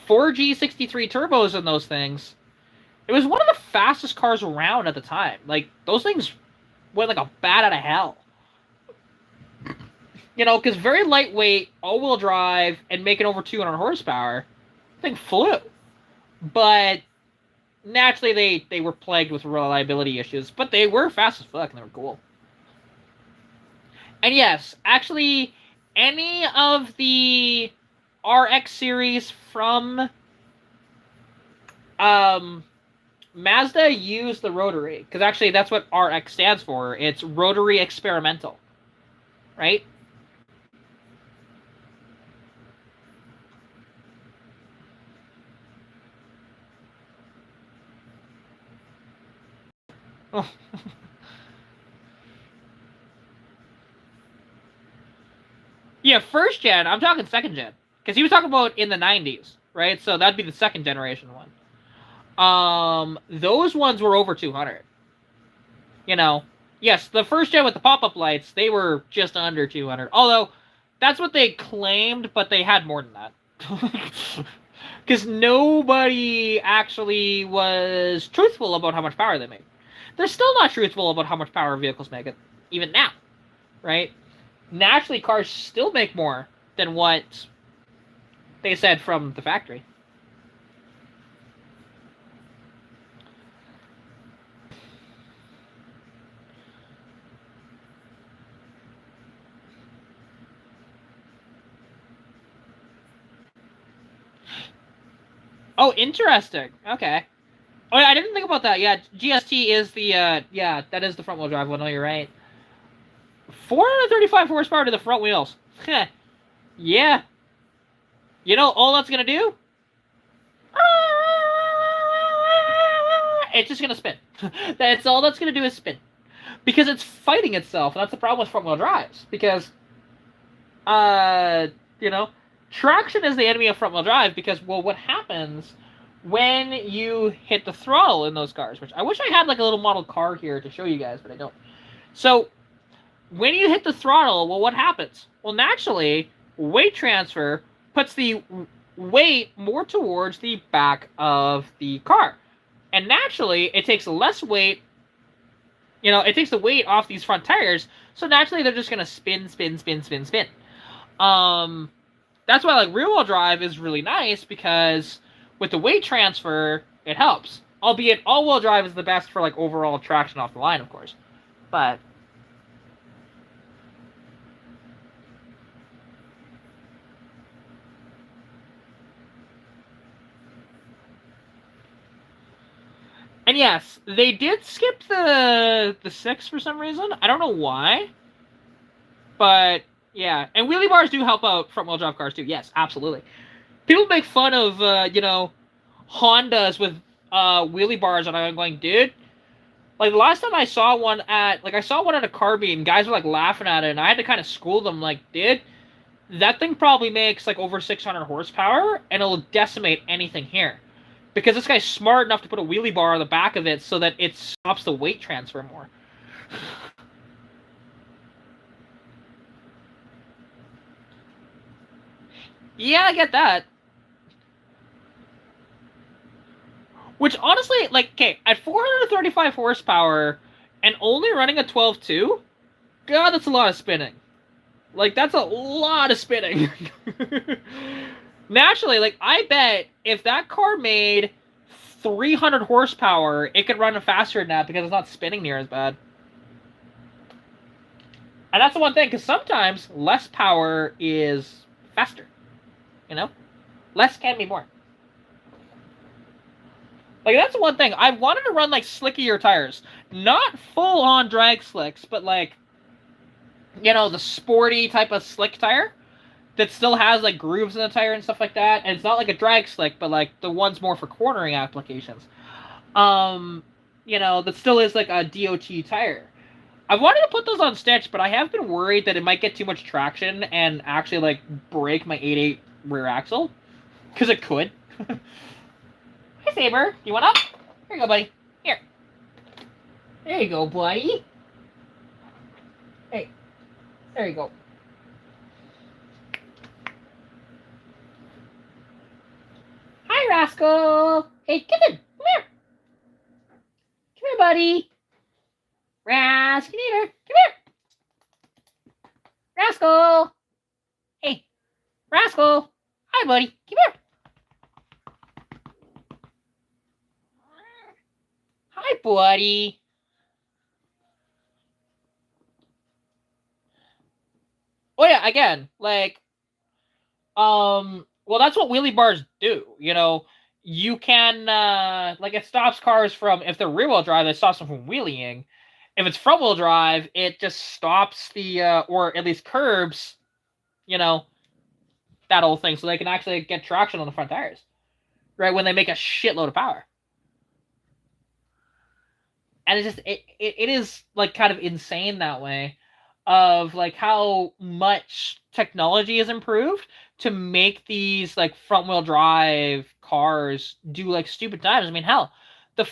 4G63 turbos in those things, it was one of the fastest cars around at the time. Like, those things went like a bat out of hell. Because very lightweight, all-wheel drive, and making over 200 horsepower, the thing flew. But naturally, they were plagued with reliability issues, but they were fast as fuck, and they were cool. And yes, actually, any of the RX series from Mazda use the Rotary, because actually that's what RX stands for. It's Rotary Experimental, right? Oh. Yeah, first gen. I'm talking second gen, because he was talking about in the 90s, right? So that'd be the second generation one. Those ones were over 200. Yes, the first gen with the pop-up lights, they were just under 200. Although, That's what they claimed, but they had more than that. Because nobody actually was truthful about how much power they make. They're still not truthful about how much power vehicles make, even now, right? Naturally, cars still make more than what they said from the factory. Oh, interesting. Okay. Oh, yeah, I didn't think about that. Yeah, GST is the, yeah, that is the front-wheel drive one. No, you're right. 435 horsepower to the front wheels. Yeah. You know, all that's going to do? It's just going to spin. That's all that's going to do is spin. Because it's fighting itself. That's the problem with front-wheel drives. Because, you know, traction is the enemy of front-wheel drive because, well, what happens when you hit the throttle in those cars? Which I wish I had, like, a little model car here to show you guys, but I don't. So, when you hit the throttle, well, what happens? Well, naturally, weight transfer puts the weight more towards the back of the car. And naturally, it takes less weight. You know, it takes the weight off these front tires, so naturally they're just going to spin, spin, spin, spin, spin. That's why, like, rear-wheel drive is really nice, because with the weight transfer, it helps. Albeit, all-wheel drive is the best for, like, overall traction off the line, of course. But and yes, they did skip the 6 for some reason. I don't know why. But, yeah. And wheelie bars do help out front-wheel drive cars, too. Yes, absolutely. People make fun of, you know, Hondas with wheelie bars, and I'm going, dude, like, the last time I saw one at, like, I saw one at a car meet, and guys were, like, laughing at it, and I had to kind of school them, like, dude, that thing probably makes, like, over 600 horsepower, and it'll decimate anything here. Because this guy's smart enough to put a wheelie bar on the back of it so that it stops the weight transfer more. Yeah, I get that. Which, honestly, like, okay, at 435 horsepower and only running a 12.2, God, that's a lot of spinning. Like, that's a lot of spinning. Naturally, like, I bet if that car made 300 horsepower, it could run faster than that because it's not spinning near as bad. And that's the one thing, because sometimes less power is faster. You know? Less can be more. Like, that's the one thing. I wanted to run, like, slickier tires. Not full-on drag slicks, but, like, you know, the sporty type of slick tire that still has, like, grooves in the tire and stuff like that. And it's not like a drag slick, but, like, the ones more for cornering applications. You know, that still is, like, a DOT tire. I wanted to put those on stitch, but I have been worried that it might get too much traction and actually, like, break my 8.8 rear axle. Because it could. Hey, Saber. You want up? Here you go, buddy. Here. There you go, buddy. Hey. There you go. Hi, Rascal. Hey, come in. Come here. Come here, buddy. Rascal. Come here. Rascal. Hey. Rascal. Hi, buddy. Come here. Hi, buddy. Oh, yeah, again, like, well, that's what wheelie bars do, you know? You can, like, it stops cars from, if they're rear-wheel drive, it stops them from wheeling. If it's front-wheel drive, it just stops the, or at least curbs, you know, that whole thing, so they can actually get traction on the front tires, right, when they make a shitload of power. And it's just, it is, like, kind of insane that way, of, like, how much technology has improved to make these, like, front-wheel drive cars do, like, stupid times. I mean, hell, the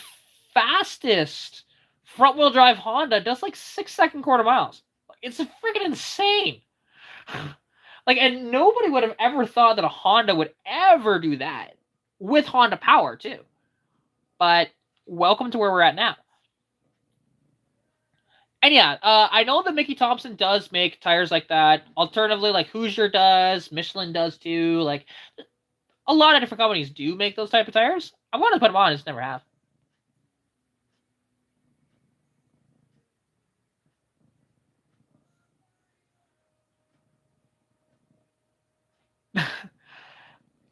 fastest front-wheel drive Honda does, like, 6-second quarter miles. It's freaking insane. Like, and nobody would have ever thought that a Honda would ever do that with Honda power too. But welcome to where we're at now. And yeah, I know that Mickey Thompson does make tires like that. Alternatively, like Hoosier does, Michelin does too. Like a lot of different companies do make those type of tires. I want to put them on, I just never have.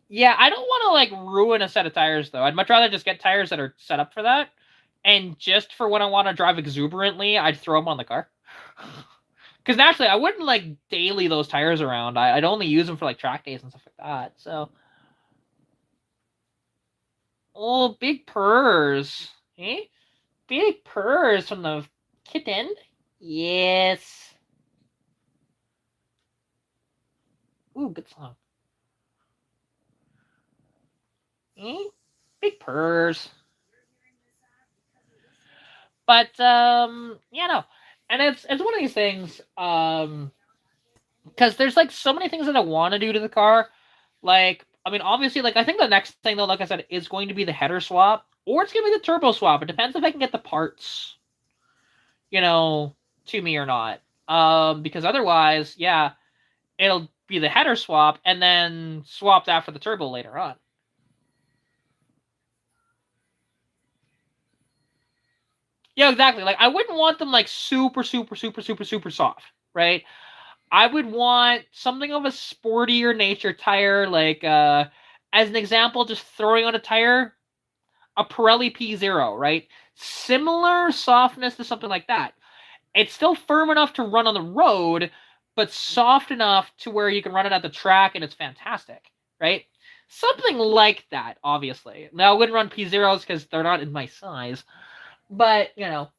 Yeah, I don't want to like ruin a set of tires though. I'd much rather just get tires that are set up for that. And just for when I want to drive exuberantly, I'd throw them on the car. Because naturally, I wouldn't like daily those tires around. I'd only use them for like track days and stuff like that. So, oh, big purrs, eh? Big purrs from the kitten. Yes. Ooh, good song. Eh? Big purrs. But yeah, no. And it's one of these things, because there's like so many things that I want to do to the car. Like, I mean, obviously, like I think the next thing though, like I said, is going to be the header swap, or it's gonna be the turbo swap. It depends if I can get the parts, you know, to me or not. Because otherwise, yeah, it'll be the header swap and then swapped after the turbo later on. Yeah, exactly. Like I wouldn't want them like super, super, super, super, super soft, right? I would want something of a sportier nature tire, like as an example, just throwing on a tire, a Pirelli P0, right? Similar softness to something like that. It's still firm enough to run on the road, but soft enough to where you can run it at the track and it's fantastic, right? Something like that, obviously. Now, I wouldn't run P0s because they're not in my size, but, you know,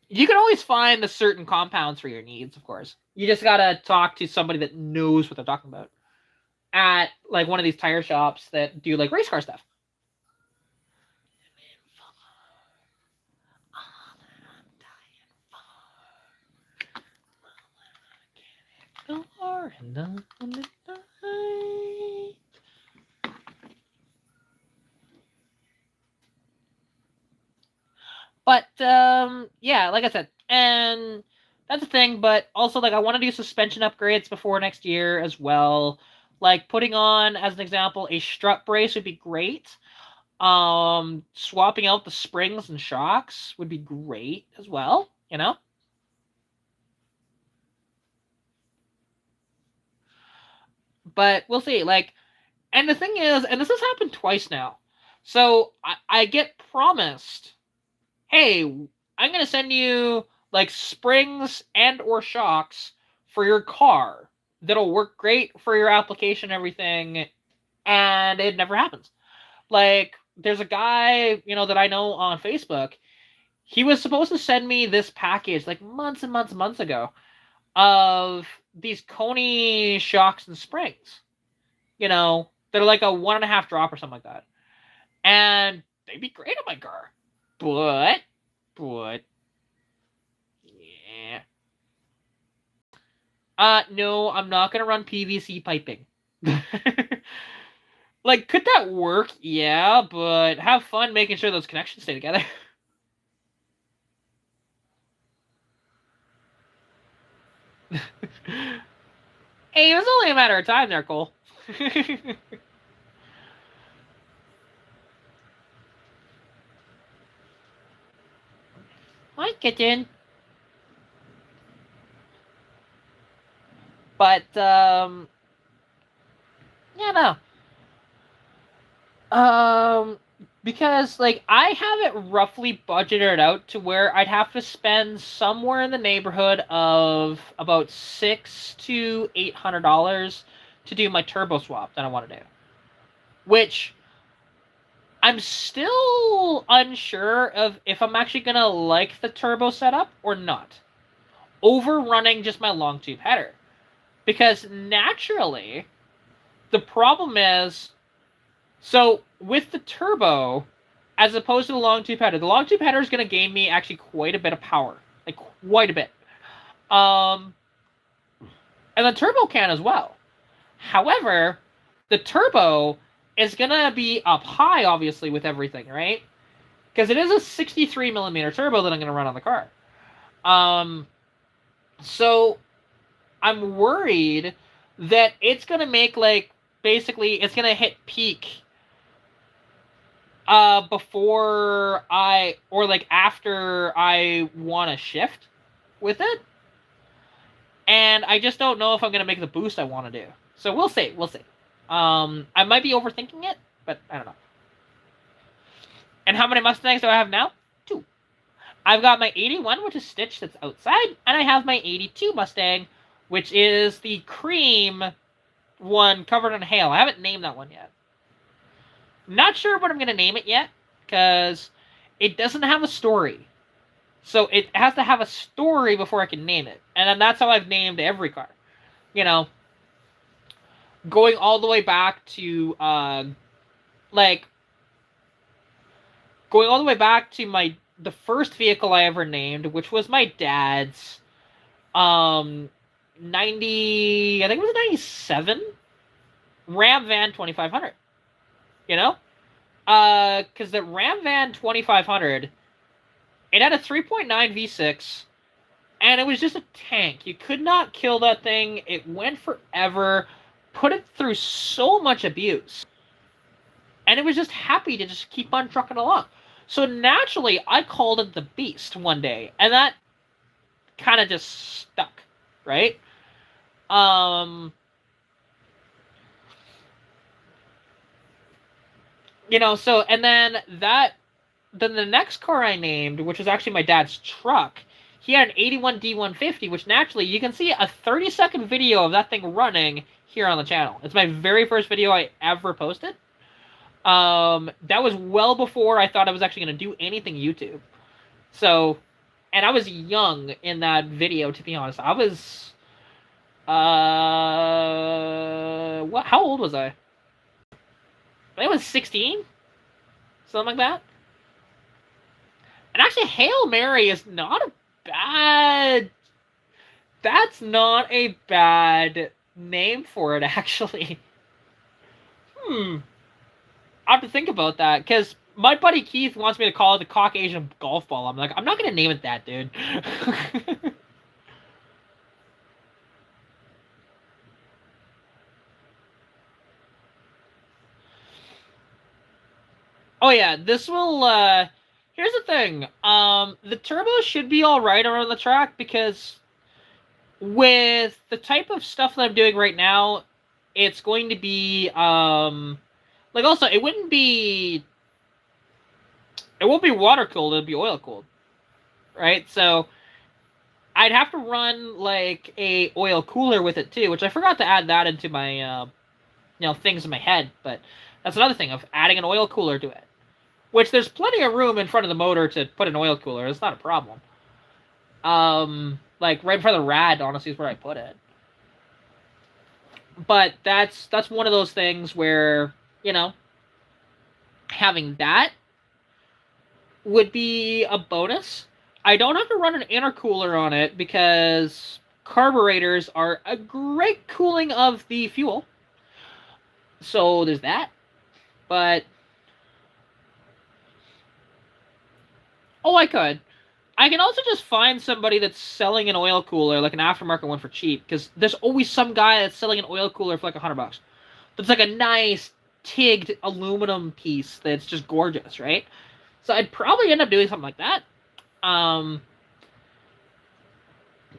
you can always find the certain compounds for your needs, of course. You just gotta talk to somebody that knows what they're talking about at, like, one of these tire shops that do, like, race car stuff. But yeah, like I said, and that's the thing. But also, like, I want to do suspension upgrades before next year as well. Like putting on, as an example, a strut brace would be great. Swapping out the springs and shocks would be great as well. You know. But we'll see. Like, and the thing is, and this has happened twice now. So I get promised, hey, I'm gonna send you like springs and or shocks for your car that'll work great for your application and everything, and it never happens. Like, there's a guy, you know, that I know on Facebook. He was supposed to send me this package like months and months and months ago of these Coney shocks and springs. You know, they're like a 1.5 drop or something like that. And they'd be great on my car. But yeah. No, I'm not gonna run PVC piping. Like, could that work? Yeah, but have fun making sure those connections stay together. Hey, it was only a matter of time there, Cole. Hi, kitten. But, yeah, no. Because like I have it roughly budgeted out to where I'd have to spend somewhere in the neighborhood of about $600 to $800 to do my turbo swap that I want to do. Which I'm still unsure of if I'm actually gonna like the turbo setup or not. Overrunning just my long tube header. Because naturally, the problem is, so with the turbo, as opposed to the long tube header, the long tube header is going to gain me actually quite a bit of power, like quite a bit. Um, And the turbo can as well. However, the turbo is going to be up high, obviously, with everything, right? Because it is a 63 millimeter turbo that I'm going to run on the car. So I'm worried that it's going to make, like, basically, it's going to hit peak before I, or like after I want to shift with it. And I just don't know if I'm going to make the boost I want to do. So we'll see. We'll see. I might be overthinking it, but I don't know. And how many Mustangs do I have now? 2. I've got my 81, which is stitched, that's outside, and I have my 82 Mustang, which is the cream one covered in hail. I haven't named that one yet. Not sure what I'm going to name it yet, because it doesn't have a story. So it has to have a story before I can name it. And then that's how I've named every car. You know, going all the way back to, going all the way back to the first vehicle I ever named, which was my dad's, 90, I think it was 97, Ram Van 2500. You know? Because the Ram Van 2500, it had a 3.9 V6, and it was just a tank. You could not kill that thing. It went forever, put it through so much abuse, and it was just happy to just keep on trucking along. So naturally, I called it the Beast one day, and that kind of just stuck, right? You know, so, and then the next car I named, which was actually my dad's truck, he had an 81 D150, which naturally, you can see a 30-second video of that thing running here on the channel. It's my very first video I ever posted. That was well before I thought I was actually going to do anything YouTube. So, and I was young in that video, to be honest. I was, how old was I? I think I was 16? Something like that. And actually, Hail Mary is not a bad... That's not a bad name for it, actually. I have to think about that, because my buddy Keith wants me to call it the Caucasian golf ball. I'm like, I'm not going to name it that, dude. Oh yeah, this will, here's the thing, the turbo should be alright around the track, because with the type of stuff that I'm doing right now, it's going to be, like, also, it won't be water cooled, it'll be oil cooled, right? So, I'd have to run, like, a oil cooler with it, too, which I forgot to add that into my, you know, things in my head, but that's another thing, of adding an oil cooler to it. Which, there's plenty of room in front of the motor to put an oil cooler. It's not a problem. Like, right in front of the rad, honestly, is where I put it. But that's one of those things where, you know, having that would be a bonus. I don't have to run an intercooler on it, because carburetors are a great cooling of the fuel. So, there's that. But... oh, I could. I can also just find somebody that's selling an oil cooler, like an aftermarket one, for cheap, because there's always some guy that's selling an oil cooler for like $100. That's like a nice TIGged aluminum piece that's just gorgeous, right? So I'd probably end up doing something like that.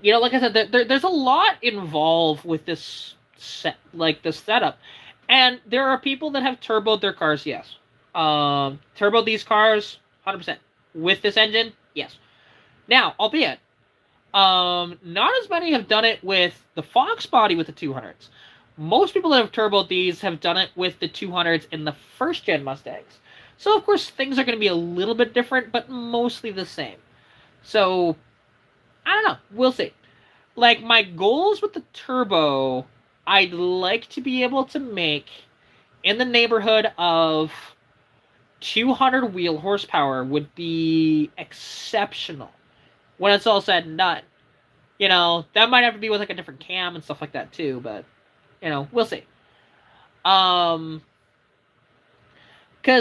You know, like I said, there's a lot involved with this this setup, and there are people that have turboed their cars. Yes, turboed these cars 100%. With this engine, yes. Now, albeit, not as many have done it with the Fox body with the 200s. Most people that have turboed these have done it with the 200s in the first-gen Mustangs. So, of course, things are going to be a little bit different, but mostly the same. So, I don't know. We'll see. Like, my goals with the turbo, I'd like to be able to make in the neighborhood of 200 wheel horsepower would be exceptional when it's all said and done. You know, that might have to be with like a different cam and stuff like that too, but you know, we'll see. Because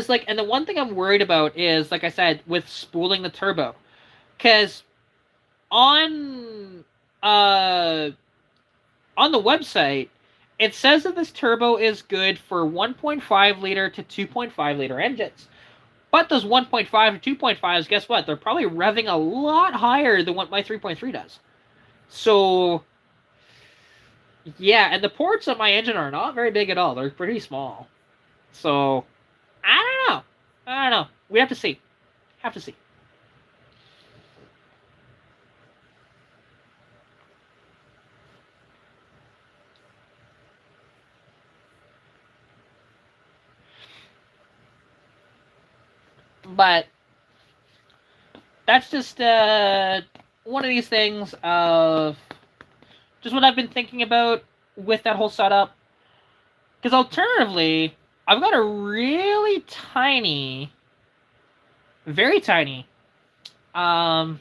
like, and the one thing I'm worried about is, like I said, with spooling the turbo, because on uh on the website it says that this turbo is good for 1.5 liter to 2.5 liter engines. But those 1.5 to 2.5s, guess what? They're probably revving a lot higher than what my 3.3 does. So, yeah, and the ports on my engine are not very big at all. They're pretty small. So, I don't know. I don't know. We have to see. Have to see. But that's just one of these things of just what I've been thinking about with that whole setup. Because alternatively, I've got a really tiny, very tiny, um,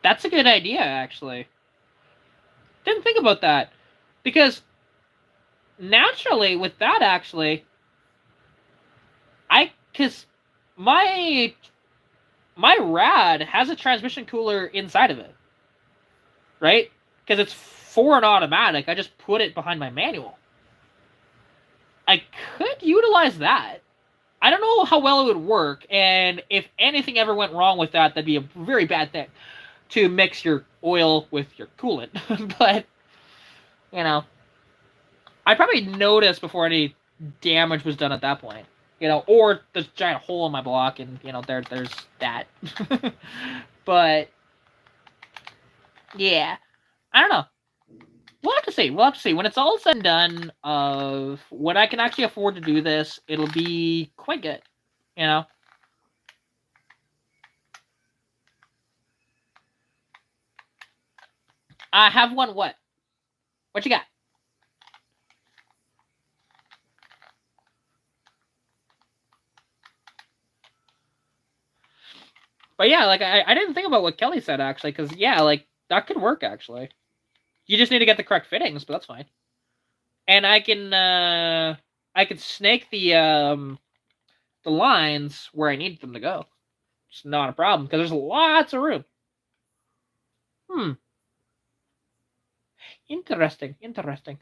that's a good idea, actually. Didn't think about that. Because naturally, with that, actually, because my rad has a transmission cooler inside of it, right? Because it's for an automatic. I just put it behind my manual. I could utilize that. I don't know how well it would work, and if anything ever went wrong with that, that'd be a very bad thing to mix your oil with your coolant. But, you know, I'd probably notice before any damage was done at that point. You know, or there's a giant hole in my block, and, you know, there's that. But, yeah. I don't know. We'll have to see. We'll have to see. When it's all said and done, of when I can actually afford to do this, it'll be quite good. You know? I have one what? What you got? But yeah, like I didn't think about what Kelly said actually, because yeah, like that could work actually. You just need to get the correct fittings, but that's fine. And I can snake the lines where I need them to go. It's not a problem because there's lots of room. Hmm. Interesting. Interesting.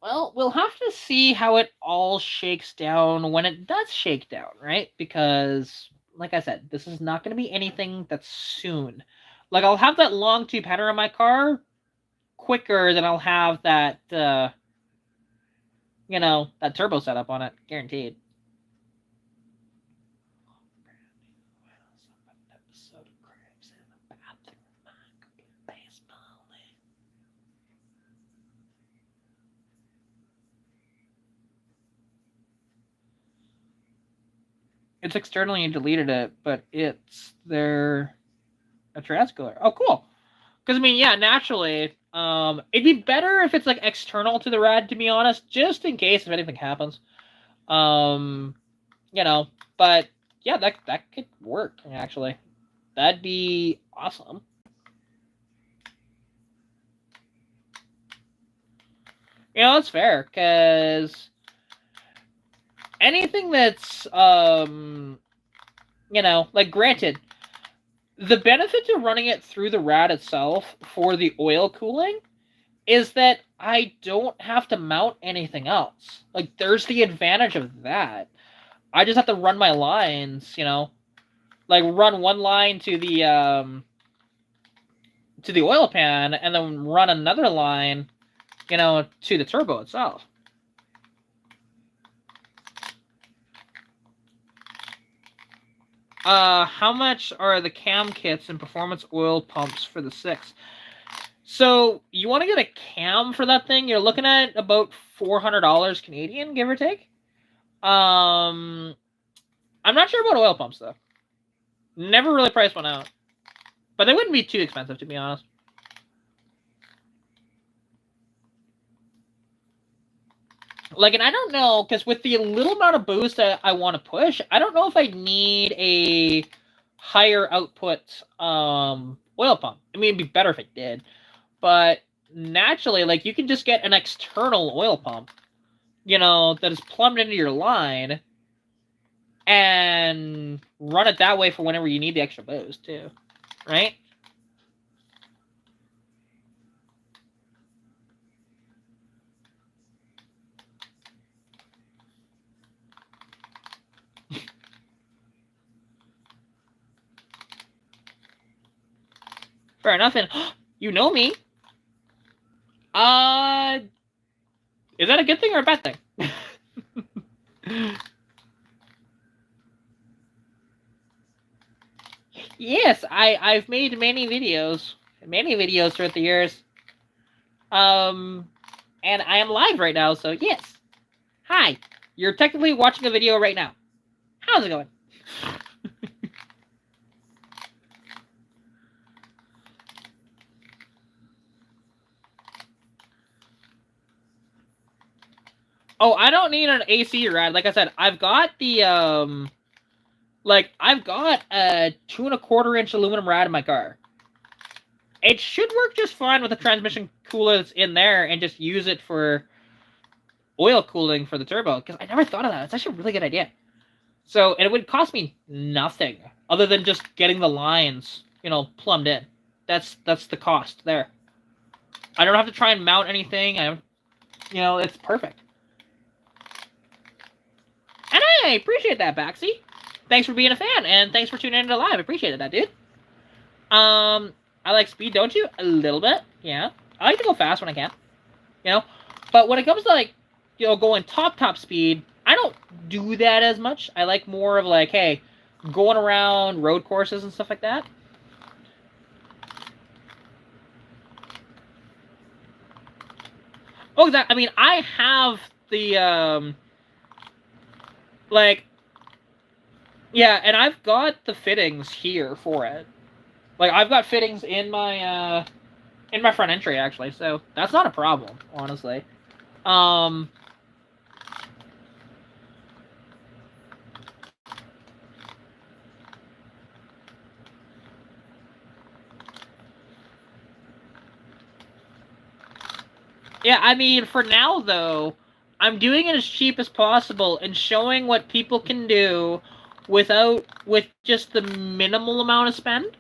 Well, we'll have to see how it all shakes down when it does shake down, right? Because, like I said, this is not going to be anything that's soon. Like, I'll have that long tube header in my car quicker than I'll have that, you know, that turbo setup on it, guaranteed. It's externally deleted it, but it's their a transcooler. Oh, cool. Because I mean, yeah, naturally, it'd be better if it's like external to the rad, to be honest, just in case if anything happens. Um, you know, but yeah, that could work actually. That'd be awesome. You know, that's fair because anything that's you know, like granted, the benefit to running it through the rad itself for the oil cooling is that I don't have to mount anything else. Like, there's the advantage of that. I just have to run my lines, you know, like run one line to the oil pan, and then run another line, you know, to the turbo itself. How much are the cam kits and performance oil pumps for the 6? So you want to get a cam for that thing? You're looking at about $400 Canadian, give or take. I'm not sure about oil pumps though. Never really priced one out, but they wouldn't be too expensive to be honest. Like, and I don't know, because with the little amount of boost that I want to push, I don't know if I need a higher output oil pump. I mean, it'd be better if it did. But naturally, like, you can just get an external oil pump, you know, that is plumbed into your line and run it that way for whenever you need the extra boost, too. Right? Fair enough. And you know me. Is that a good thing or a bad thing? Yes, I've made many videos throughout the years. And I am live right now, so yes. Hi, you're technically watching a video right now. How's it going? Oh, I don't need an AC rad. Like I said, I've got the I've got a 2.25-inch aluminum rad in my car. It should work just fine with the transmission cooler that's in there, and just use it for oil cooling for the turbo. Because I never thought of that. It's actually a really good idea. So, and it would cost me nothing other than just getting the lines, you know, plumbed in. That's the cost there. I don't have to try and mount anything. You know, it's perfect. And I appreciate that, Baxi. Thanks for being a fan, and thanks for tuning into live. I appreciate that, dude. I like speed, don't you? A little bit, yeah. I like to go fast when I can, you know. But when it comes to, like, you know, going top speed, I don't do that as much. I like more of, like, hey, going around road courses and stuff like that. Oh, I mean, I have the, like, yeah, and I've got the fittings here for it. Like, I've got fittings in my front entry, actually, so that's not a problem, honestly. Yeah, I mean, for now, though, I'm doing it as cheap as possible and showing what people can do with just the minimal amount of spend,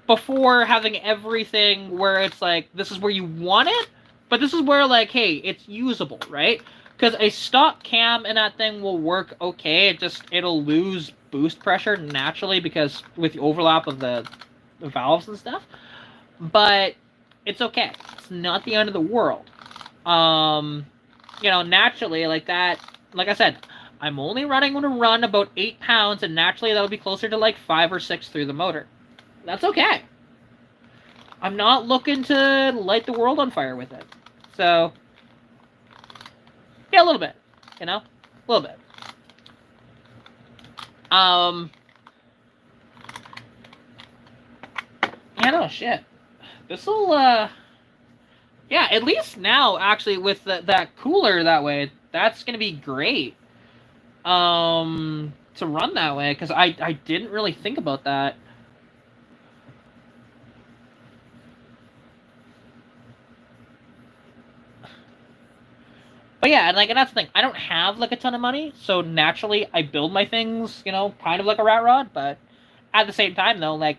before having everything where it's like, this is where you want it, but this is where, like, hey, it's usable, right? Because a stock cam in that thing will work okay, it'll lose boost pressure naturally because with the overlap of the valves and stuff, but it's okay. It's not the end of the world. You know, naturally, like that, like I said, I'm only going to run about 8 pounds, and naturally that'll be closer to like 5 or 6 through the motor. That's okay. I'm not looking to light the world on fire with it. So, yeah, a little bit. You know? A little bit. Yeah, no, shit. This'll, yeah, at least now, actually, with that cooler that way, that's gonna be great. To run that way, because I didn't really think about that. But yeah, and that's the thing. I don't have like a ton of money, so naturally I build my things, you know, kind of like a rat rod. But at the same time, though, like,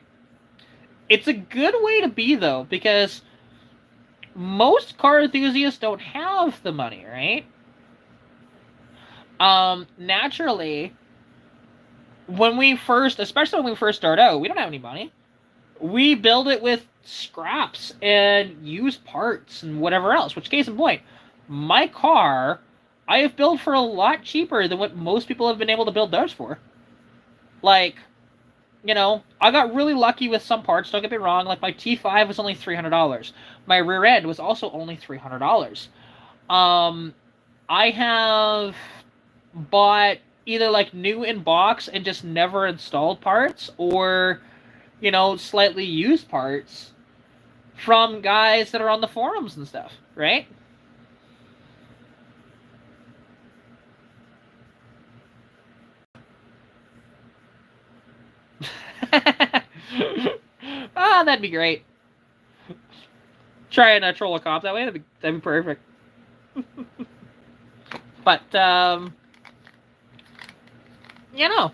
it's a good way to be, though, because most car enthusiasts don't have the money, right? Naturally, especially when we first start out, we don't have any money. We build it with scraps and used parts and whatever else. Which, case in point, my car, I have built for a lot cheaper than what most people have been able to build theirs for. Like, you know, I got really lucky with some parts, don't get me wrong. Like, my T5 was only $300. My rear end was also only $300. I have bought either, like, new in box and just never installed parts, or, you know, slightly used parts from guys that are on the forums and stuff, right? that'd be great. Try and troll a cop that way. That'd be perfect. But you know,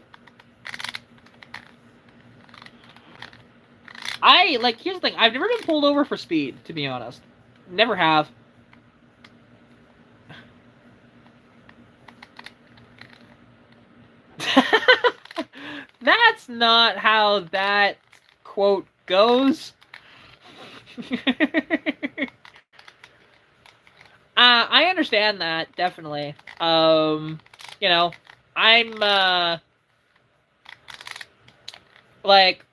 here's the thing. I've never been pulled over for speed, to be honest. Never have. That's not how that quote goes. I understand that, definitely. You know, I'm like,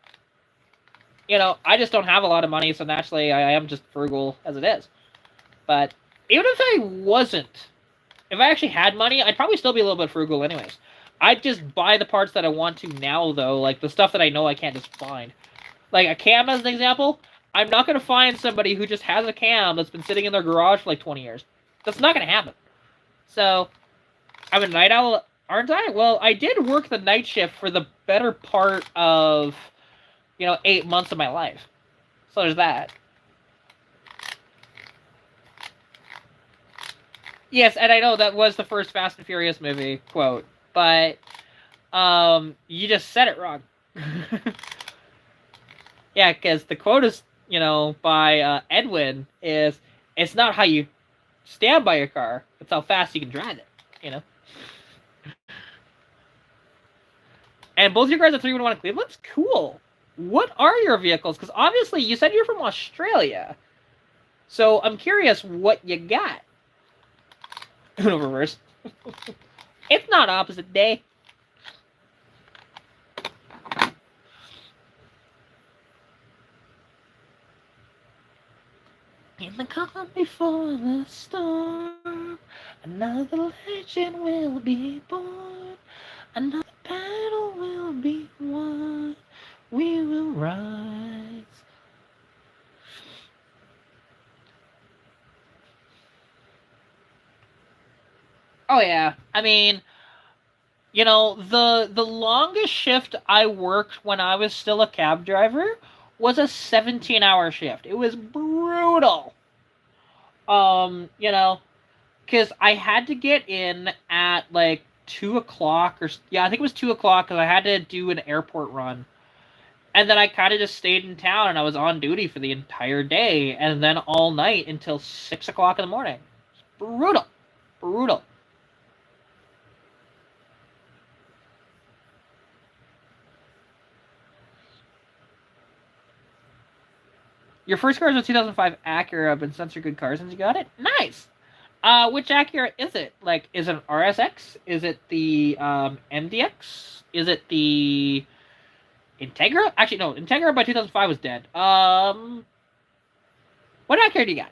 you know, I just don't have a lot of money, so naturally I am just frugal as it is. But even if I wasn't, if I actually had money, I'd probably still be a little bit frugal anyways. I'd just buy the parts that I want to now, though, like the stuff that I know I can't just find. Like a cam, as an example, I'm not going to find somebody who just has a cam that's been sitting in their garage for like 20 years. That's not going to happen. So, I'm a night owl, aren't I? Well, I did work the night shift for the better part of, 8 months of my life. So there's that. Yes, and I know that was the first Fast and Furious movie quote, but you just said it wrong. Yeah, because the quote is, by Edwin is, it's not how you stand by your car, it's how fast you can drive it, And both your cars are 311 Cleveland's cool. What are your vehicles? Because obviously you said you're from Australia. So I'm curious what you got. Uno reverse. It's not opposite day. In the calm before the storm, another legend will be born. Another battle will be won. We will rise. Oh yeah, I mean, the longest shift I worked when I was still a cab driver was a 17-hour shift. It was brutal. Because I had to get in at like 2 o'clock I think it was 2 o'clock because I had to do an airport run. And then I kind of just stayed in town and I was on duty for the entire day and then all night until 6 o'clock in the morning. It's brutal. Brutal. Your first car is a 2005 Acura. I've been censored good cars since you got it. Nice. Which Acura is it? Like, is it an RSX? Is it the MDX? Is it the Integra? Actually, no. Integra by 2005 was dead. What Acura do you got?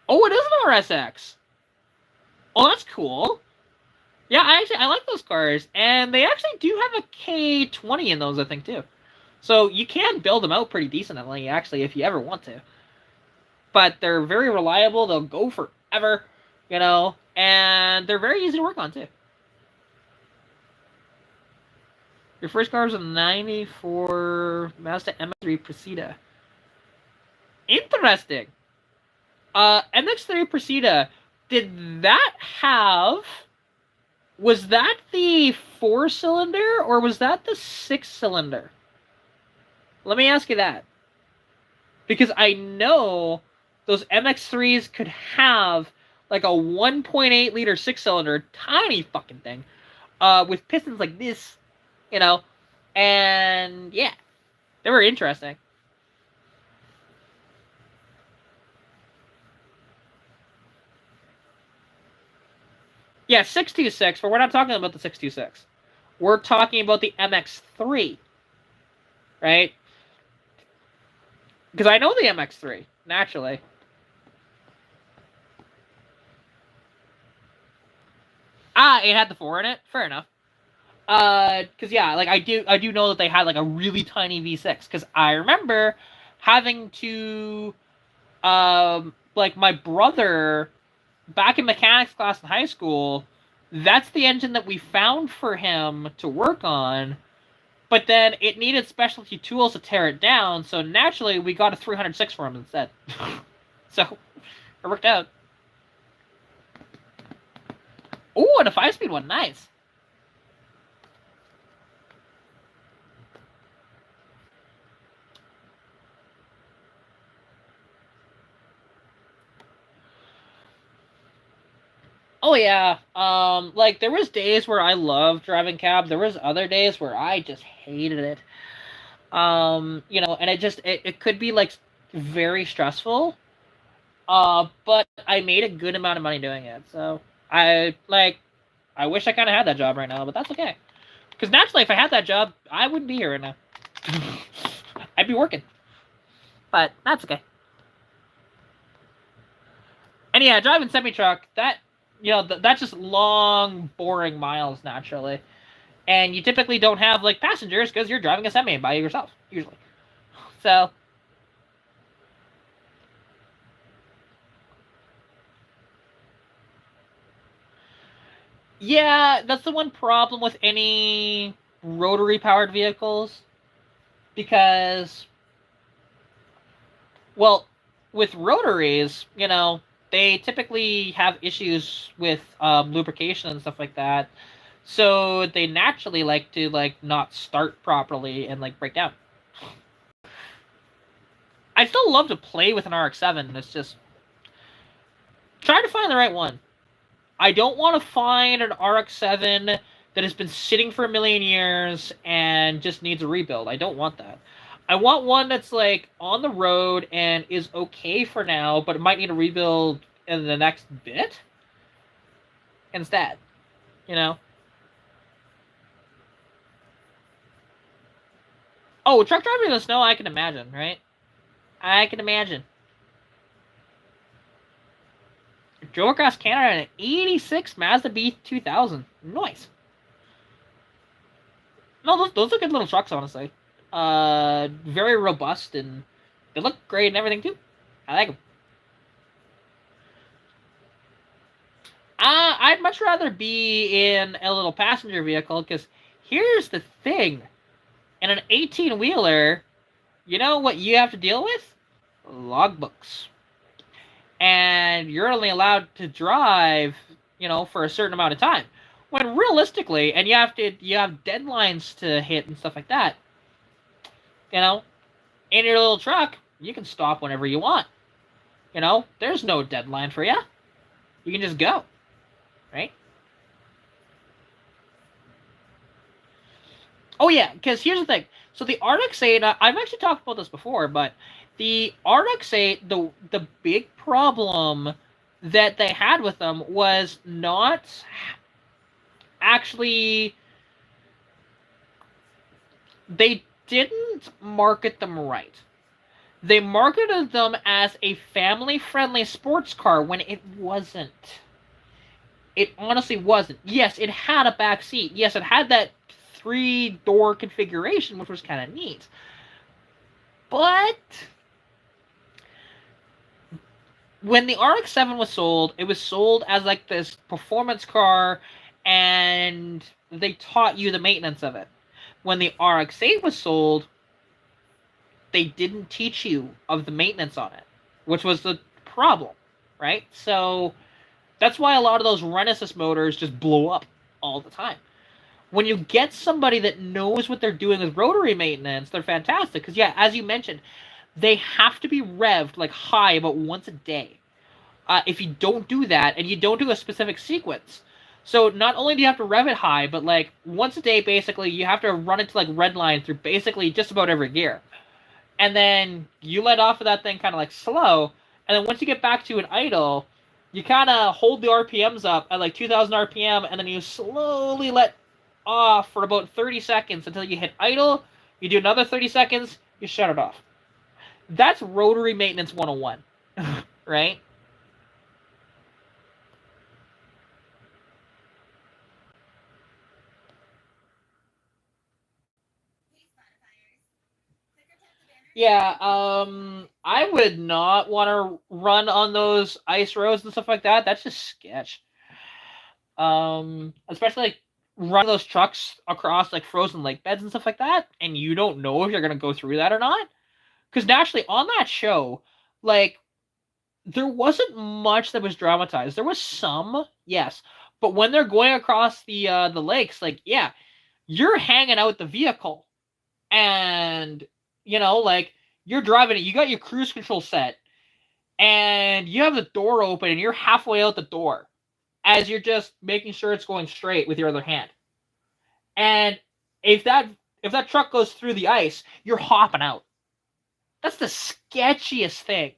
Oh, it is an RSX. Oh, that's cool. Yeah, I like those cars, and they actually do have a K20 in those, I think, too. So you can build them out pretty decently, actually, if you ever want to. But they're very reliable. They'll go forever, and they're very easy to work on, too. Your first car was a 94 Mazda MX-3 Precida. Interesting. MX-3 Precida, did that have... Was that the 4-cylinder, or was that the 6-cylinder? Let me ask you that. Because I know those MX-3s could have like a 1.8 liter 6-cylinder, tiny fucking thing, with pistons like this, and yeah, they were interesting. Yeah, 626, but we're not talking about the 626. We're talking about the MX-3, right? Because I know the MX-3, naturally. It had the 4 in it? Fair enough. Because yeah, like I do know that they had like a really tiny V6. Because I remember having to, like my brother, back in mechanics class in high school, That's the engine that we found for him to work on, but then it needed specialty tools to tear it down, so naturally we got a 306 for him instead. So it worked out. Ooh, and a 5-speed one, nice. Oh yeah, like there was days where I loved driving cab. There was other days where I just hated it. And it could be like very stressful. But I made a good amount of money doing it. So I wish I kind of had that job right now, but that's okay. Because naturally, if I had that job, I wouldn't be here right now. I'd be working. But that's okay. And yeah, driving semi truck, that's just long, boring miles naturally. And you typically don't have like passengers because you're driving a semi by yourself usually. So yeah, that's the one problem with any rotary powered vehicles because, well, with rotaries, they typically have issues with lubrication and stuff like that. So they naturally like to like not start properly and like break down. I still love to play with an RX-7. It's just try to find the right one. I don't want to find an RX-7 that has been sitting for a million years and just needs a rebuild. I don't want that. I want one that's like on the road and is okay for now, but it might need a rebuild in the next bit instead. You know? Oh, truck driving in the snow, I can imagine, right? I can imagine. Drove across Canada in an 86 Mazda B2000. Nice. No, those are good little trucks, honestly. Very robust, and they look great and everything, too. I like them. I'd much rather be in a little passenger vehicle, because here's the thing. In an 18-wheeler, you know what you have to deal with? Logbooks. And you're only allowed to drive, for a certain amount of time. When realistically, and you have deadlines to hit and stuff like that. In your little truck, you can stop whenever you want. There's no deadline for you. You can just go, right? Oh yeah, because here's the thing. So the RX-8, I've actually talked about this before, but the RX-8, the big problem that they had with them was not actually, they didn't market them right. They marketed them as a family-friendly sports car when it wasn't. It honestly wasn't. Yes, it had a back seat. Yes, it had that 3-door configuration, which was kind of neat. But when the RX-7 was sold, it was sold as like this performance car, and they taught you the maintenance of it. When the RX-8 was sold, they didn't teach you of the maintenance on it, which was the problem, right? So that's why a lot of those Renesis motors just blow up all the time. When you get somebody that knows what they're doing with rotary maintenance, they're fantastic. Because, yeah, as you mentioned, they have to be revved like high about once a day. If you don't do that, and you don't do a specific sequence. So not only do you have to rev it high, but like once a day, basically, you have to run it to like redline through basically just about every gear. And then you let off of that thing kind of like slow. And then once you get back to an idle, you kind of hold the RPMs up at like 2,000 RPM, and then you slowly let off for about 30 seconds until you hit idle. You do another 30 seconds, you shut it off. That's rotary maintenance 101, right? Yeah, I would not want to run on those ice roads and stuff like that. That's just sketch. Especially like running those trucks across like frozen lake beds and stuff like that, and you don't know if you're gonna go through that or not. Because naturally, on that show, like there wasn't much that was dramatized. There was some, yes, but when they're going across the lakes, like yeah, you're hanging out the vehicle, and like you're driving it. You got your cruise control set, and you have the door open, and you're halfway out the door as you're just making sure it's going straight with your other hand. And if that truck goes through the ice, you're hopping out. That's the sketchiest thing.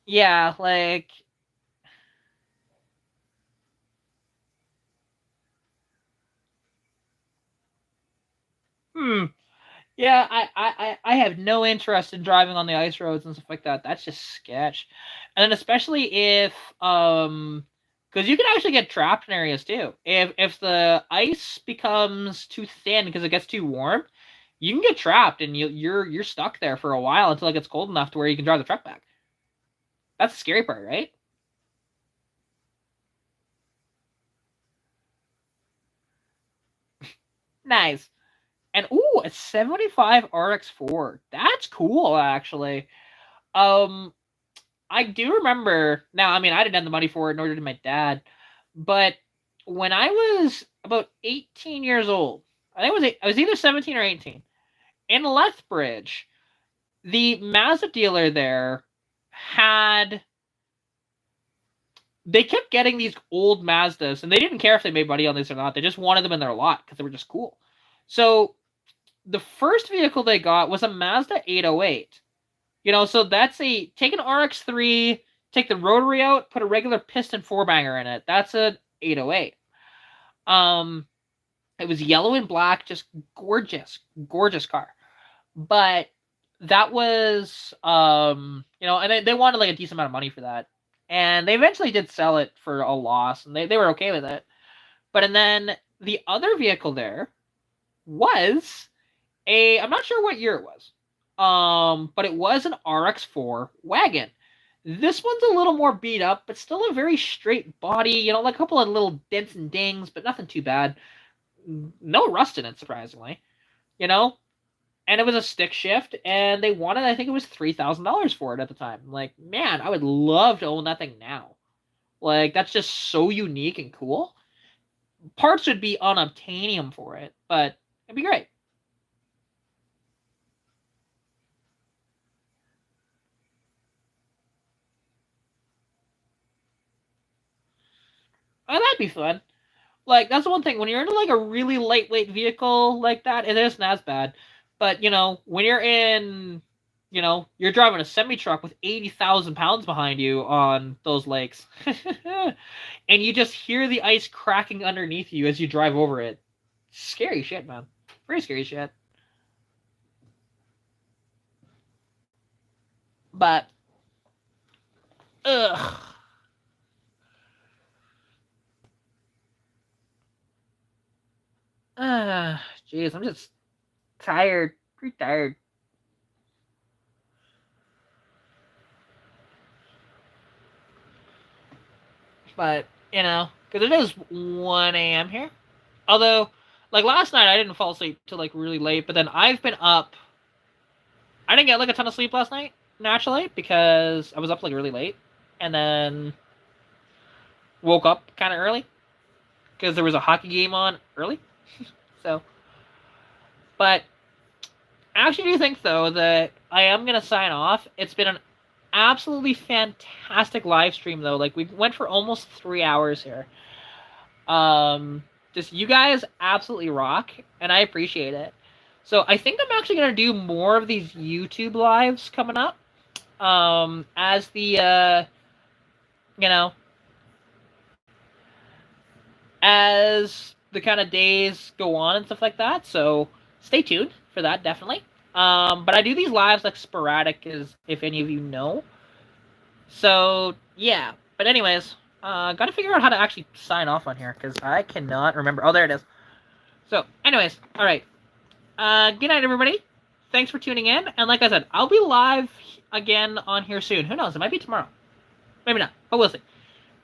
Yeah, like hmm. Yeah, I have no interest in driving on the ice roads and stuff like that. That's just sketch. And then especially if because you can actually get trapped in areas too. If the ice becomes too thin because it gets too warm, you can get trapped and you're stuck there for a while until it gets cold enough to where you can drive the truck back. That's the scary part, right? Nice. And ooh, a 75 RX4. That's cool actually. Um I do remember now, I mean I didn't have the money for it, nor did my dad, but when I was about 18 years old, I was either 17 or 18, in Lethbridge, the Mazda dealer there had they kept getting these old Mazdas, and they didn't care if they made money on this or not. They just wanted them in their lot because they were just cool. So the first vehicle they got was a Mazda 808. So that's take an RX3, take the rotary out, put a regular piston four banger in it. That's an 808. It was yellow and black, just gorgeous, gorgeous car. But that was and they wanted like a decent amount of money for that, and they eventually did sell it for a loss, and they were okay with it. But and then the other vehicle there was I'm not sure what year it was, but it was an RX4 wagon. This one's a little more beat up, but still a very straight body. Like a couple of little dents and dings, but nothing too bad. No rust in it, surprisingly. You know, and it was a stick shift, and they wanted, I think it was $3,000 for it at the time. I'm like, man, I would love to own that thing now. Like, that's just so unique and cool. Parts would be unobtainium for it, but it'd be great. Oh, that'd be fun. Like, that's the one thing. When you're into, like, a really lightweight vehicle like that, it isn't as bad. But, when you're in, you're driving a semi-truck with 80,000 pounds behind you on those lakes. And you just hear the ice cracking underneath you as you drive over it. Scary shit, man. Very scary shit. But, ugh. Jeez, I'm just tired. Pretty tired. But, because it is 1 a.m. here. Although, like last night, I didn't fall asleep till like really late, but then I've been up. I didn't get like a ton of sleep last night, naturally, because I was up like really late. And then woke up kind of early because there was a hockey game on early. So, but I actually do think though that I am gonna sign off. It's been an absolutely fantastic live stream though. Like we went for almost 3 hours here. Just you guys absolutely rock, and I appreciate it. So I think I'm actually gonna do more of these YouTube lives coming up. As the you know, as the kind of days go on and stuff like that. So stay tuned for that, definitely. But I do these lives like sporadic, as if any of you know. So yeah, But anyways, gotta figure out how to actually sign off on here, because I cannot remember. Oh, there it is. So, anyways, alright. Good night, everybody. Thanks for tuning in. And like I said, I'll be live again on here soon. Who knows? It might be tomorrow. Maybe not, but we'll see.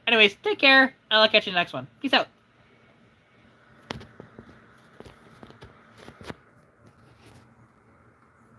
Anyways, take care, and I'll catch you in the next one. Peace out.